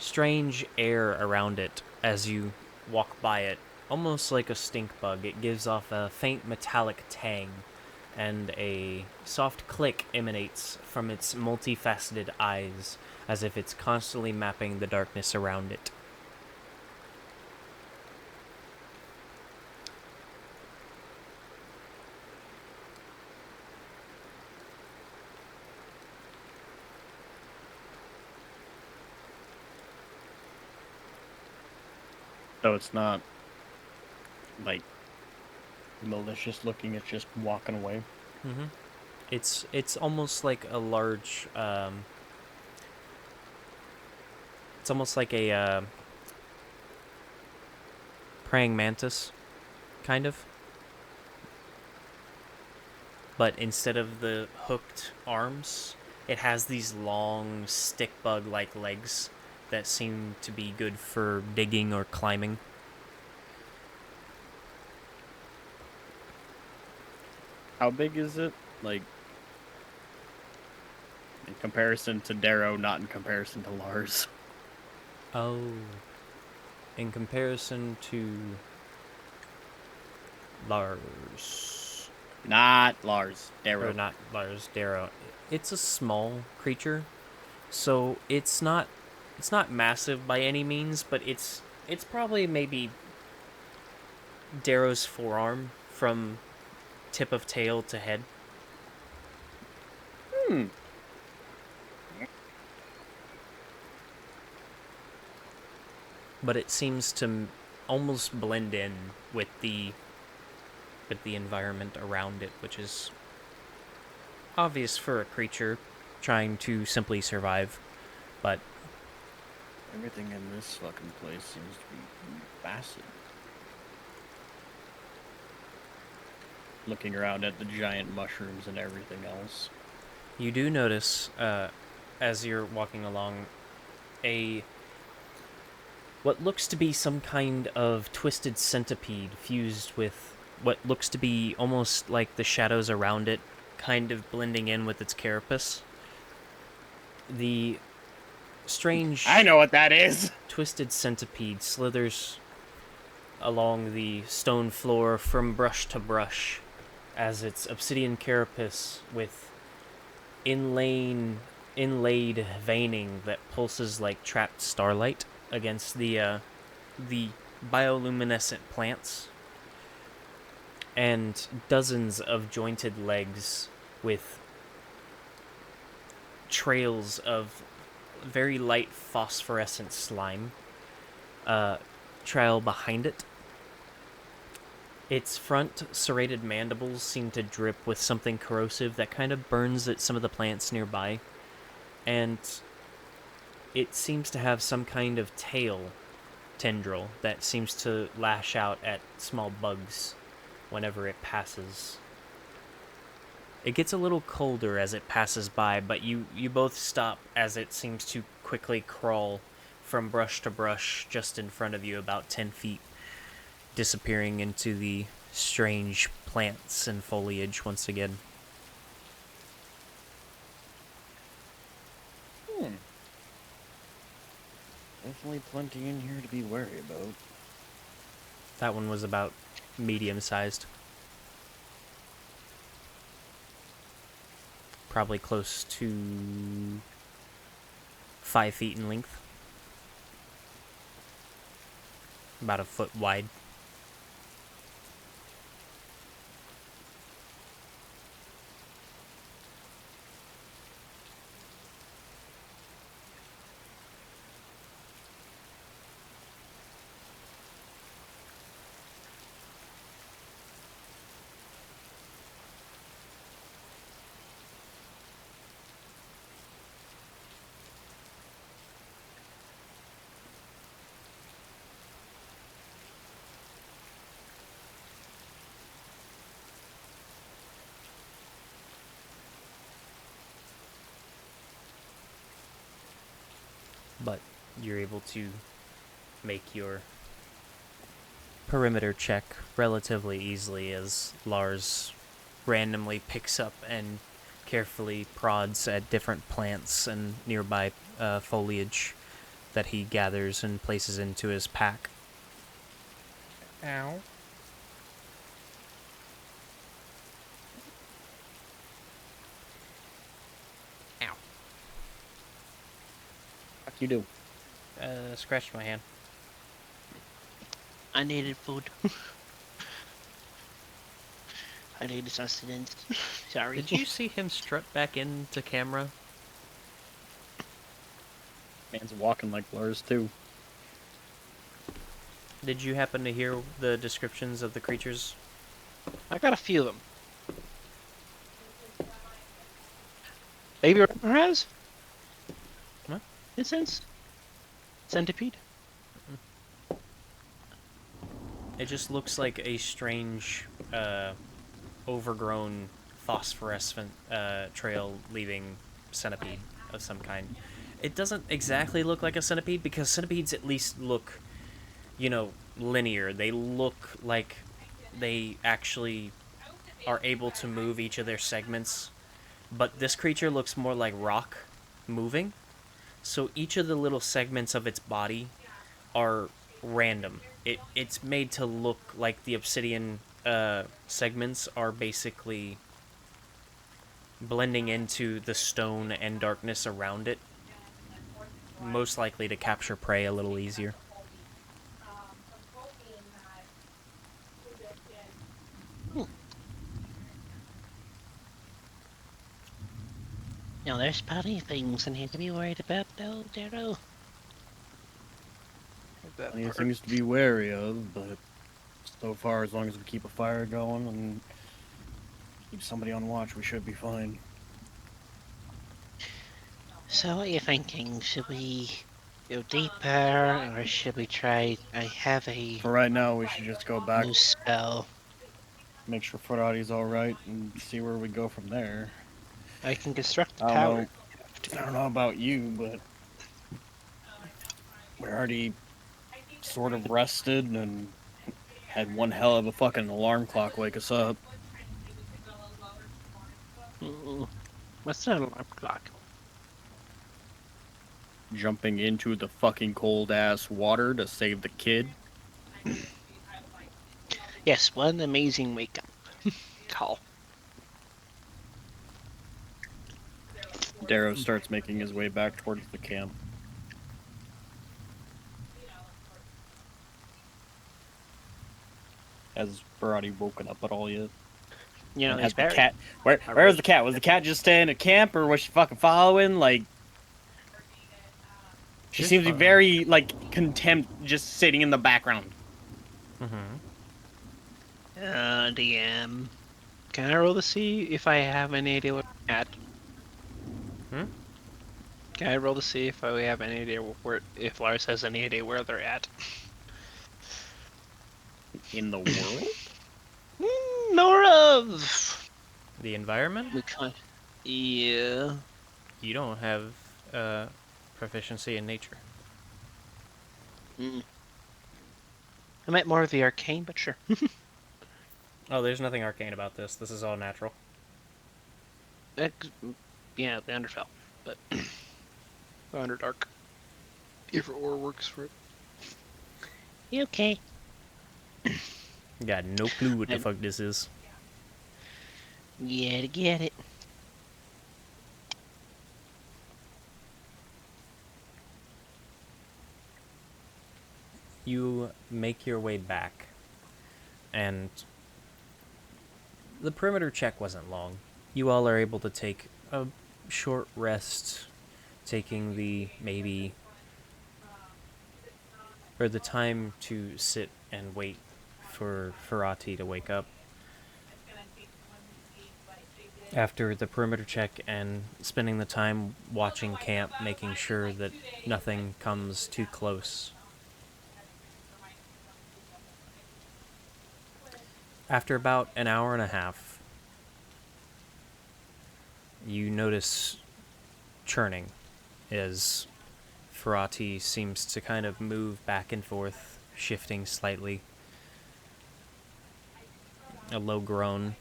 strange air around it as you walk by it, almost like a stink bug, it gives off a faint metallic tang, and a soft click emanates from its multifaceted eyes, as if it's constantly mapping the darkness around it. So it's not like malicious looking, it's just walking away. Mm-hmm. It's almost like a large, it's almost like a praying mantis, kind of. But instead of the hooked arms, it has these long stick bug-like legs that seem to be good for digging or climbing. How big is it? Like, in comparison to Darrow, not in comparison to Lars. Oh. In comparison to Lars. Not Lars, Darrow. Or not Lars, Darrow. It's a small creature, so it's not massive by any means, but it's probably maybe Darrow's forearm from tip of tail to head. But it seems to almost blend in with the environment around it, which is obvious for a creature trying to simply survive. But Everything in this fucking place seems to be massive. Looking around at the giant mushrooms and everything else. you do notice, as you're walking along, a what looks to be some kind of twisted centipede fused with what looks to be almost like the shadows around it kind of blending in with its carapace. The strange I know what that is. twisted centipede slithers along the stone floor from brush to brush as its obsidian carapace with inlaid veining that pulses like trapped starlight against the bioluminescent plants, and dozens of jointed legs with trails of very light phosphorescent slime trail behind it. Its front serrated mandibles seem to drip with something corrosive that kind of burns at some of the plants nearby, and it seems to have some kind of tail tendril that seems to lash out at small bugs whenever it passes. It gets a little colder as it passes by, but you both stop as it seems to quickly crawl from brush to brush just in front of you, about 10 feet, disappearing into the strange plants and foliage once again. Definitely plenty in here to be wary about. That one was about medium-sized. Probably close to 5 feet in length. About a foot wide. But you're able to make your perimeter check relatively easily as Lars randomly picks up and carefully prods at different plants and nearby foliage that he gathers and places into his pack. Ow. Ow. What you do? Scratched my hand. I needed food. I needed sustenance. Sorry. Did you see him strut back into camera? Man's walking like Lars too. Did you happen to hear the descriptions of the creatures? I got a few of them. Baby Ripper has? What? Incense? Centipede? It just looks like a strange, overgrown, phosphorescent trail leaving centipede of some kind. It doesn't exactly look like a centipede because centipedes at least look, linear. They look like they actually are able to move each of their segments. But this creature looks more like rock moving. So each of the little segments of its body are random. It's made to look like the obsidian segments are basically blending into the stone and darkness around it. Most likely to capture prey a little easier. Now, there's plenty of things in here to be worried about, though, Darrow. That Plenty of part. things to be wary of, but so far, as long as we keep a fire going and keep somebody on watch, we should be fine. So, what are you thinking? Should we go deeper, or should we try... I have a For right now, we should just go back, new spell. make sure Ferrati's alright, and see where we go from there. I can construct the I tower. don't know. I don't know about you, but we're already sort of rested and had one hell of a fucking alarm clock wake us up. What's an alarm clock? Jumping into the fucking cold ass water to save the kid. Yes, what an amazing wake up call. Darrow starts making his way back towards the camp. Has Ferrati woken up at all yet? You know, And he's has the buried. cat? Where was the cat? Was the cat just staying at camp, or was she fucking following? Like, she She's seems to be following. very like contempt, just sitting in the background. DM. Can I roll to see if I have any idea what they're at? Hmm? Can I roll to see if I have any idea where, if Lars has any idea where they're at? In the world? More of The environment? we kind. Yeah. You don't have proficiency in nature. I meant more of the arcane, but sure. Oh, there's nothing arcane about this. This is all natural. Yeah, the Underfell, but the Underdark. If ore works for it. You okay? Got no clue what the I'm- fuck this is. Yeah, to get it. You make your way back, and the perimeter check wasn't long. You all are able to take a short rest, taking the the time to sit and wait for Ferrati to wake up. After the perimeter check and spending the time watching camp, making sure that nothing comes too close. After about an hour and a half, you notice churning as Ferrati seems to kind of move back and forth, shifting slightly. A low groan.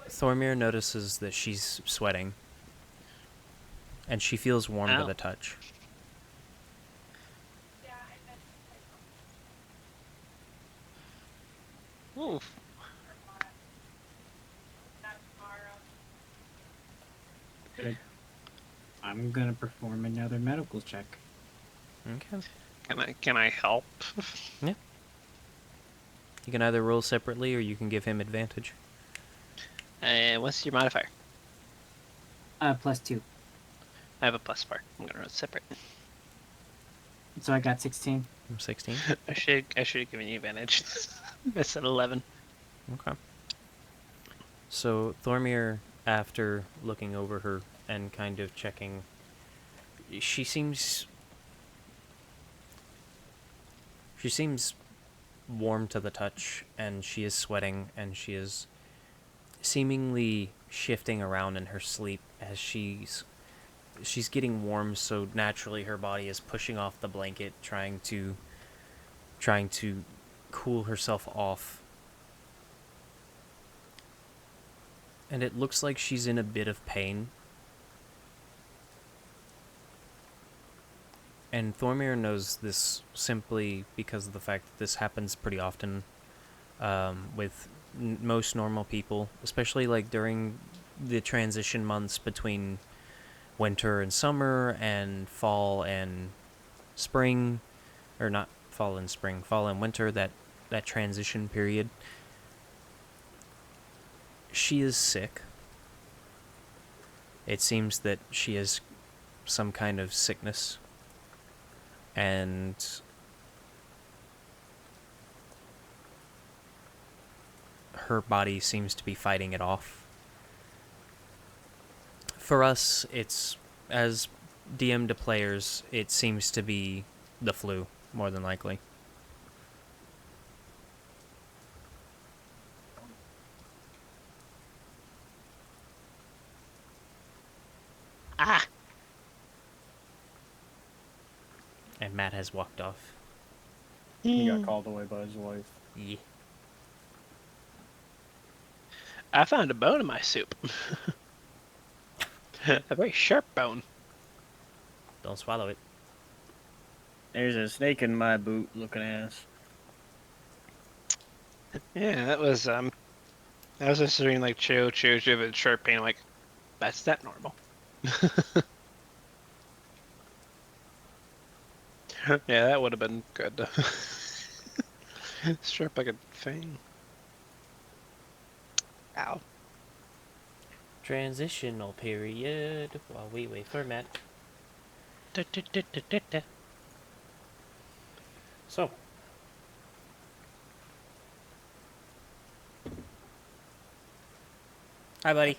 Thormir notices that she's sweating, and she feels warm to Ow. the touch. Oof. I'm gonna perform another medical check. Okay. Can I help? You can either roll separately or you can give him advantage. What's your modifier? +2. I have a +4. I'm gonna roll separate. So I got 16. 16. I should have given you advantage. I said 11. Okay. So Thormir, after looking over her and kind of checking, she seems warm to the touch, and she is sweating, and she is seemingly shifting around in her sleep as she's getting warm, so naturally her body is pushing off the blanket, trying to cool herself off. And it looks like she's in a bit of pain. And Thormir knows this simply because of the fact that this happens pretty often with most normal people, especially like during the transition months between winter and summer and fall and spring, or not fall and spring, fall and winter, that transition period. She is sick. It seems that she has some kind of sickness, and her body seems to be fighting it off. For us, it's, as DM to players, it seems to be the flu, more than likely. And Matt has walked off. He got called away by his wife. Yeah. I found a bone in my soup. A very sharp bone. Don't swallow it. There's a snake in my boot looking ass. Yeah, that was I was just doing like chew, but sharp pain. I'm like, that's that normal. Yeah, that would have been good. Sharp like a fang. Ow. Transitional period while we wait for Matt. Da-da-da-da-da-da. So, hi, buddy.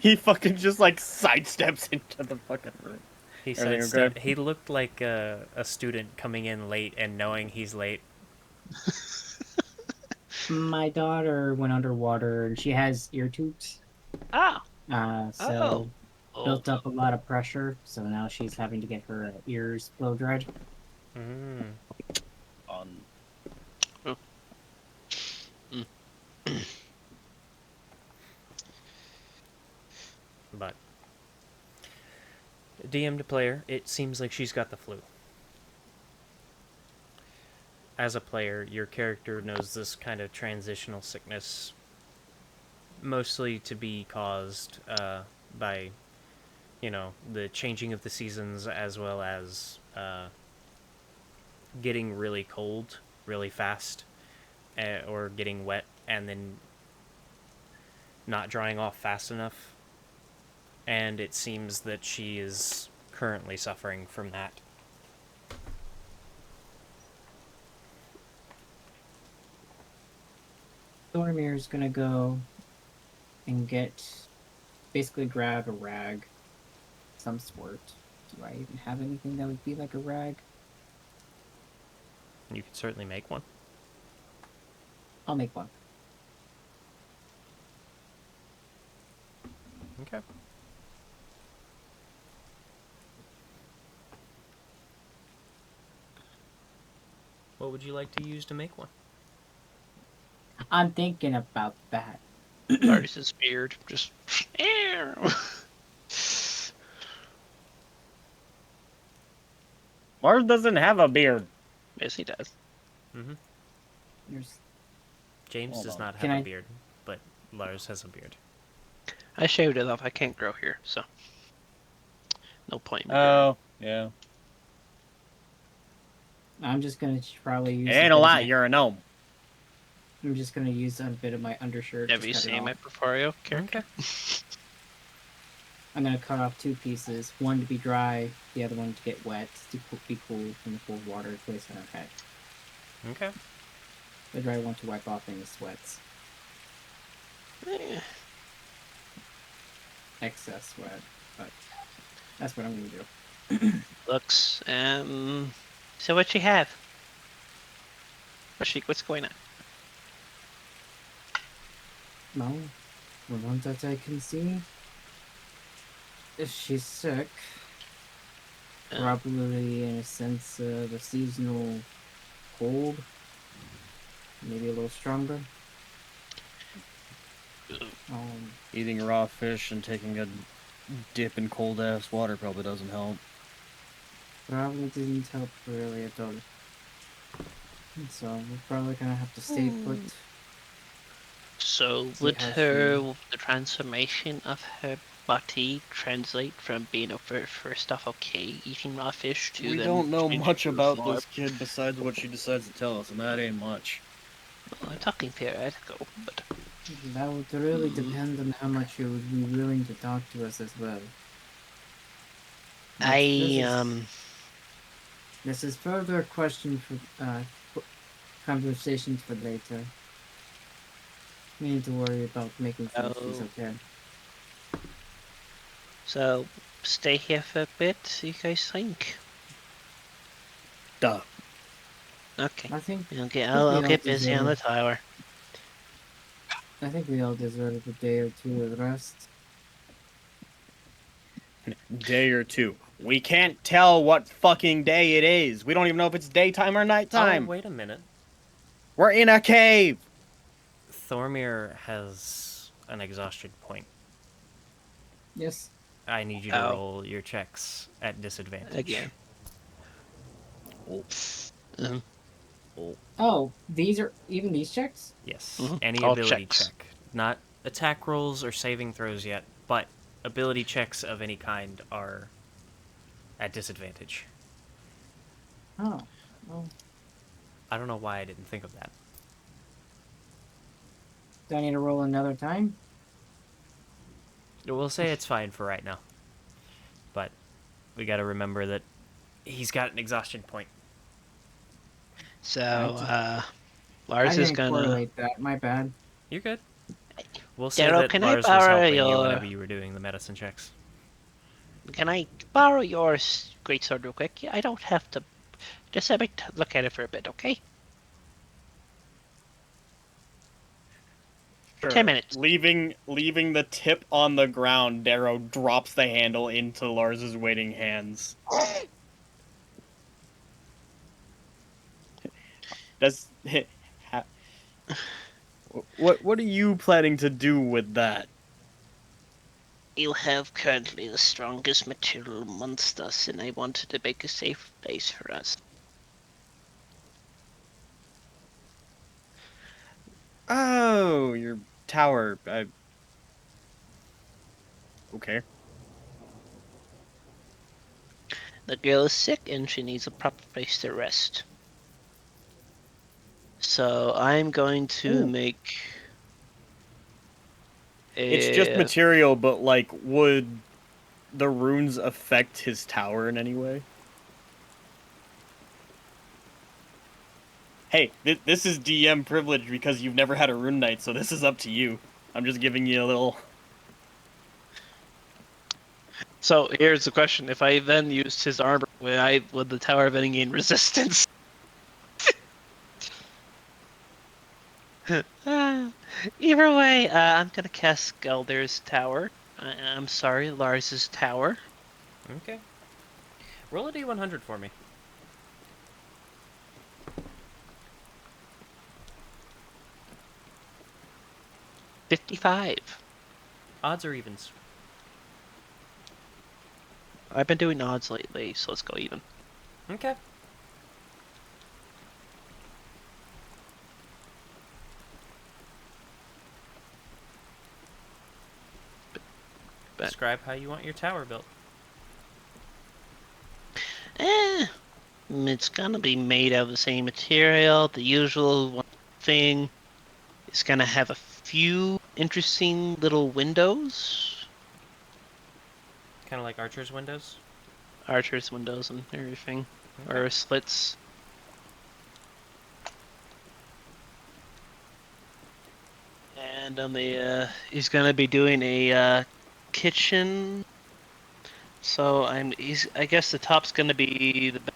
He fucking just like sidesteps into the fucking room. He Everything sidestepped. okay? He looked like a student coming in late and knowing he's late. My daughter went underwater and she has ear tubes. Ah. So Oh. built up a lot of pressure. So now she's having to get her ears blow dried. Mm. But DM to player, it seems like she's got the flu. As a player, your character knows this kind of transitional sickness mostly to be caused by, the changing of the seasons as well as getting really cold really fast or getting wet and then not drying off fast enough. And it seems that she is currently suffering from that. Thormir's gonna go and basically grab a rag, some sort. Do I even have anything that would be like a rag? You could certainly make one. I'll make one. Okay. What would you like to use to make one? I'm thinking about that. Darius's beard just. Mars doesn't have a beard. Yes, he does. Mm-hmm. There's James Hold does on. not Can have I- a beard, but Lars has a beard. I shaved it off. I can't grow here, so no point. in me Oh, yeah. I'm just gonna probably use. It ain't a bit of lot. my- You're a gnome. I'm just gonna use a bit of my undershirt. Have to you cut it seen off. my Perforio character? I'm gonna cut off two pieces. One to be dry, the other one to get wet, to be cooled in the cold water placed on her head. Okay. The dry one to wipe off any sweats. Eh. Excess sweat. But that's what I'm gonna do. Looks. So what you have? What's going on? No. The one that I can see. If she's sick, probably in a sense of a seasonal cold. Maybe a little stronger. Eating raw fish and taking a dip in cold ass water probably doesn't help. Probably didn't help really at all. So we're probably gonna have to stay put. So See would how the transformation of her body translate from being a first off okay eating raw fish to We then don't know changing much to about more- this kid besides what she decides to tell us, and that ain't much. Well, I'm talking theoretical, but That would really depend on how much you would be willing to talk to us as well. This is further a question for conversations for later. We need to worry about making sure she's Oh. okay. So stay here for a bit. You guys think? Duh. Okay. I think I'll we get all busy on the deserve- tower. I think we all deserve a day or two of rest. Day or two. We can't tell what fucking day it is. We don't even know if it's daytime or nighttime. Oh, wait a minute. We're in a cave. Thormir has an exhaustion point. Yes. I need you to Oh. roll your checks at disadvantage. Again. Um, Oh, these are even these checks? Yes. Mhm. Any All ability checks. check. Not attack rolls or saving throws yet, but ability checks of any kind are at disadvantage. Oh. Well, I don't know why I didn't think of that. do I need to roll another time? We'll say it's fine for right now. But we gotta remember that he's got an exhaustion point. So, I Lars is didn't gonna. correlate that. My bad. You're good. We'll say Daryl, that can I Lars was borrow helping you your- whenever you were doing the medicine checks. Can I borrow your greatsword real quick? I don't have to. Just let me look at it for a bit, okay? Sure. 10 minutes. Leaving the tip on the ground, Darrow drops the handle into Lars's waiting hands. Does what are you planning to do with that? You have currently the strongest material amongst us, and I wanted to make a safe place for us. Oh, your tower. Okay. The girl is sick and she needs a proper place to rest. So I'm going to Ooh. make a... It's just material, but like, would the runes affect his tower in any way? Hey, this is DM privilege because you've never had a rune knight, so this is up to you. I'm just giving you a little... So here's the question: if I then used his armor, would the tower then gain resistance? Either way, I'm gonna cast Gelder's tower. I'm sorry, Lars's tower. Okay. Roll a d100 for me. $55. Odds or evens? I've been doing odds lately, so let's go even. Okay. Describe how you want your tower built. It's gonna be made out of the same material. The usual one thing is gonna have a few interesting little windows. Kind of like Archer's windows? Archer's windows and everything. Okay. Or slits. And on the, he's gonna be doing a, kitchen. So I guess the top's gonna be the bed,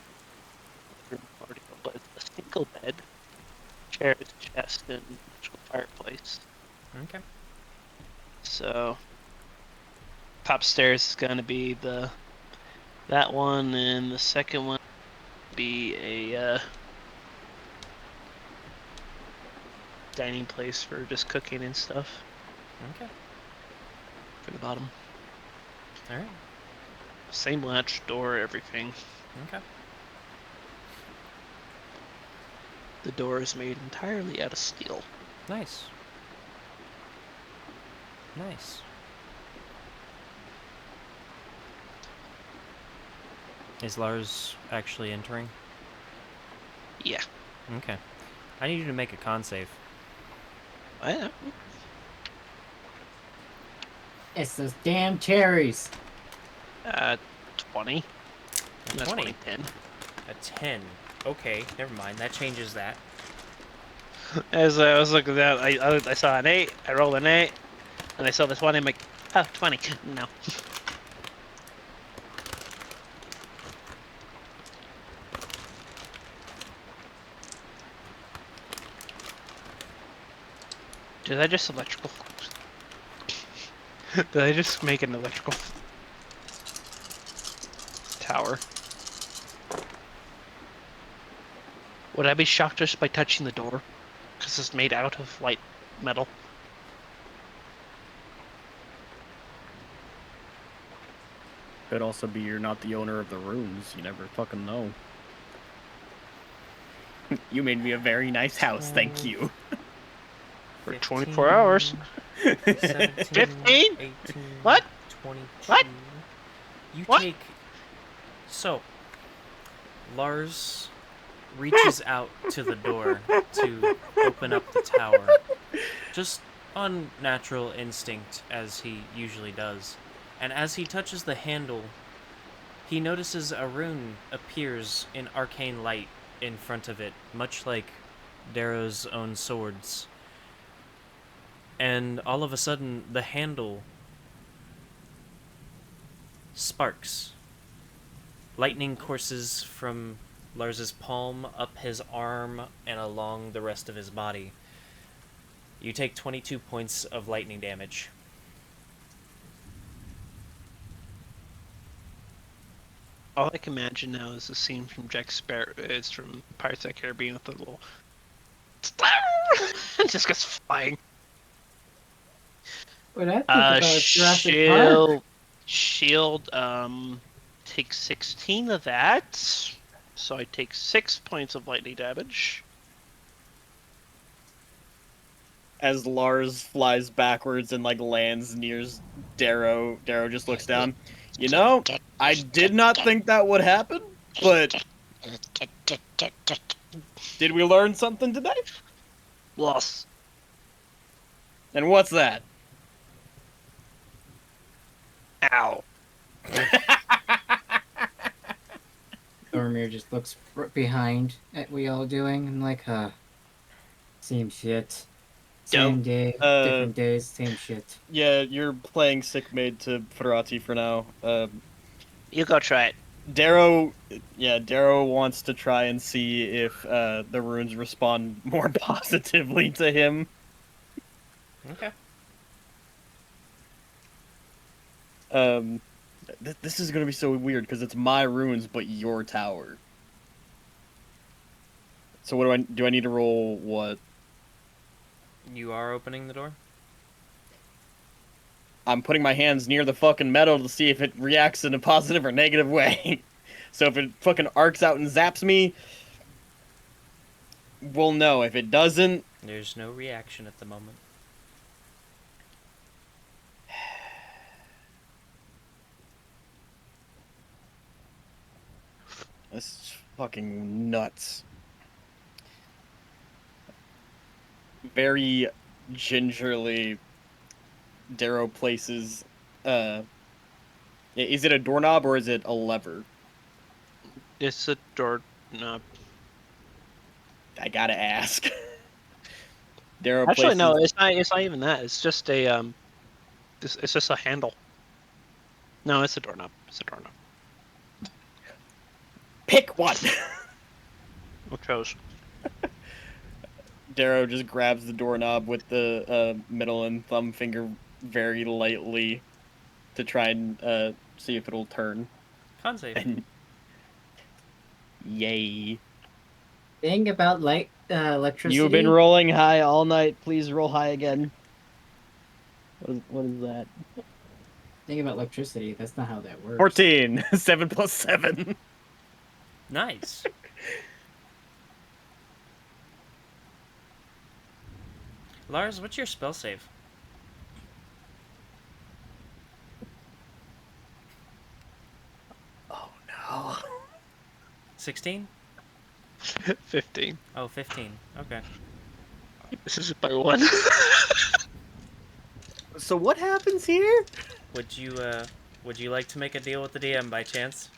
but it's a single bed, chairs, chest, and fireplace. Okay. So top stairs is gonna be that one, and the second one will be a dining place for just cooking and stuff Okay. for the bottom. Alright. Same latch, door, everything. Okay. The door is made entirely out of steel. Nice. Nice. Is Lars actually entering? Yeah. Okay. I need you to make a con save. It's those damn cherries. 20. A That's 20. 10. A 10. Okay, never mind. That changes that. As I was looking at that, I saw an 8, I rolled an 8, and I saw this 1, I'm like, oh, 20. No. Did I just electrical? Did I just make an electrical? tower. Would I be shocked just by touching the door? Because it's made out of light metal. Could also be you're not the owner of the runes. You never fucking know. You made me a very nice house, thank you. For 24 hours. 17, 15? 18, What? 22. What? You What? take. So, Lars reaches out to the door to open up the tower. Just on natural instinct, as he usually does. And as he touches the handle, he notices a rune appears in arcane light in front of it, much like Darrow's own swords. And all of a sudden, the handle sparks. Lightning courses from Lars's palm up his arm and along the rest of his body. You take 22 points of lightning damage. All I can imagine now is the scene from Jack Sparrow. It's from Pirates of the Caribbean with the little. It just goes flying. What I think about Jurassic Park. Shield takes 16 of that. So I take 6 points of lightning damage. As Lars flies backwards and like lands near Darrow, Darrow just looks down. You know, I did not think that would happen, but did we learn something today? Loss. And what's that? Ow. Boromir just looks behind at we all doing and like, same shit. Same day, different days, same shit. Yeah, you're playing sick maid to Ferrati for now. You go try it. Darrow wants to try and see if the runes respond more positively to him. Okay. This is gonna be so weird because it's my runes, but your tower. So what do I need to roll what? You are opening the door? I'm putting my hands near the fucking metal to see if it reacts in a positive or negative way. So if it fucking arcs out and zaps me, we'll know. If it doesn't... There's no reaction at the moment. This is fucking nuts. Very gingerly, Darrow places... is it a doorknob or is it a lever? It's a doorknob. I gotta ask. Darrow Actually, places... no. It's not even that. It's just a It's just a handle. No, it's a doorknob. It's a doorknob. Pick one! Who chose? Darrow just grabs the doorknob with the middle and thumb finger very lightly to try and see if it'll turn. Con save. And... Yay. Thing about electricity. You've been rolling high all night. Please roll high again. What is that? Thing about electricity. That's not how that works. 14. 7 plus 7. Nice. Lars, what's your spell save? Oh no. 16? 15. Oh, 15. Okay. This is by one. So what happens here? Would you like to make a deal with the DM by chance?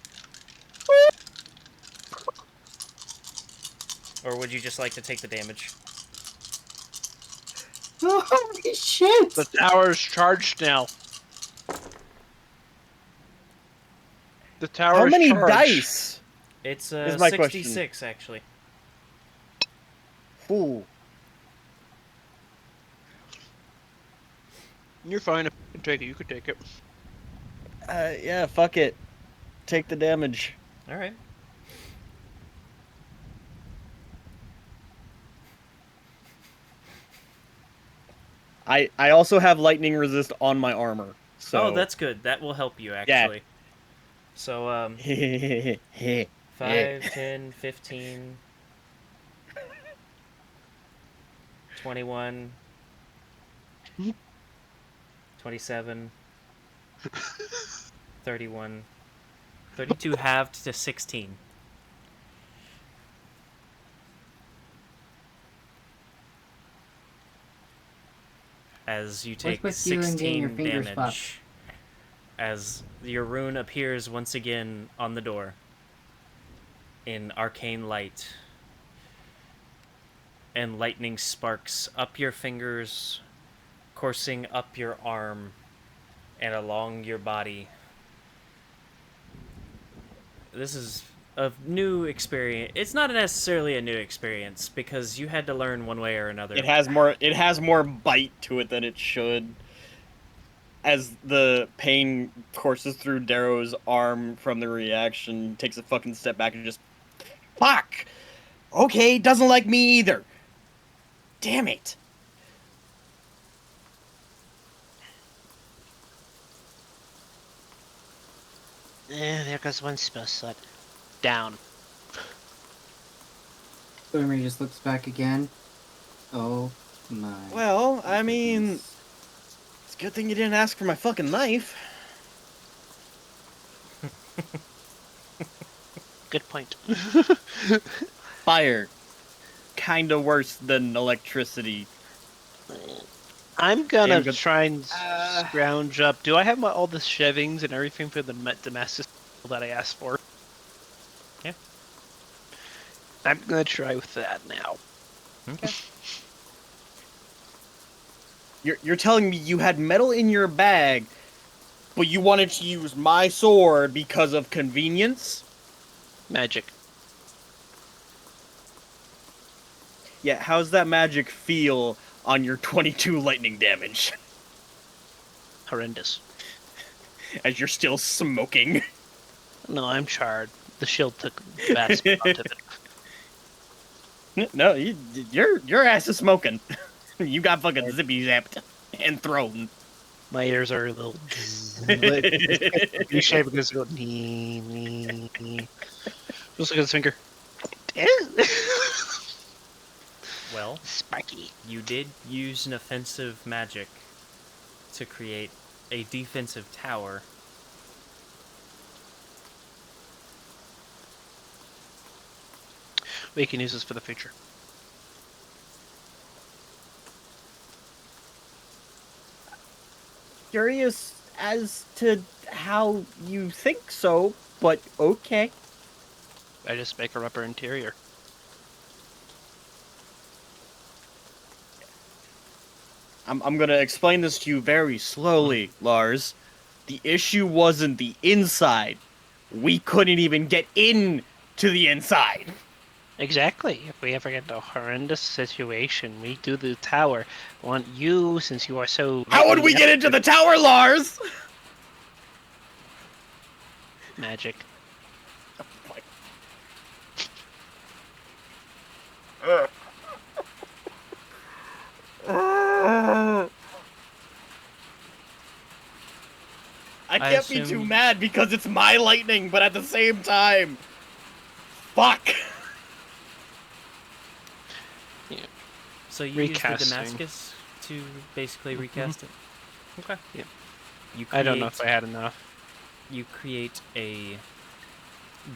Or would you just like to take the damage? Holy shit! The tower's charged now. The tower's How many charged. dice? It's Is my question. 66 actually. Ooh. You're fine if you can take it. You can take it. Yeah, fuck it. take the damage. All right. I also have lightning resist on my armor. So Oh, that's good. That will help you actually. So 5, 10, 15, 21, 27, 31, 32 halved to 16. As you take with you and getting your 16 fingers damage popped? as your rune appears once again on the door in arcane light, and lightning sparks up your fingers, coursing up your arm and along your body. This is a new experience. It's not necessarily a new experience because you had to learn one way or another. It has more bite to it than it should. As the pain courses through Darrow's arm from the reaction, he takes a fucking step back and just fuck. Okay, doesn't like me either. Damn it. There goes one spell slot. Down. Boomer just looks back again. Oh my. Well, I mean, goodness. it's a good thing you didn't ask for my fucking knife. Good point. Fire. Kinda worse than electricity. I'm gonna Damn good. try and scrounge up. Do I have all the shavings and everything for the Damascus that I asked for? Yeah. I'm gonna try with that now. Okay. You're telling me you had metal in your bag, but you wanted to use my sword because of convenience? Magic. Yeah, how's that magic feel on your 22 lightning damage? Horrendous. As you're still smoking. No, I'm charred. The shield took the vast part of it. No, your ass is smoking. You got fucking zippy zapped and thrown. My ears are a little. You shave because go. Just look at his finger. Well, Sparky. you did use an offensive magic to create a defensive tower. We can use this for the future. Curious as to how you think so, but okay. I just make a rubber interior. I'm gonna explain this to you very slowly, Lars. The issue wasn't the inside. We couldn't even get in to the inside. Exactly. If we ever get into a horrendous situation, we do the tower. I want you, since you are so. How would we get into the tower, Lars? Magic. I can't be too assume- mad because it's my lightning, but at the same time, fuck. So you use the Recasting. Damascus to basically recast it? Okay. Yeah. You I don't know if I had enough. You create a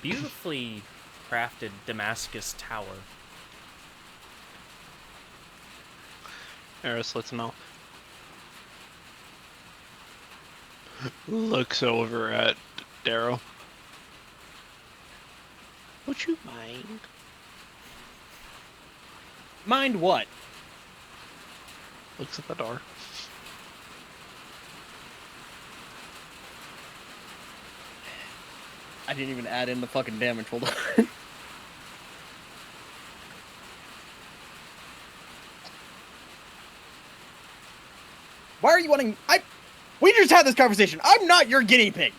beautifully crafted Damascus tower. Eris lets know. Looks over at Darrow. Would you mind? Mind what? Looks at the door. I didn't even add in the fucking damage. Hold on. Why are you wanting? We just had this conversation. I'm not your guinea pig.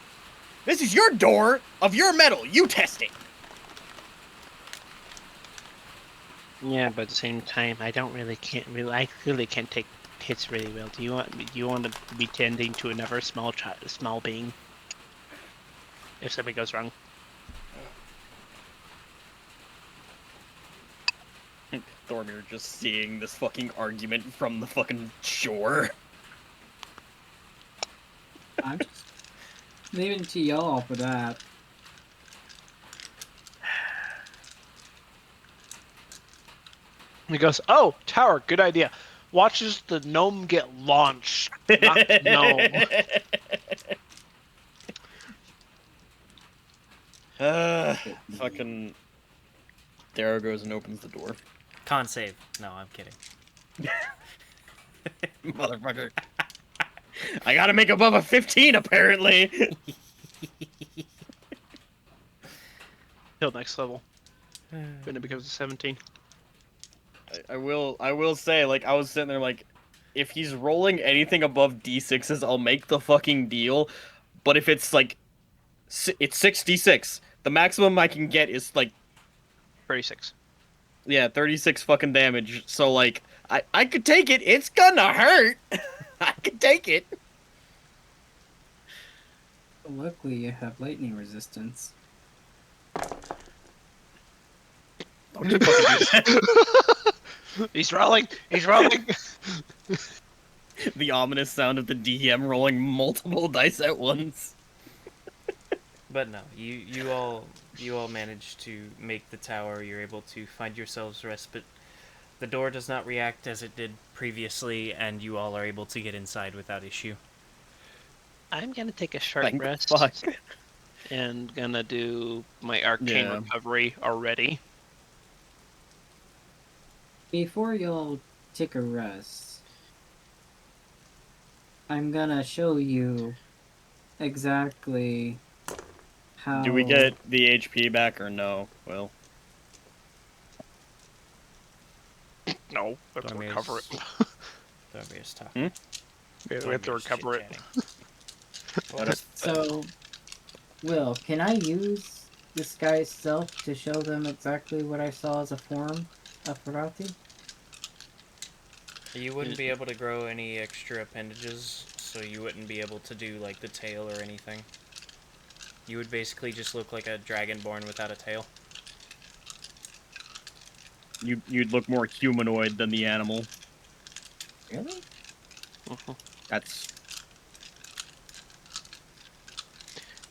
This is your door of your metal. You test it. Yeah, but at the same time, I clearly can't take hits really well. Do you want to be tending to another small being if something goes wrong? Thormir just seeing this fucking argument from the fucking shore. I'm just leaving it to y'all for that. He goes, "Oh, tower, good idea." Watches the gnome get launched. Not the gnome. Fucking Darrow goes and opens the door. Con save. No, I'm kidding. Motherfucker. I gotta make above a 15, apparently. Till next level. Then it becomes a 17. I will say, like, I was sitting there like, if he's rolling anything above D6s, I'll make the fucking deal. But if it's like, it's 6d6. The maximum I can get is like, 36. yeah, 36 fucking damage. So like, I could take it. It's gonna hurt. I could take it. Luckily, you have lightning resistance. Don't you fucking do that. He's rolling. He's rolling. The ominous sound of the DM rolling multiple dice at once. But no, you all managed to make the tower. You're able to find yourselves respite. The door does not react as it did previously, and you all are able to get inside without issue. I'm gonna take a short Thank rest fuck. and gonna do my arcane Yeah. recovery already. Before y'all take a rest, I'm gonna show you exactly how. Do we get the HP back or no? Well, No, we have to Dormir's- recover it. Dormir's talking. We have to Dormir's recover it. chit-chatting. So, Will, can I use this guy's self to show them exactly what I saw as a form of Ferrati? You wouldn't be able to grow any extra appendages, so you wouldn't be able to do like the tail or anything. You would basically just look like a dragonborn without a tail. you'd look more humanoid than the animal. Really? That's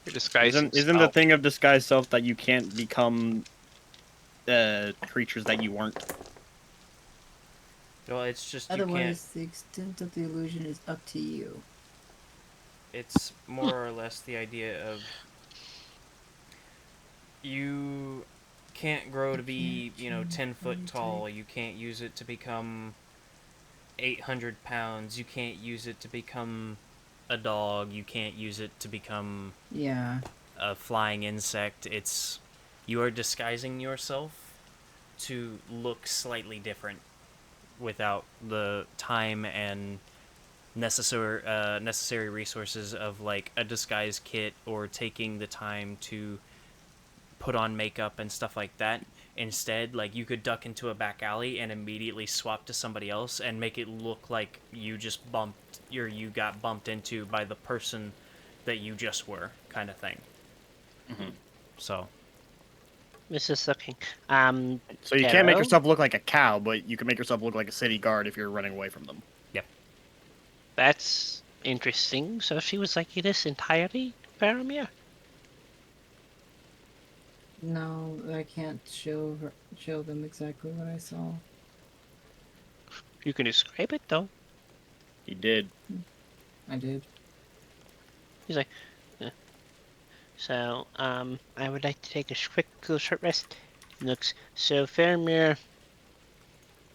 Your disguising isn't the self. thing of disguise self that you can't become creatures that you weren't. Well, it's just you can't. Otherwise, the extent of the illusion is up to you. It's more or less the idea of you can't grow to be, 10 foot tall. You can't use it to become 800 pounds. You can't use it to become a dog. You can't use it to become Yeah. a flying insect. It's you are disguising yourself to look slightly different without the time and necessary resources of like a disguise kit or taking the time to put on makeup and stuff like that. Instead, like you could duck into a back alley and immediately swap to somebody else and make it look like you got bumped into by the person that you just were, kind of thing. Mm-hmm. So This is looking. So you can't make Darrow? yourself look like a cow, but you can make yourself look like a city guard if you're running away from them. That's interesting. So she was like this entirely, Faramir? No, I can't show them exactly what I saw. You can describe it though. He did. I did. He's like, so, I would like to take a quick little short rest. Looks so Faramir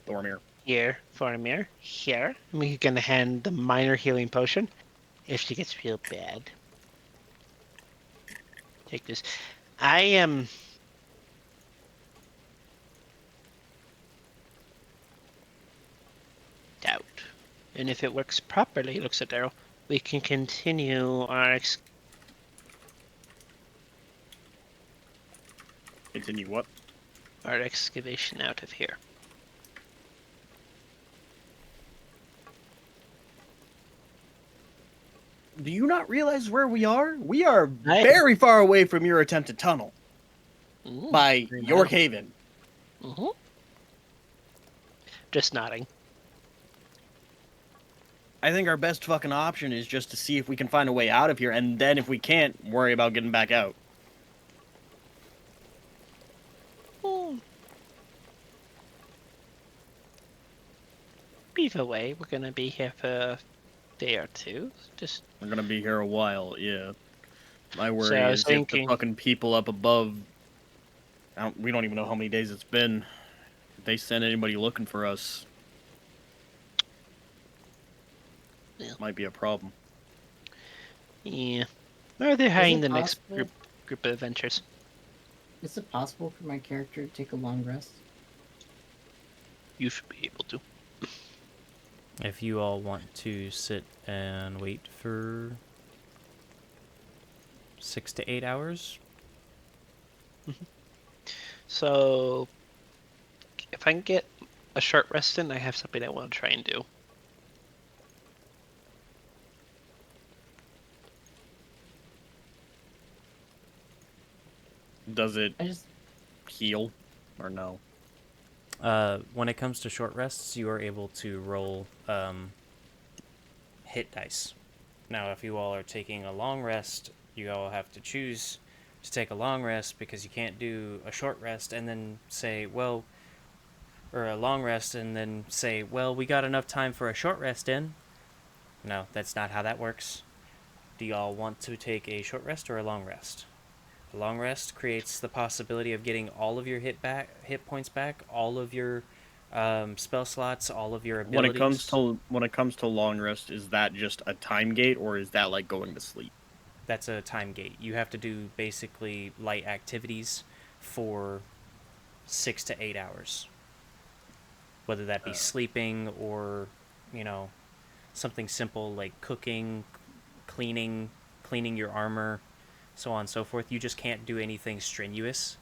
Thormir. here, Faramir here. We're gonna hand the minor healing potion if she gets real bad. Take this. I am. Doubt. And if it works properly, looks at Daryl, we can continue our Continue what? our excavation out of here. Do you not realize where we are? We are I- very far away from your attempted tunnel Ooh, by I know. York Haven. mhm. Just nodding. I think our best fucking option is just to see if we can find a way out of here, and then if we can't, worry about getting back out. Ooh. Either way, we're gonna be here for a day or two. Just We're gonna be here a while, yeah. My worry So I was is if the thinking- fucking people up above, we don't even know how many days it's been. If they send anybody looking for us, Yeah. might be a problem. yeah. Or they're hiding it the next possible- group of adventures. Is it possible for my character to take a long rest? You should be able to. If you all want to sit and wait for 6 to 8 hours, So, if I can get a short rest in, I have something I want to try and do. Does it I just heal or no? when it comes to short rests, you are able to roll hit dice. Now, if you all are taking a long rest, you all have to choose to take a long rest because you can't do a short rest and then say, well, or a long rest and then say, well, we got enough time for a short rest in. No, that's not how that works. Do y'all want to take a short rest or a long rest? A long rest creates the possibility of getting all of your hit points back, all of your spell slots, all of your abilities. When it comes to long rest, is that just a time gate or is that like going to sleep? That's a time gate. You have to do basically light activities for 6 to 8 hours. Whether that be sleeping or, something simple like cooking, cleaning your armor, so on and so forth. You just can't do anything strenuous.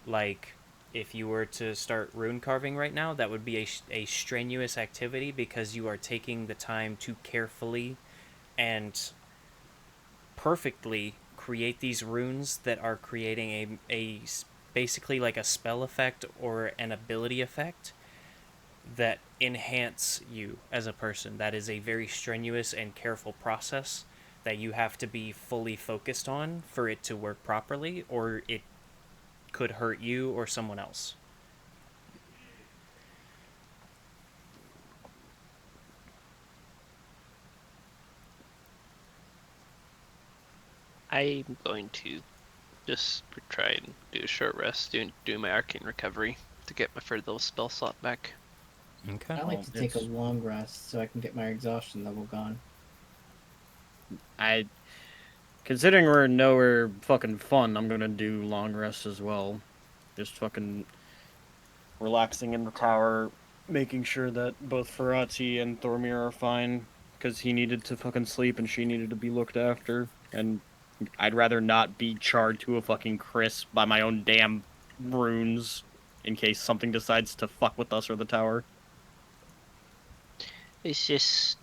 Like, if you were to start rune carving right now, that would be a strenuous activity because you are taking the time to carefully and perfectly create these runes that are creating a basically like a spell effect or an ability effect that enhance you as a person. That is a very strenuous and careful process that you have to be fully focused on for it to work properly, or it could hurt you or someone else. I'm going to just try and do a short rest, do my arcane recovery to get my third level spell slot back. Okay. I like to take a it's- long rest so I can get my exhaustion level gone. Considering we're nowhere fucking fun, I'm gonna do long rest as well. Just fucking relaxing in the tower, making sure that both Ferrati and Thormir are fine, because he needed to fucking sleep and she needed to be looked after, and I'd rather not be charred to a fucking crisp by my own damn runes, in case something decides to fuck with us or the tower. It's just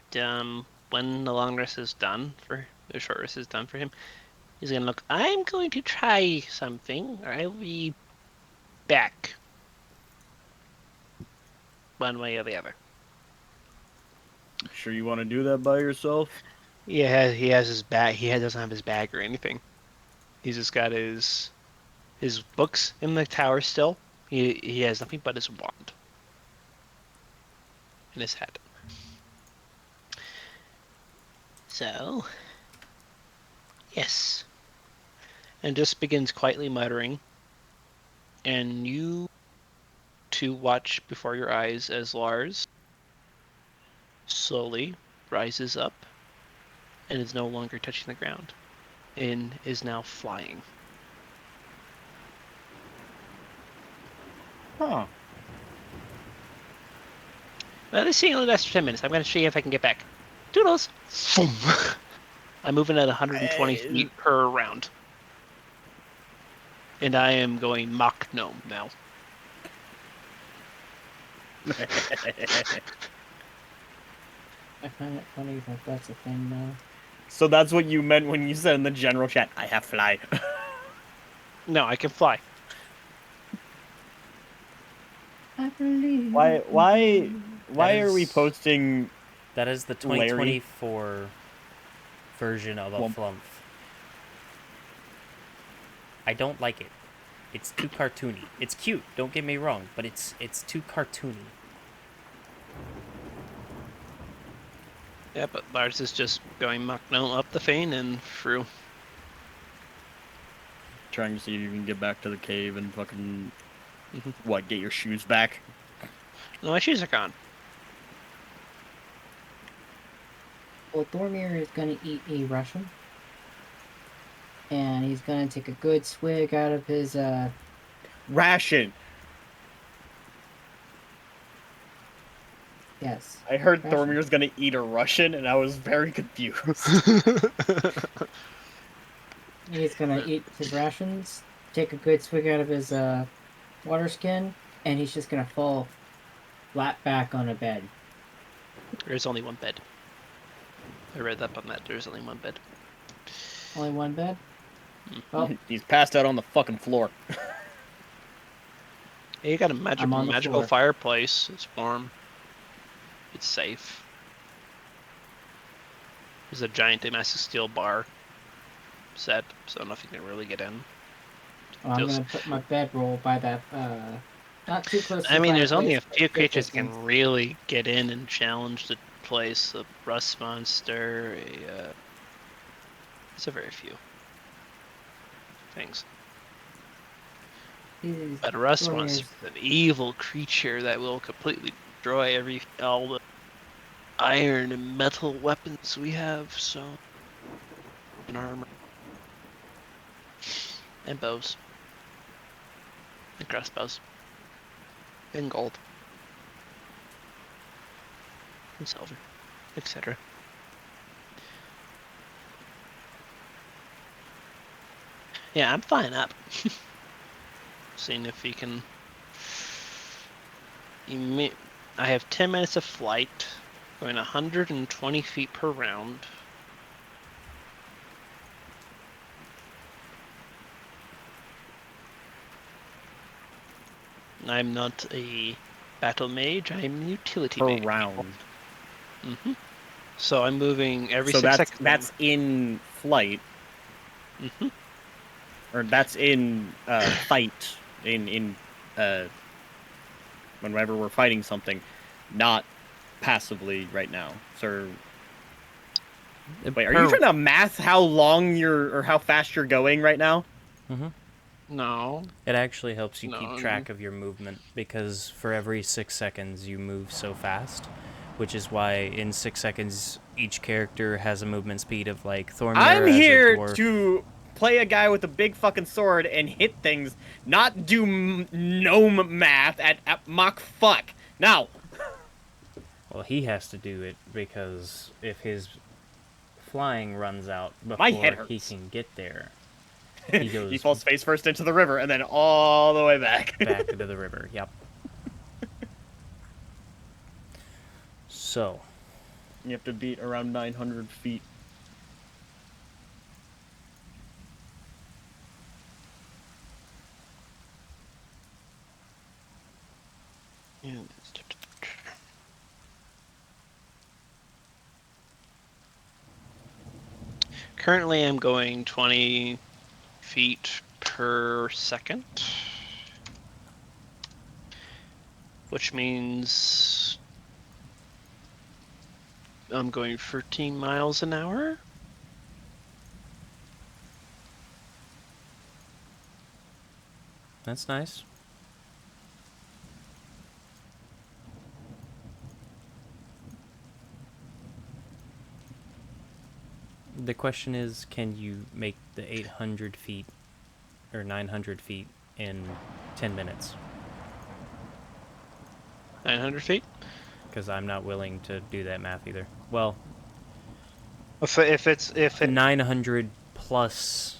when the long rest is done for the short rest is done for him, he's gonna look. I'm going to try something, or I'll be back one way or the other. Sure you want to do that by yourself? Yeah, he has his bag. Doesn't have his bag or anything. He's just got his books in the tower still. He has nothing but his wand and his head. So, yes, and just begins quietly muttering, and you two watch before your eyes as Lars slowly rises up and is no longer touching the ground and is now flying. Huh. Well, this thing only lasts for 10 minutes. I'm going to see if I can get back. Doodles! Boom. I'm moving at 120 feet per round. And I am going mock gnome now. I find it funny that that's a thing now. So that's what you meant when you said in the general chat, I have fly. No, I can fly. I believe. Why are we is- posting That is the Larry? 2024 version of a Flump. flump. I don't like it. It's too cartoony. It's cute, don't get me wrong, but it's too cartoony. Yeah, but Lars is just going mock gnome up the fane and through. Trying to see if you can get back to the cave and fucking Mhm. what, get your shoes back? No, my shoes are gone. Well, Thormir is gonna eat a Russian. And he's gonna take a good swig out of his, Ration. yes. I heard Ration. Thormir's gonna eat a Russian, and I was very confused. He's gonna eat his rations, take a good swig out of his, water skin, and he's just gonna fall flat back on a bed. There's only one bed. I read up on that. There's only one bed. Only one bed? Well, He's passed out on the fucking floor. Hey, you got a I'm on the magical floor. fireplace. It's warm. It's safe. There's a giant massive steel bar set, so nothing can really get in. I'm Feels- gonna put my bedroll by that, not too close to I the mean, there's only a fireplace, few but good creatures that distance. can really get in and challenge the place. A rust monster, it's a very few things. He's- But a rust Thormir monster is- is an evil creature that will completely destroy all the iron and metal weapons we have. So, and armor, and bows, and crossbows, and gold, and silver, etc. Yeah, I'm flying up. Seeing if he can. I have 10 minutes of flight, going 120 feet per round. I'm not a battle mage, I'm a utility Per mage. round. Mm-hmm. So I'm moving every So 6 that's seconds. that's in flight, Mm-hmm. or that's in fight in whenever we're fighting something, not passively right now. So wait, are you trying to math how long you're or how fast you're going right now? Mm-hmm. No. It actually helps you No, keep track of your movement, because for every 6 seconds you move so fast, which is why in 6 seconds each character has a movement speed of like Thormir I'm as a here dwarf. to play a guy with a big fucking sword and hit things, not do gnome math at Mach fuck. Now, Well, he has to do it because if his flying runs out My head before he hurts. can get there, he goes he falls face first into the river and then all the way back. back into the river. Yep. So, You have to beat around 900 feet. Currently, I'm going 20 feet per second, which means I'm going 13 miles an hour. that's nice. The question is, can you make the 800 feet or 900 feet in 10 minutes? 900 feet? Because I'm not willing to do that math either. Well, If it 900 plus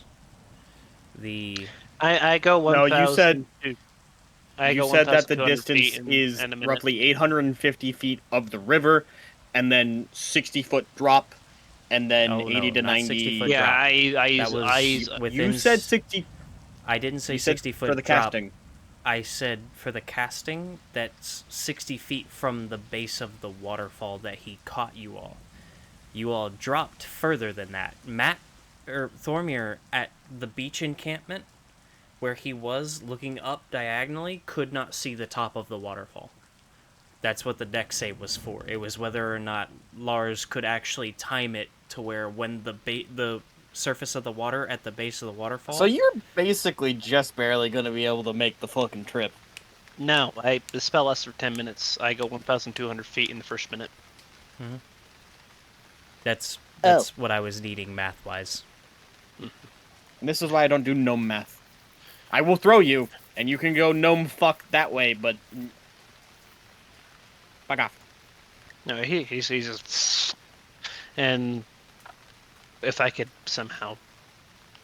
the I go No, you said 1,000. I you go said that the 1,200 feet distance in is a minute. roughly 850 feet of the river, and then 60-foot drop, and then Oh 80 no, to not 60-foot 90. Yeah, drop. I That I was You within. said 60. I didn't say You said 60 for the foot drop. casting. I said for the casting, that's 60 feet from the base of the waterfall that he caught you all. You all dropped further than that. Thormir at the beach encampment, where he was looking up diagonally, could not see the top of the waterfall. That's what the deck save was for. It was whether or not Lars could actually time it to where when the surface of the water at the base of the waterfall. So you're basically just barely gonna be able to make the fucking trip. No, the spell lasts for 10 minutes. I go 1,200 feet in the first minute. That's Oh. what I was needing math wise. And this is why I don't do gnome math. I will throw you, and you can go gnome fuck that way, but fuck off. No, he's just, and if I could somehow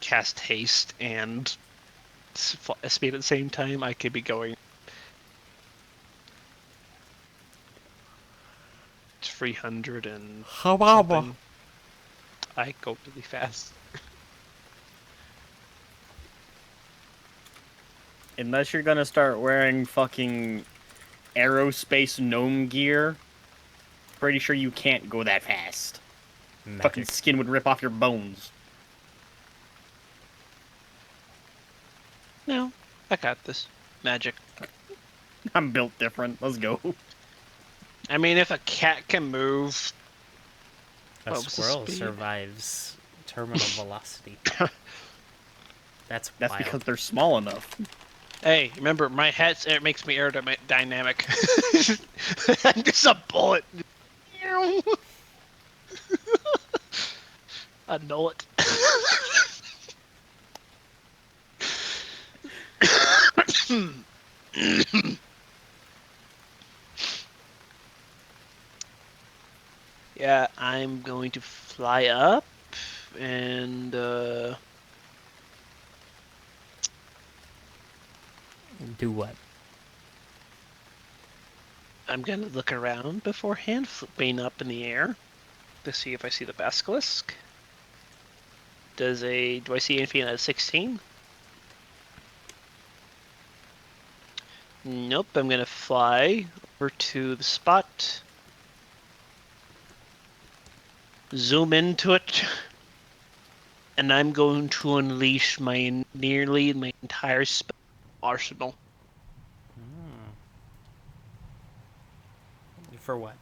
cast haste and speed at the same time, I could be going 300 and something. I go really fast. Unless you're gonna start wearing fucking aerospace gnome gear, pretty sure you can't go that fast. Fucking Magic. skin would rip off your bones. No, I got this. Magic. I'm built different. Let's go. I mean, if a cat can move, A what was the squirrel speed? survives terminal velocity. That's That's wild. because they're small enough. Hey, remember, my it makes me aerodynamic. I'm just a bullet. Annul it. Yeah, I'm going to fly up and Do what? I'm gonna look around beforehand, flipping up in the air to see if I see the basilisk. Do I see anything at 16? Nope, I'm gonna fly over to the spot, zoom into it, and I'm going to unleash my entire spell arsenal. For what?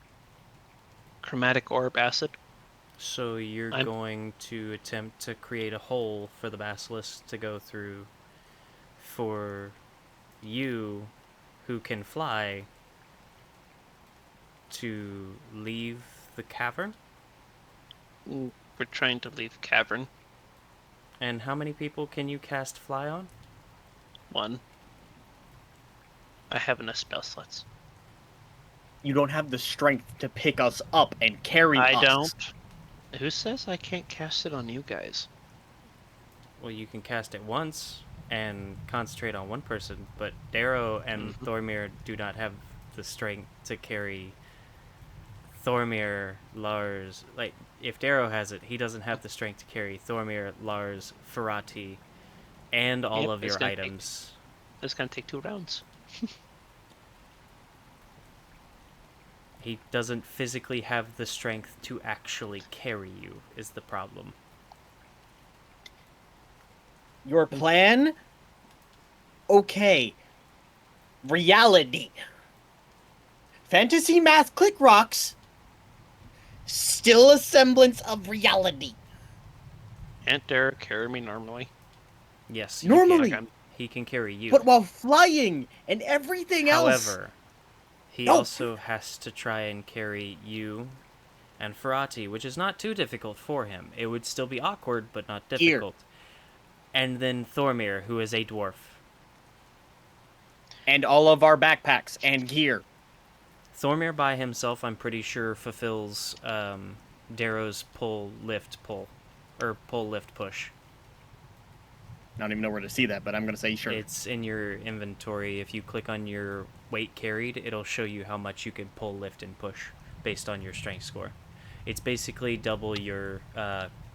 Chromatic orb acid. So you're going to attempt to create a hole for the basilisk to go through for you, who can fly, to leave the cavern? We're trying to leave cavern. And how many people can you cast fly on? 1. I have enough spell slots. You don't have the strength to pick us up and carry us. I don't. Who says I can't cast it on you guys? Well, you can cast it once and concentrate on one person, but Darrow and Thormir do not have the strength to carry Thormir, Lars. Like, if Darrow has it, he doesn't have the strength to carry Thormir, Lars, Ferrati, and all of your items. It's gonna take 2 rounds. He doesn't physically have the strength to actually carry you, is the problem. Your plan? Okay. Reality. Fantasy math click rocks. Still a semblance of reality. Can't dare carry me normally. Yes, Normally. He can carry you. But while flying and everything else. However, he also has to try and carry you and Ferrati, which is not too difficult for him. It would still be awkward, but not difficult. And then Thormir, who is a dwarf. And all of our backpacks and gear. Thormir by himself, I'm pretty sure, fulfills Darrow's pull, lift, push. I don't even know where to see that, but I'm gonna say sure. It's in your inventory. If you click on your weight carried, it'll show you how much you can pull, lift, and push based on your strength score. It's basically double your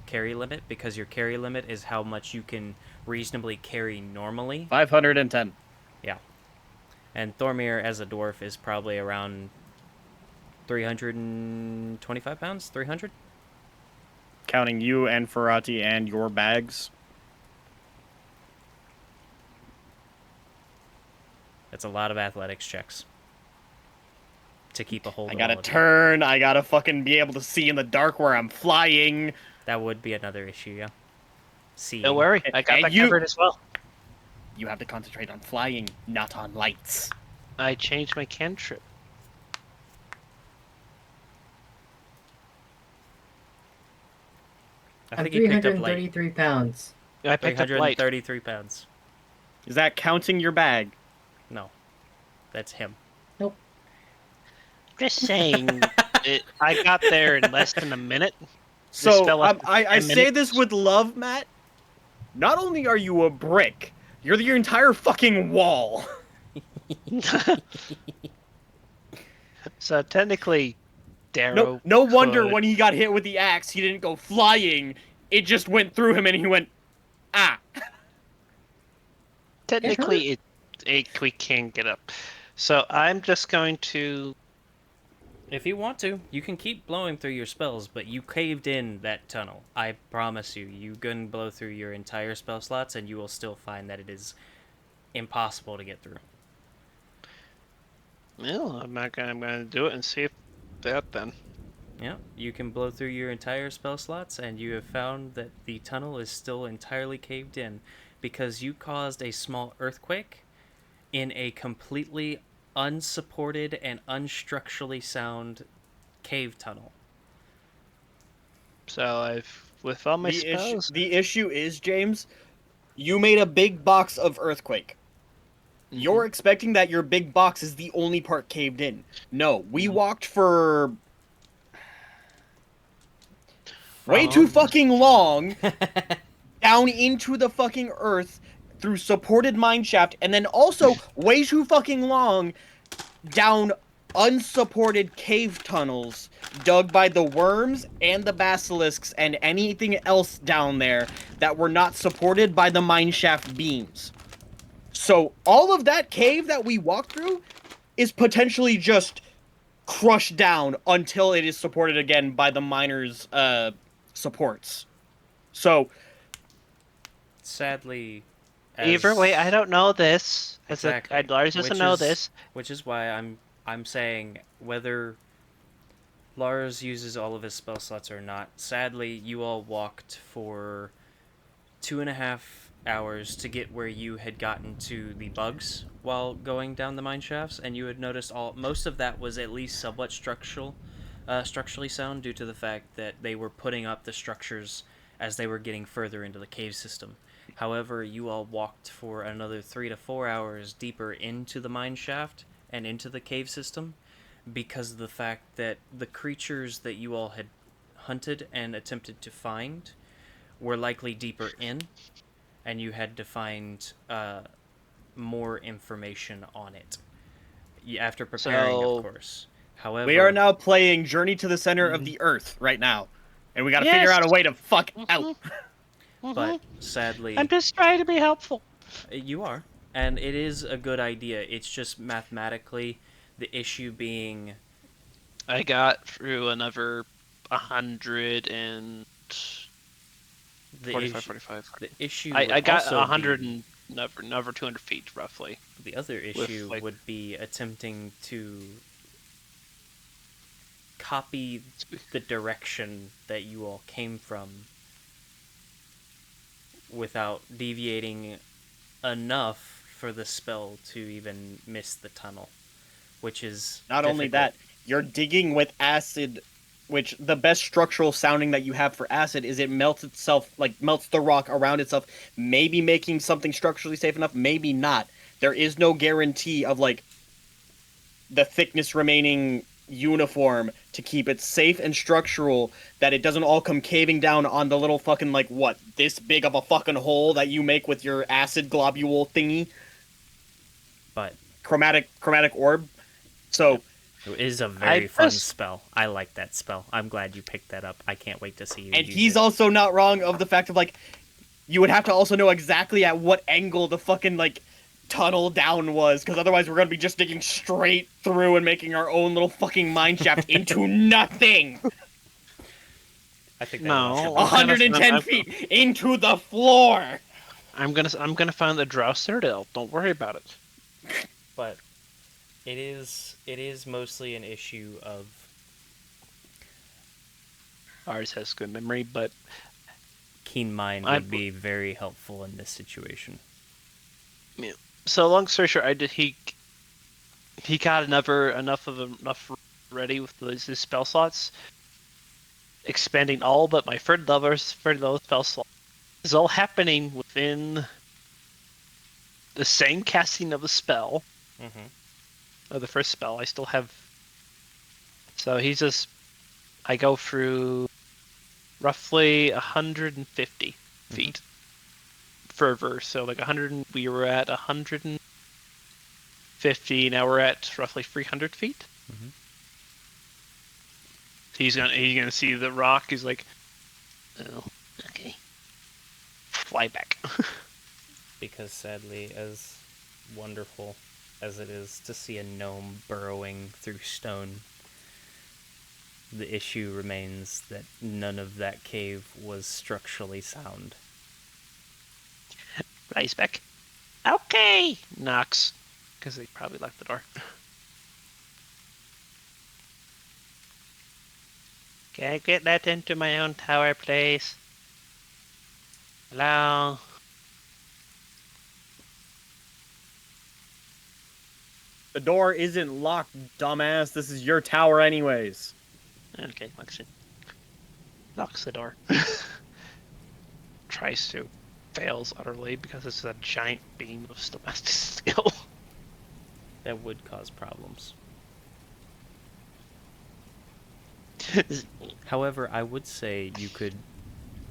carry limit, because your carry limit is how much you can reasonably carry normally. 510. Yeah. And Thormir, as a dwarf, is probably around 325 pounds? 300? Counting you and Ferrati and your bags. That's a lot of athletics checks to keep a hold I of gotta all of you. turn, I gotta fucking be able to see in the dark where I'm flying. That would be another issue, yeah. See. Don't worry, I got And that you- covered as well. You have to concentrate on flying, not on lights. I changed my cantrip. I I'm think he picked up light. 333 pounds. I picked up light. 333 pounds. Is that counting your bag? No. That's him. Just saying, I got there in less than a minute. So, spell lasts I 10 say minutes. this with love, Matt. Not only are you a brick, you're the entire fucking wall. So technically, Darrow. No wonder could- when he got hit with the axe, he didn't go flying. It just went through him and he went, ah. Technically, we can't get up. So I'm just going to. If you want to, you can keep blowing through your spells, but you caved in that tunnel. I promise you. You can blow through your entire spell slots, and you will still find that it is impossible to get through. Well, I'm gonna do it and see if that then. Yeah, you can blow through your entire spell slots, and you have found that the tunnel is still entirely caved in because you caused a small earthquake in a completely unsupported and unstructurally sound cave tunnel. So with all my The spells. the issue is, James, you made a big box of earthquake. You're expecting that your big box is the only part caved in. No, we walked for way too fucking long down into the fucking earth through supported mine shaft, and then also way too fucking long down unsupported cave tunnels dug by the worms and the basilisks and anything else down there that were not supported by the mine shaft beams. So all of that cave that we walked through is potentially just crushed down until it is supported again by the miners' supports. So Sadly, Either way, I don't know this. Exactly. Lars doesn't know this. Which is why I'm saying whether Lars uses all of his spell slots or not. Sadly, you all walked for 2.5 hours to get where you had gotten to the bugs while going down the mine shafts, and you had noticed most of that was at least somewhat structurally sound due to the fact that they were putting up the structures as they were getting further into the cave system. However, you all walked for another 3 to 4 hours deeper into the mine shaft and into the cave system because of the fact that the creatures that you all had hunted and attempted to find were likely deeper in, and you had to find more information on it. After preparing, So- of course. However, we are now playing Journey to the Center of the Earth right now. And we gotta figure Yes. out a way to fuck out. but sadly, I'm just trying to be helpful. you are, and it is a good idea. It's just mathematically the issue being I got through another 100 and the 45, issue. 45. The issue. I would got also 100 be- and another 200 feet roughly. The other issue like- would be attempting to copy the direction that you all came from without deviating enough for the spell to even miss the tunnel, which is Not only difficult. that, you're digging with acid, which the best structural sounding that you have for acid is it melts itself, like melts the rock around itself, maybe making something structurally safe enough, maybe not. There is no guarantee of like the thickness remaining uniform to keep it safe and structural, that it doesn't all come caving down on the little fucking, like, what, this big of a fucking hole that you make with your acid globule thingy? But Chromatic orb. So, it is a very fun just- spell. I like that spell. I'm glad you picked that up. I can't wait to see you and use he's it. also not wrong of the fact of, like, you would have to also know exactly at what angle the fucking, like, tunnel down was, because otherwise we're gonna be just digging straight through and making our own little fucking mine shaft into nothing. I think that No. should be- 110 I'm- feet into the floor. I'm gonna find the Drow Citadel. Don't worry about it. But it is mostly an issue of Ours has good memory, but keen mind I- would be very helpful in this situation. so long story short, he got enough ready with his spell slots, expanding all but my third those spell slots. This is all happening within the same casting of the spell, of the first spell. I still have. So I go through roughly 150 feet fervor. So like 100, we were at 150, now we're at roughly 300 feet. He's gonna see the rock. He's like, oh, okay, fly back. Because sadly, as wonderful as it is to see a gnome burrowing through stone, the issue remains that none of that cave was structurally sound. Flies back. Okay, knocks, because they probably locked the door. Can I get that into my own tower, please? Hello? The door isn't locked, dumbass. This is your tower anyways. Okay, locks the door. Tries to. Fails utterly because it's a giant beam of domestic skill. That would cause problems. However, I would say you could,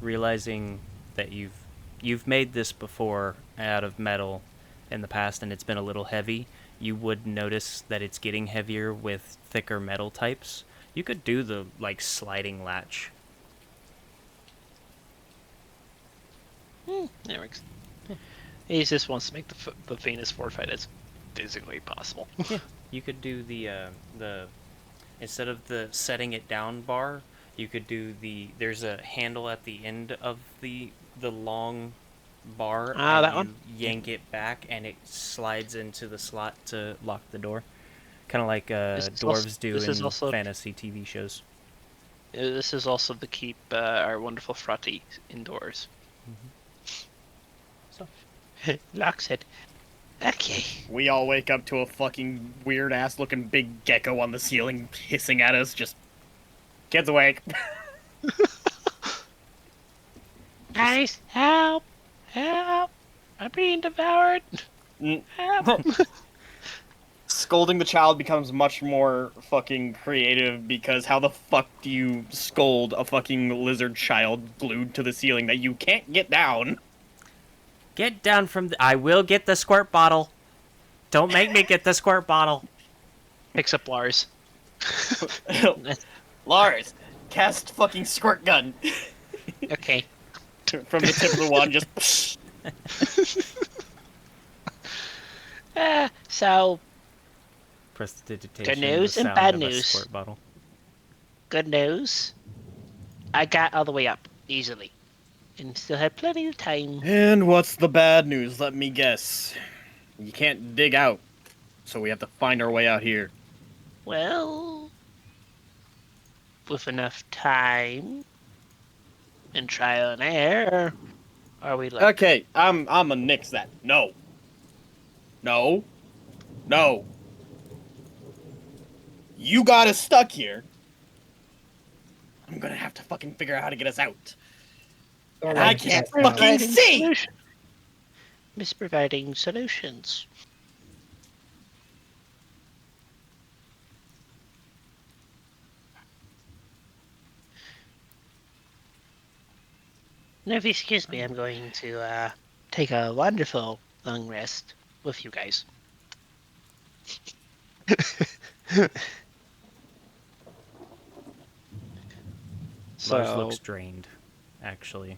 realizing that you've made this before out of metal in the past and it's been a little heavy, you would notice that it's getting heavier with thicker metal types. You could do the like sliding latch. That works. He just wants to make the Venus fortified as physically possible. You could do the instead of the setting it down bar, you could do there's a handle at the end of the long bar, and that you one? yank it back and it slides into the slot to lock the door. Kind of like dwarves do in fantasy TV shows. This is also to keep our wonderful Ferrati indoors. So. Locks it. Okay. We all wake up to a fucking weird ass looking big gecko on the ceiling hissing at us. Just kids awake. Guys, help! Help! I'm being devoured! Help! Scolding the child becomes much more fucking creative, because how the fuck do you scold a fucking lizard child glued to the ceiling that you can't get down? Get down from I will get the squirt bottle. Don't make me get the squirt bottle. Picks up Lars. Lars, cast fucking squirt gun. Okay. From the tip of the wand, just. So, Prestidigitation. Good news the and sound bad of a news. squirt bottle. good news. I got all the way up, easily. And still had plenty of time. And what's the bad news? Let me guess. You can't dig out, so we have to find our way out here. Well, with enough time and trial and error, are we like... Okay, I'm gonna nix that. No. No. No. You got us stuck here. I'm gonna have to fucking figure out how to get us out. Or And I like can't that, fucking Providing see! solution- Misproviding solutions. Now, if you excuse me, I'm going to take a wonderful long rest with you guys. Lars looks So, drained, actually.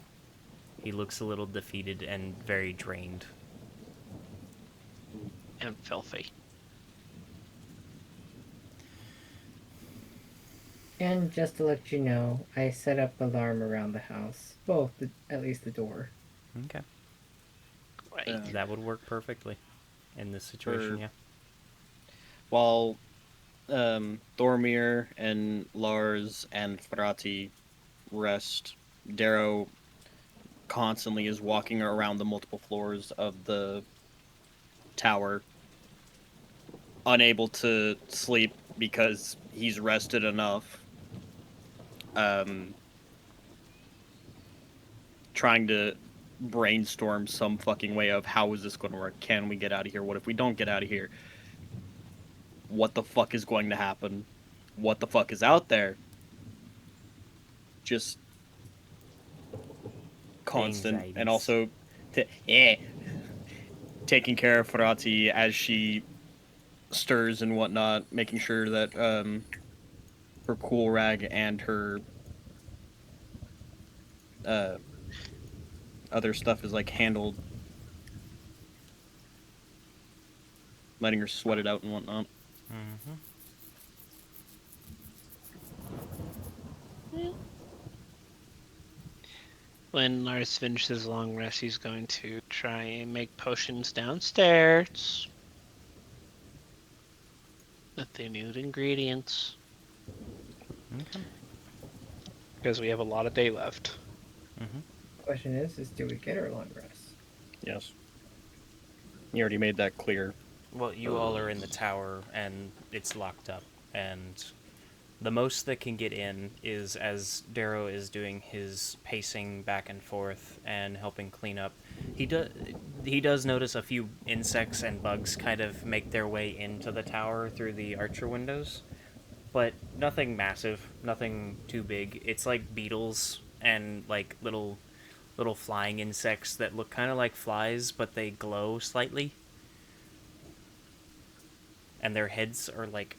He looks a little defeated and very drained. And filthy. And just to let you know, I set up alarm around the house. Both, at least the door. Okay. Right. That would work perfectly in this situation, yeah. While Thormir and Lars and Ferrati rest, Darrow constantly is walking around the multiple floors of the tower, unable to sleep because he's rested enough. Trying to brainstorm some fucking way of how is this going to work? Can we get out of here? What if we don't get out of here? What the fuck is going to happen? What the fuck is out there? Just constant, and Anxieties. also, taking care of Ferrati as she stirs and whatnot, making sure that her cool rag and her other stuff is like handled, letting her sweat it out and whatnot. Mm-hmm. When Lars finishes his long rest, he's going to try and make potions downstairs with the new ingredients. Okay. because we have a lot of day left. Mm-hmm. Question is do we get our long rest? Yes. You already made that clear. Well, you all are in the tower, and it's locked up, and the most that can get in is as Darrow is doing his pacing back and forth and helping clean up. He does notice a few insects and bugs kind of make their way into the tower through the archer windows, but nothing massive, nothing too big. It's like beetles and like little flying insects that look kind of like flies, but they glow slightly. And their heads are like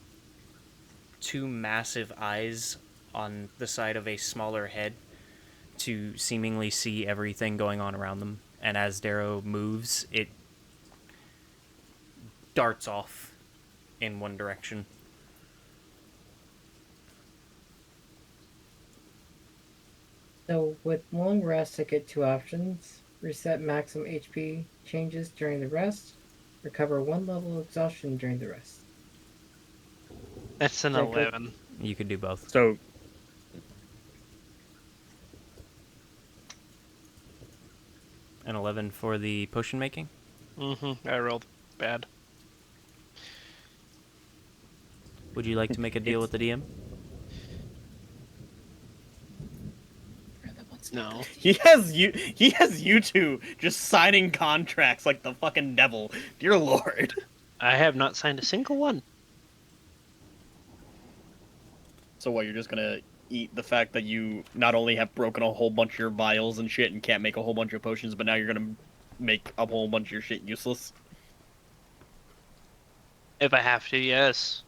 two massive eyes on the side of a smaller head to seemingly see everything going on around them. And as Darrow moves, it darts off in one direction. So with long rest, I get two options: reset maximum HP changes during the rest, recover one level of exhaustion during the rest. That's an That good? 11. You could do both. So, An 11 for the potion making. I rolled bad. Would you like to make a deal with the DM? No. he has you two just signing contracts like the fucking devil. Dear Lord. I have not signed a single one. So what, you're just gonna eat the fact that you not only have broken a whole bunch of your vials and shit and can't make a whole bunch of potions, but now you're gonna make a whole bunch of your shit useless? If I have to, yes.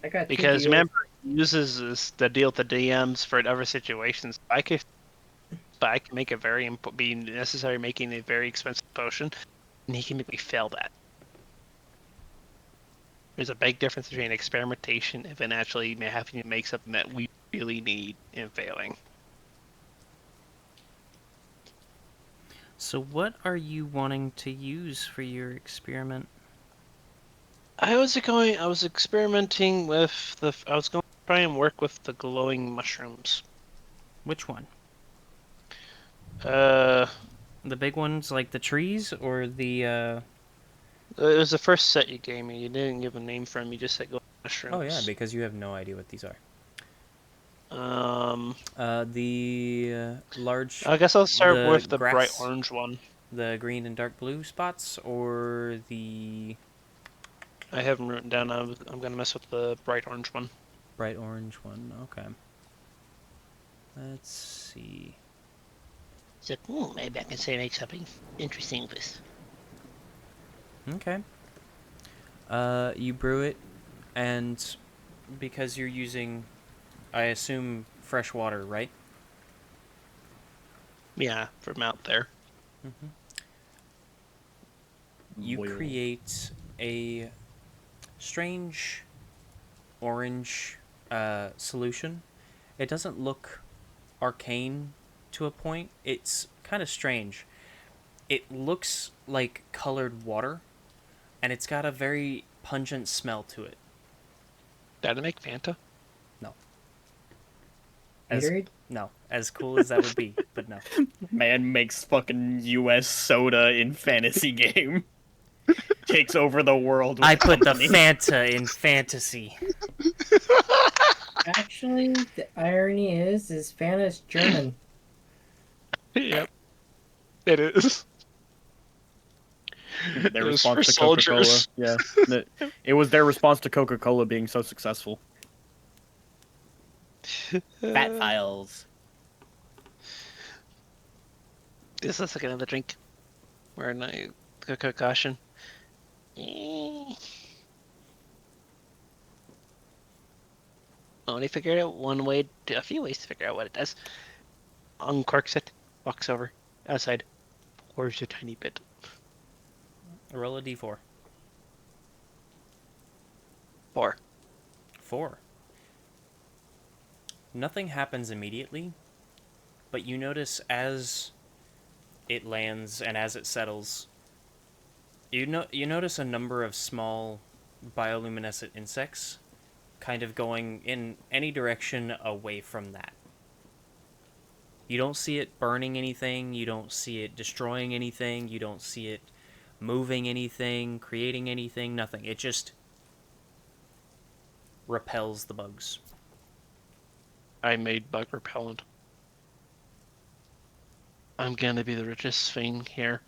I got two Because deals. remember, he uses the deal with the DMs for other situations. But I can make a be necessary making a very expensive potion, and he can make me fail that. There's a big difference between experimentation and then actually having to make something that we really need and failing. So what are you wanting to use for your experiment? I was experimenting with I was going to try and work with the glowing mushrooms. Which one? Uh, The big ones like the trees, or the it was the first set you gave me. You didn't give a name for them. You just said glowing mushrooms. Oh yeah, because you have no idea what these are. Um, The large, I guess I'll start the with the grass, bright orange one. the green and dark blue spots, or the I have them written down. I'm gonna mess with the bright orange one. bright orange one. Okay. Let's see. So, maybe I can say make something interesting with this. Okay. You brew it, and because you're using, I assume, fresh water, right? Yeah, from out there. Mm-hmm. You Boil. create a strange orange solution. It doesn't look arcane to a point. It's kind of strange. It looks like colored water, and it's got a very pungent smell to it. Did I make Fanta? No. As Gatorade? no, as cool as that would be, but no. Man makes fucking U.S. soda in fantasy game. Takes over the world with I put the company. Fanta in fantasy. Actually, the irony is Fanta's German. Yep, it is. Their It was response for to Coca-Cola. soldiers. Yeah. It was their response to Coca-Cola being so successful. Fat files. This looks like another drink. Where I concoction. Only figured out a few ways to figure out what it does. Uncorks it, walks over, outside, pours a tiny bit. Roll a d4. 4. 4. Nothing happens immediately, but you notice as it lands and as it settles, you notice a number of small bioluminescent insects kind of going in any direction away from that. You don't see it burning anything, you don't see it destroying anything, you don't see it moving anything, creating anything, nothing. It just repels the bugs. I made bug repellent. I'm gonna be the richest thing here.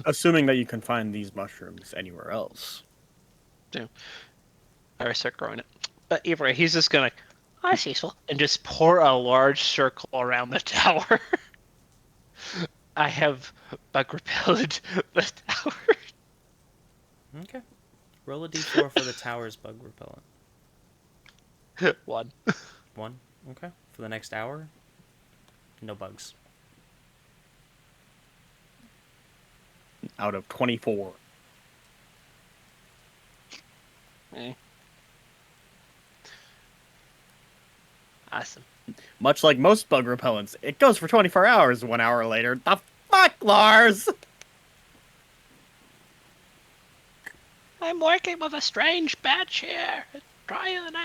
Assuming that you can find these mushrooms anywhere else. I start growing it. But either way, he's just gonna, oh, that's useful, and just pour a large circle around the tower. I have bug repelled the tower. Okay. Roll a d4 for the tower's bug repellent. 1. 1. Okay. For the next hour, no bugs. Out of 24. Eh. Awesome. Much like most bug repellents, it goes for 24 hours. 1 hour later, the fuck, Lars? I'm working with a strange batch here. Trial and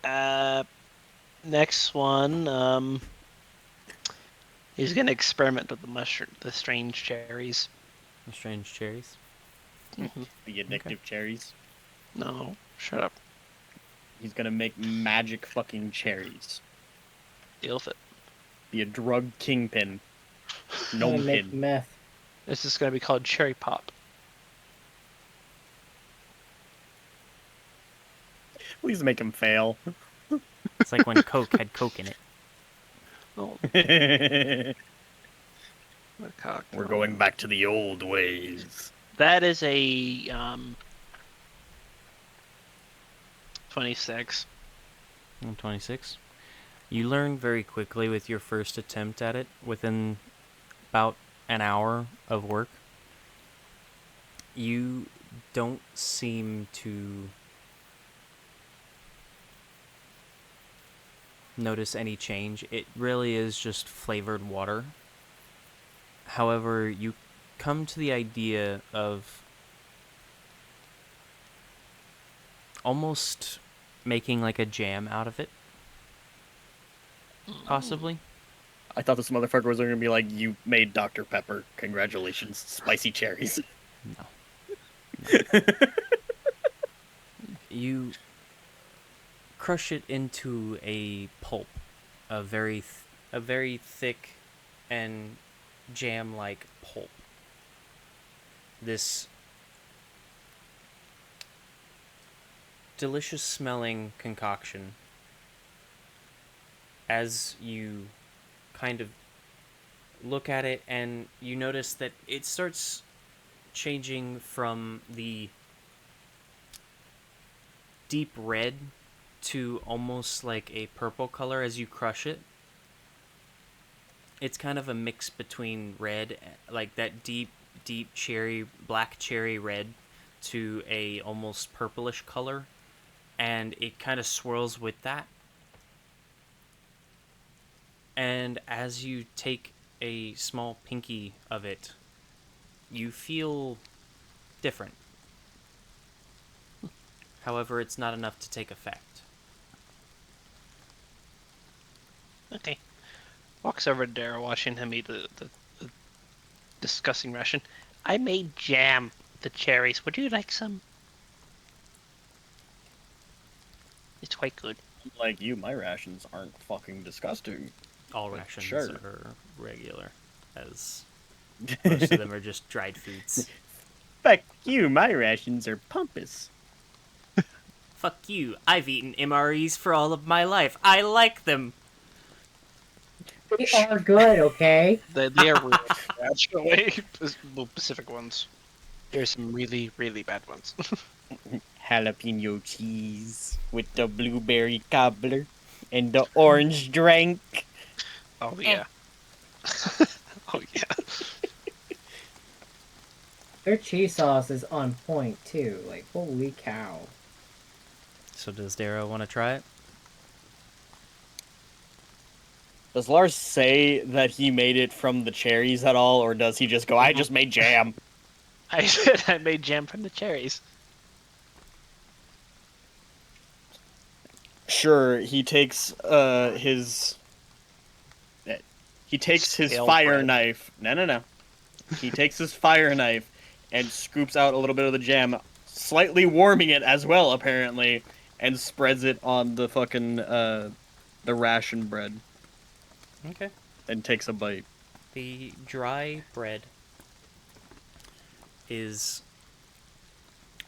error. Next one, he's gonna experiment with the strange cherries. The strange cherries. The addictive cherries. No, shut up. He's gonna make magic fucking cherries. Deal with it. Be a drug kingpin. I'm gonna Gnome make pin. meth. This is gonna be called cherry pop. Please make him fail. It's like when Coke had Coke in it. Oh, what a cock. We're going back to the old ways. That is a 26. 26. You learn very quickly with your first attempt at it, within about an hour of work. You don't seem to notice any change. It really is just flavored water. However, you come to the idea of almost making like a jam out of it. Possibly. I thought this motherfucker was gonna be like, you made Dr. Pepper. Congratulations. Spicy cherries. No. You crush it into a pulp, a very thick and jam-like pulp. This delicious smelling concoction. As you kind of look at it, and you notice that it starts changing from the deep red to almost like a purple color as you crush it. It's kind of a mix between red, like that deep cherry, black cherry red, to a almost purplish color, and it kind of swirls with that. And as you take a small pinky of it, you feel different. However, it's not enough to take effect. Okay. Walks over to Dara, watching him eat the disgusting ration. I made jam with the cherries. Would you like some? It's quite good. Like you, my rations aren't fucking disgusting. All But rations sure. are regular, as most of them are just dried foods. Fuck you, my rations are pompous. Fuck you, I've eaten MREs for all of my life. I like them. They are good, okay? They are really actually Pacific ones. There's some really, really bad ones. Jalapeno cheese with the blueberry cobbler and the orange drink. Oh yeah. Oh yeah. Their cheese sauce is on point too. Like, holy cow. So does Darrow want to try it? Does Lars say that he made it from the cherries at all, or does he just go, I just made jam? I said I made jam from the cherries. Sure, he takes his Stale fire bread. knife. No. He takes his fire knife and scoops out a little bit of the jam, slightly warming it as well, apparently, and spreads it on the fucking the ration bread Okay. and takes a bite. The dry bread is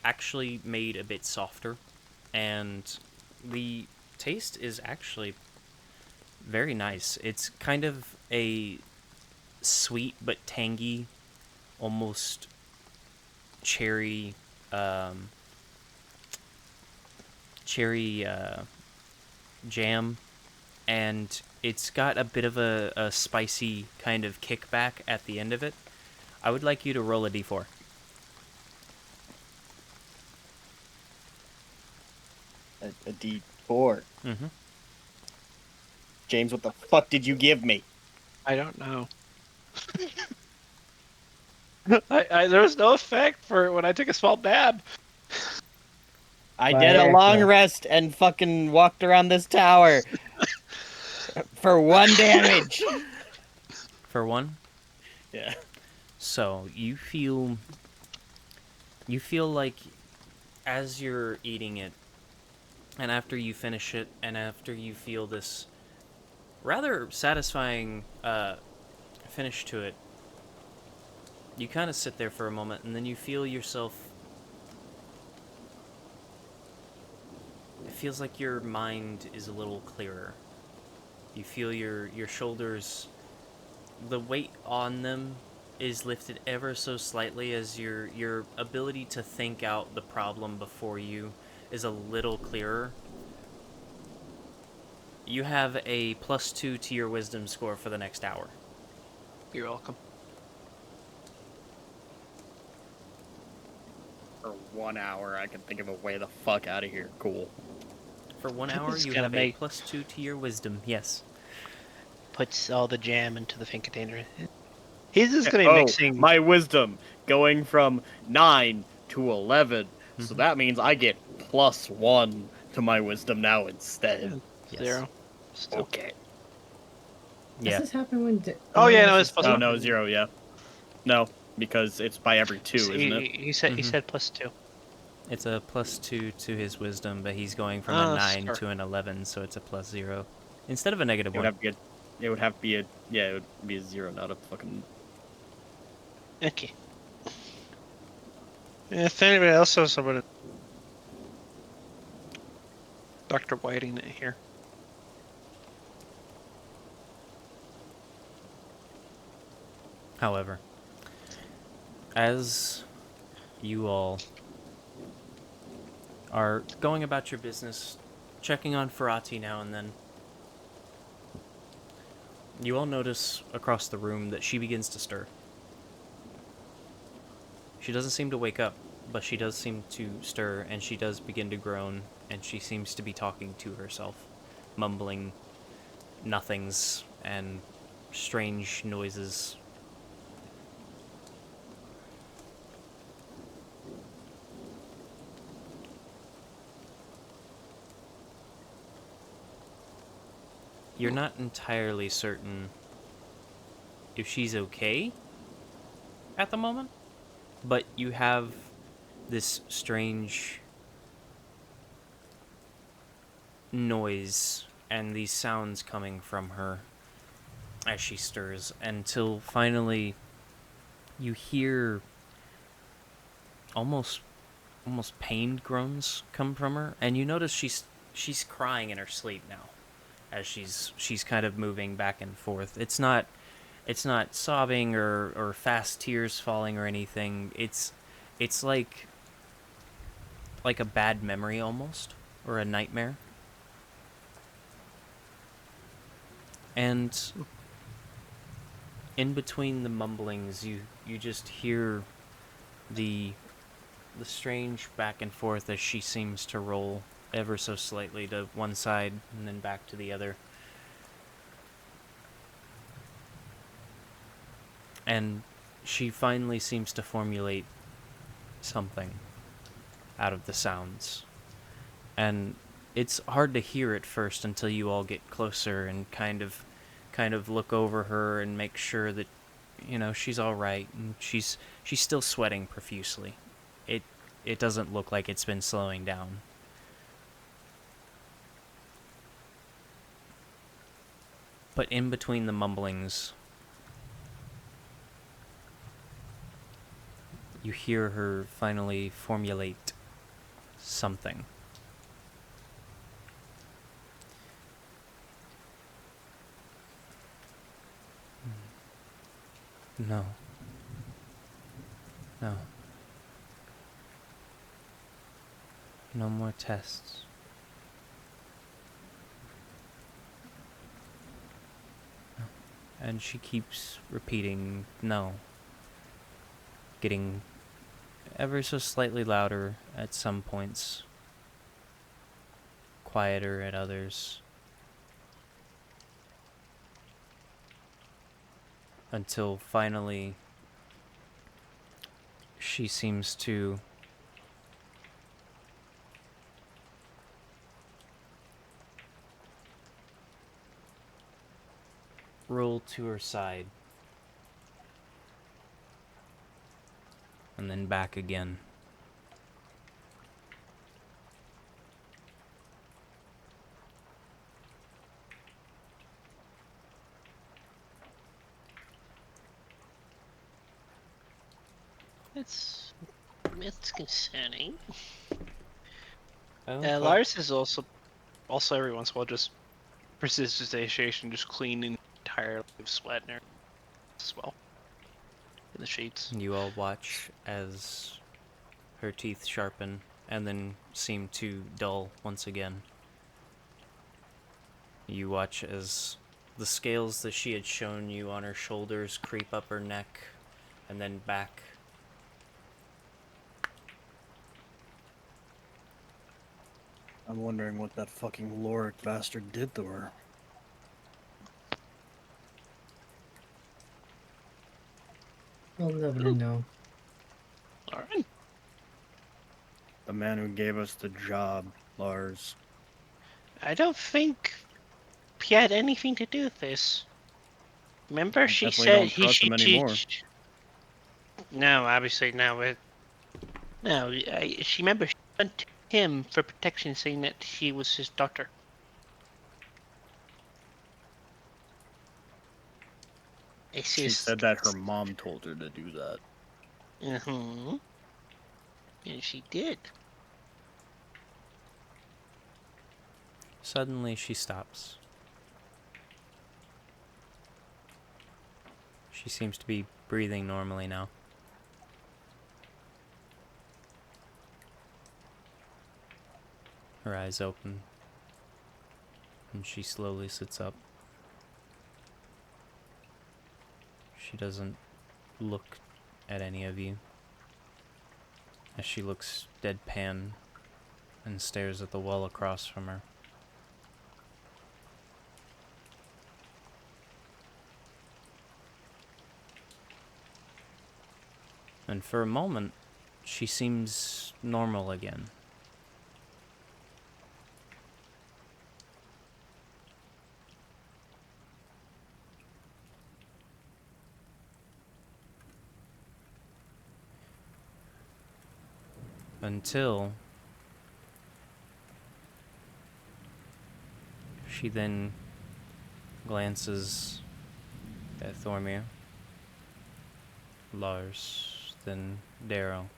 actually made a bit softer, and the taste is actually very nice. It's kind of a sweet but tangy, almost cherry, jam, and it's got a bit of a spicy kind of kickback at the end of it. I would like you to roll a d4. A D4. Mm-hmm. James, what the fuck did you give me? I don't know. There was no effect for when I took a small dab. I did a long Viagra. rest and fucking walked around this tower for 1 damage. For one, Yeah. so you feel like as you're eating it, and after you finish it, and after you feel this rather satisfying finish to it, you kind of sit there for a moment, and then you feel yourself. It feels like your mind is a little clearer. You feel your shoulders, the weight on them is lifted ever so slightly as your ability to think out the problem before you is a little clearer. You have a +2 to your wisdom score for the next hour. You're welcome. For 1 hour, I can think of a way the fuck out of here. Cool. For 1 hour, It's you gonna have a make- +2 to your wisdom. Yes. Puts all the jam into the fin container. He's just gonna be Oh, mixing. my wisdom going from 9 to 11. So Mhm. that means I get +1 to my wisdom now instead. Yes. 0. Still. Okay. Does Yeah. this happen when... Oh, yeah, no, it's plus plus Oh, one. no, 0, yeah. No, because it's by every 2, isn't it? He said he Mhm. said +2. It's a +2 to his wisdom, but he's going from Ah, a 9 sure. to an 11, so it's a +0 instead of a It would -1. have to be it would have to be it would be a 0, not a fucking... Okay. If anybody else has someone, Dr. Whiting it here. However, as you all are going about your business, checking on Ferrati now and then, you all notice across the room that she begins to stir. She doesn't seem to wake up, but she does seem to stir, and she does begin to groan, and she seems to be talking to herself, mumbling nothings and strange noises. You're not entirely certain if she's okay at the moment, but you have this strange noise and these sounds coming from her as she stirs, until finally you hear almost pained groans come from her, and you notice she's crying in her sleep now as she's kind of moving back and forth. It's not sobbing or fast tears falling or anything. It's like a bad memory almost, or a nightmare. And in between the mumblings, you just hear the strange back and forth as she seems to roll ever so slightly to one side and then back to the other. And she finally seems to formulate something out of the sounds. And it's hard to hear at first until you all get closer and kind of look over her and make sure that, you know, she's all right, and she's still sweating profusely. It doesn't look like it's been slowing down. But in between the mumblings, you hear her finally formulate something. No. No. No more tests. No. And she keeps repeating no. Getting ever so slightly louder at some points. Quieter at others. Until finally she seems to roll to her side and then back again. It's concerning. Oh, Lars is also every once in a while just prestidigitation, just cleaning entirely of sweat and everything as well in the sheets. you all watch as her teeth sharpen and then seem to dull once again. You watch as the scales that she had shown you on her shoulders creep up her neck and then back. I'm wondering what that fucking Lorik bastard did to her. We'll never know. Alright. The man who gave us the job, Lars. I don't think he had anything to do with this. Remember, I she definitely said don't trust him anymore. No, obviously no. She remember she went to him for protection, saying that he was his doctor. It's She just, said that her mom told her to do that. and she did. Suddenly she stops. She seems to be breathing normally now. Her eyes open, and she slowly sits up. She doesn't look at any of you, as she looks deadpan and stares at the wall across from her. And for a moment, she seems normal again. Until she then glances at Thormir, Lars, then Darrow.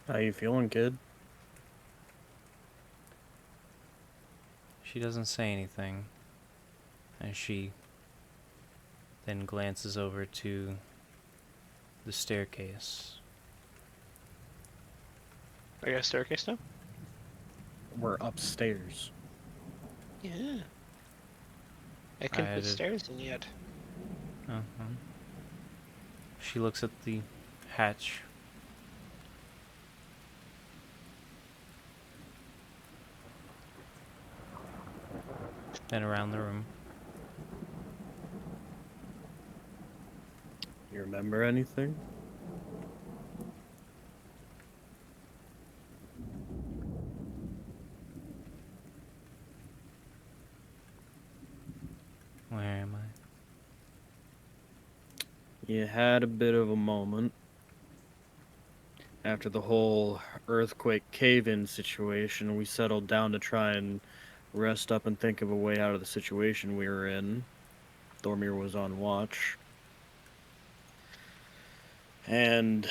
How you feeling, kid? She doesn't say anything as she then glances over to the staircase. Are you a staircase now? We're upstairs. Yeah. I can put added- stairs in yet. Uh-huh. She looks at the hatch. Then around the room. You remember anything? Where am I? You had a bit of a moment after the whole earthquake cave-in situation. We settled down to try and rest up and think of a way out of the situation we were in. Thormir was on watch. And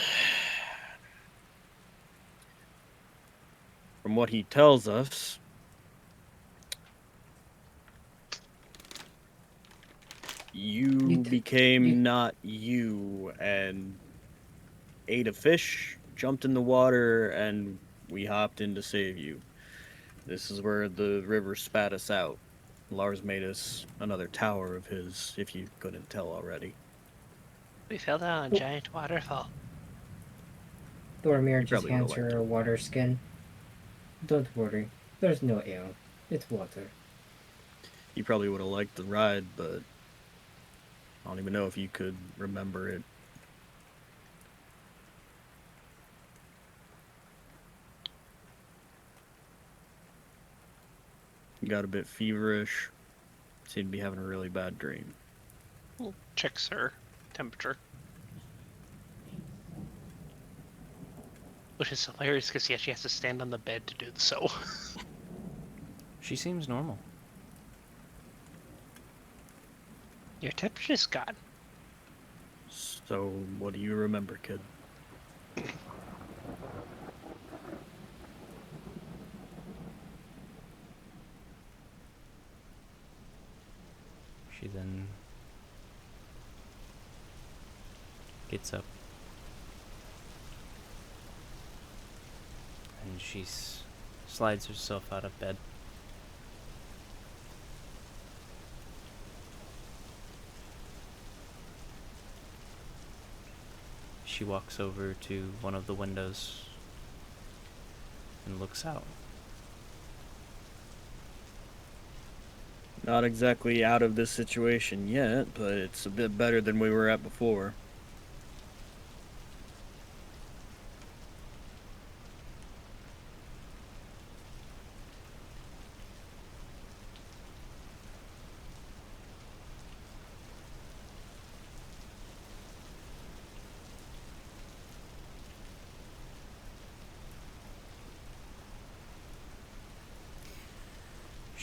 from what he tells us, you became not you and ate a fish, jumped in the water, and we hopped in to save you. This is where the river spat us out. Lars made us another tower of his, if you couldn't tell already. We fell down a giant waterfall. Thormir You just probably would've hands her liked a water skin. Don't worry, there's no ale. It's water. You probably would have liked the ride, but I don't even know if you could remember it. You got a bit feverish. Seemed to be having a really bad dream. We'll check her temperature. Which is hilarious because yeah, she has to stand on the bed to do so. She seems normal. Your temperature's gone. So, what do you remember, kid? She then gets up and she slides herself out of bed. She walks over to one of the windows and looks out. Not exactly out of this situation yet, but it's a bit better than we were at before.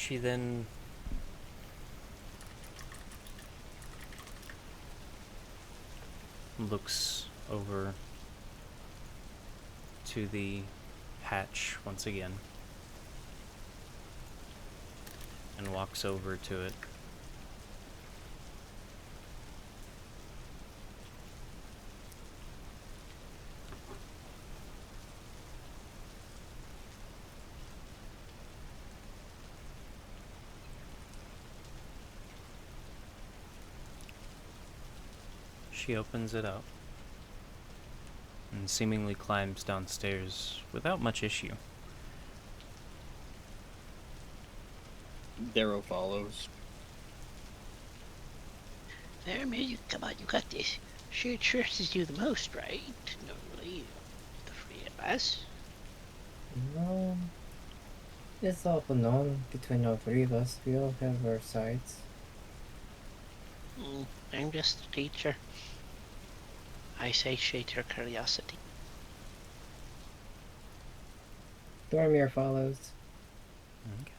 She then looks over to the hatch once again and walks over to it. She opens it up and seemingly climbs downstairs without much issue. Darrow follows. There, man, come on, you got this. She trusts you the most, right? Normally, the three of us. No, it's all known between all three of us. We all have our sides. I'm just a teacher. I satiate her curiosity. Dormir follows. Okay.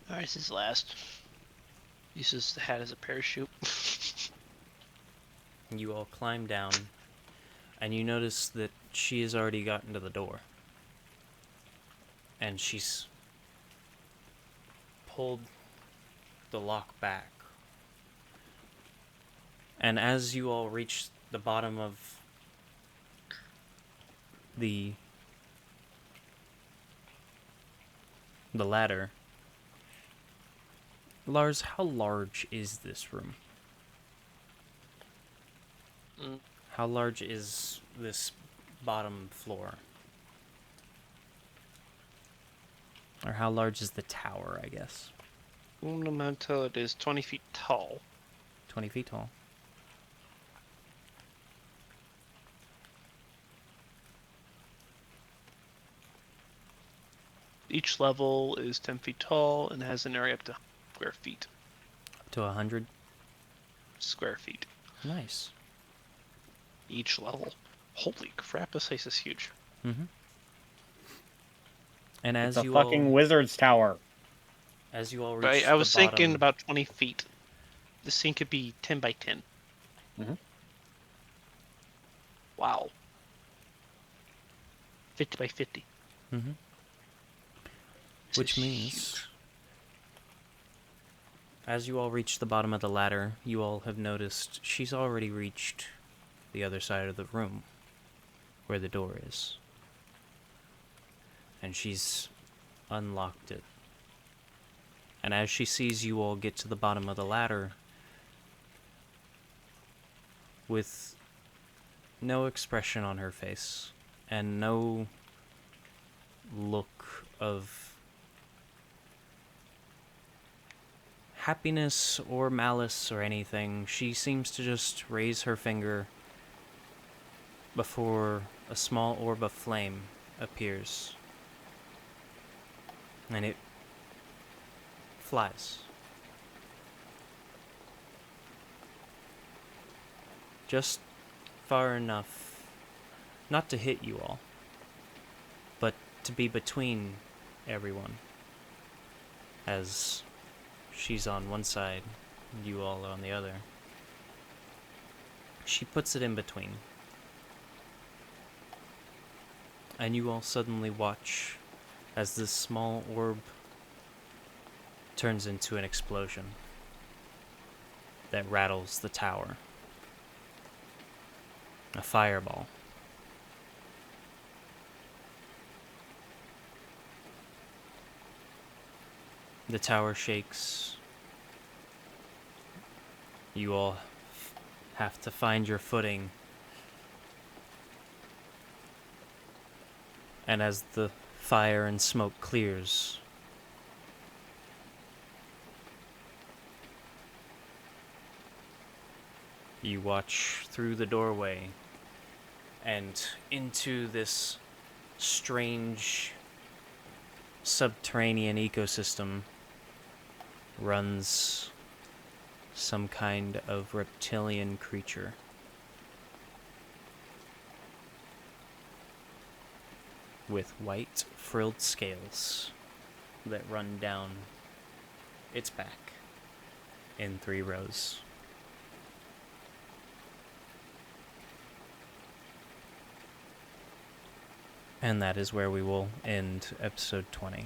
Ours is last. Uses the hat as a parachute. You all climb down, and you notice that she has already gotten to the door. And she's pulled the lock back. And as you all reach the bottom of the ladder, Lars, how large is this room? How large is this bottom floor? Or how large is the tower, I guess? Fundamental, it is 20 feet tall. 20 feet tall. Each level is 10 feet tall and has an area up to square feet. Up to 100? Square feet. Nice. Each level. Holy crap, this place is huge. Mm-hmm. And as It's a you fucking all, wizard's tower. as you all reach I was the bottom, thinking about 20 feet. This thing could be 10 by 10. Mhm. Wow. 50 by 50. Mhm. This Which is means, huge. as you all reach the bottom of the ladder, you all have noticed she's already reached the other side of the room, where the door is. And she's unlocked it. And as she sees you all get to the bottom of the ladder, with no expression on her face, and no look of happiness or malice or anything, she seems to just raise her finger before a small orb of flame appears. And it flies. Just far enough not to hit you all, but to be between everyone, as she's on one side and you all on the other. She puts it in between, and you all suddenly watch as this small orb turns into an explosion that rattles the tower. A fireball. The tower shakes. You all have to find your footing. And as the fire and smoke clears, you watch through the doorway and into this strange subterranean ecosystem runs some kind of reptilian creature. With white frilled scales that run down its back in 3 rows. And that is where we will end episode 20.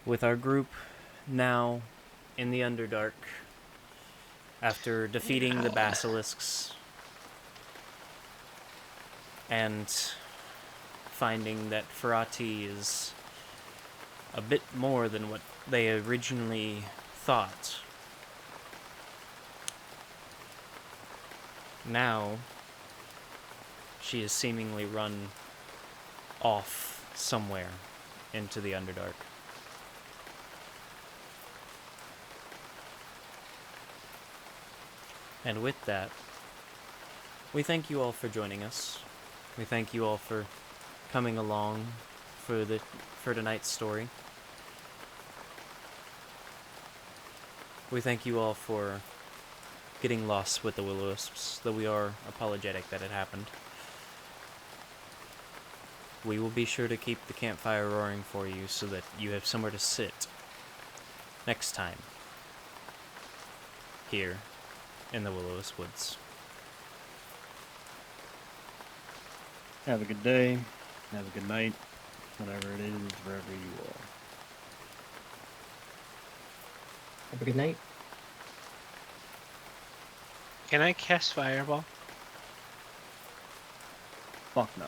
With our group now in the Underdark, after defeating the basilisks and finding that Ferrati is a bit more than what they originally thought. Now, she has seemingly run off somewhere into the Underdark. And with that, we thank you all for joining us. We thank you all for coming along for tonight's story. We thank you all for getting lost with the Will-O-Wisps, though we are apologetic that it happened. We will be sure to keep the campfire roaring for you so that you have somewhere to sit next time here in the Will-O-Wisp Woods. Have a good day. Have a good night. Whatever it is, wherever you are. Have a good night. Can I cast Fireball? Fuck no.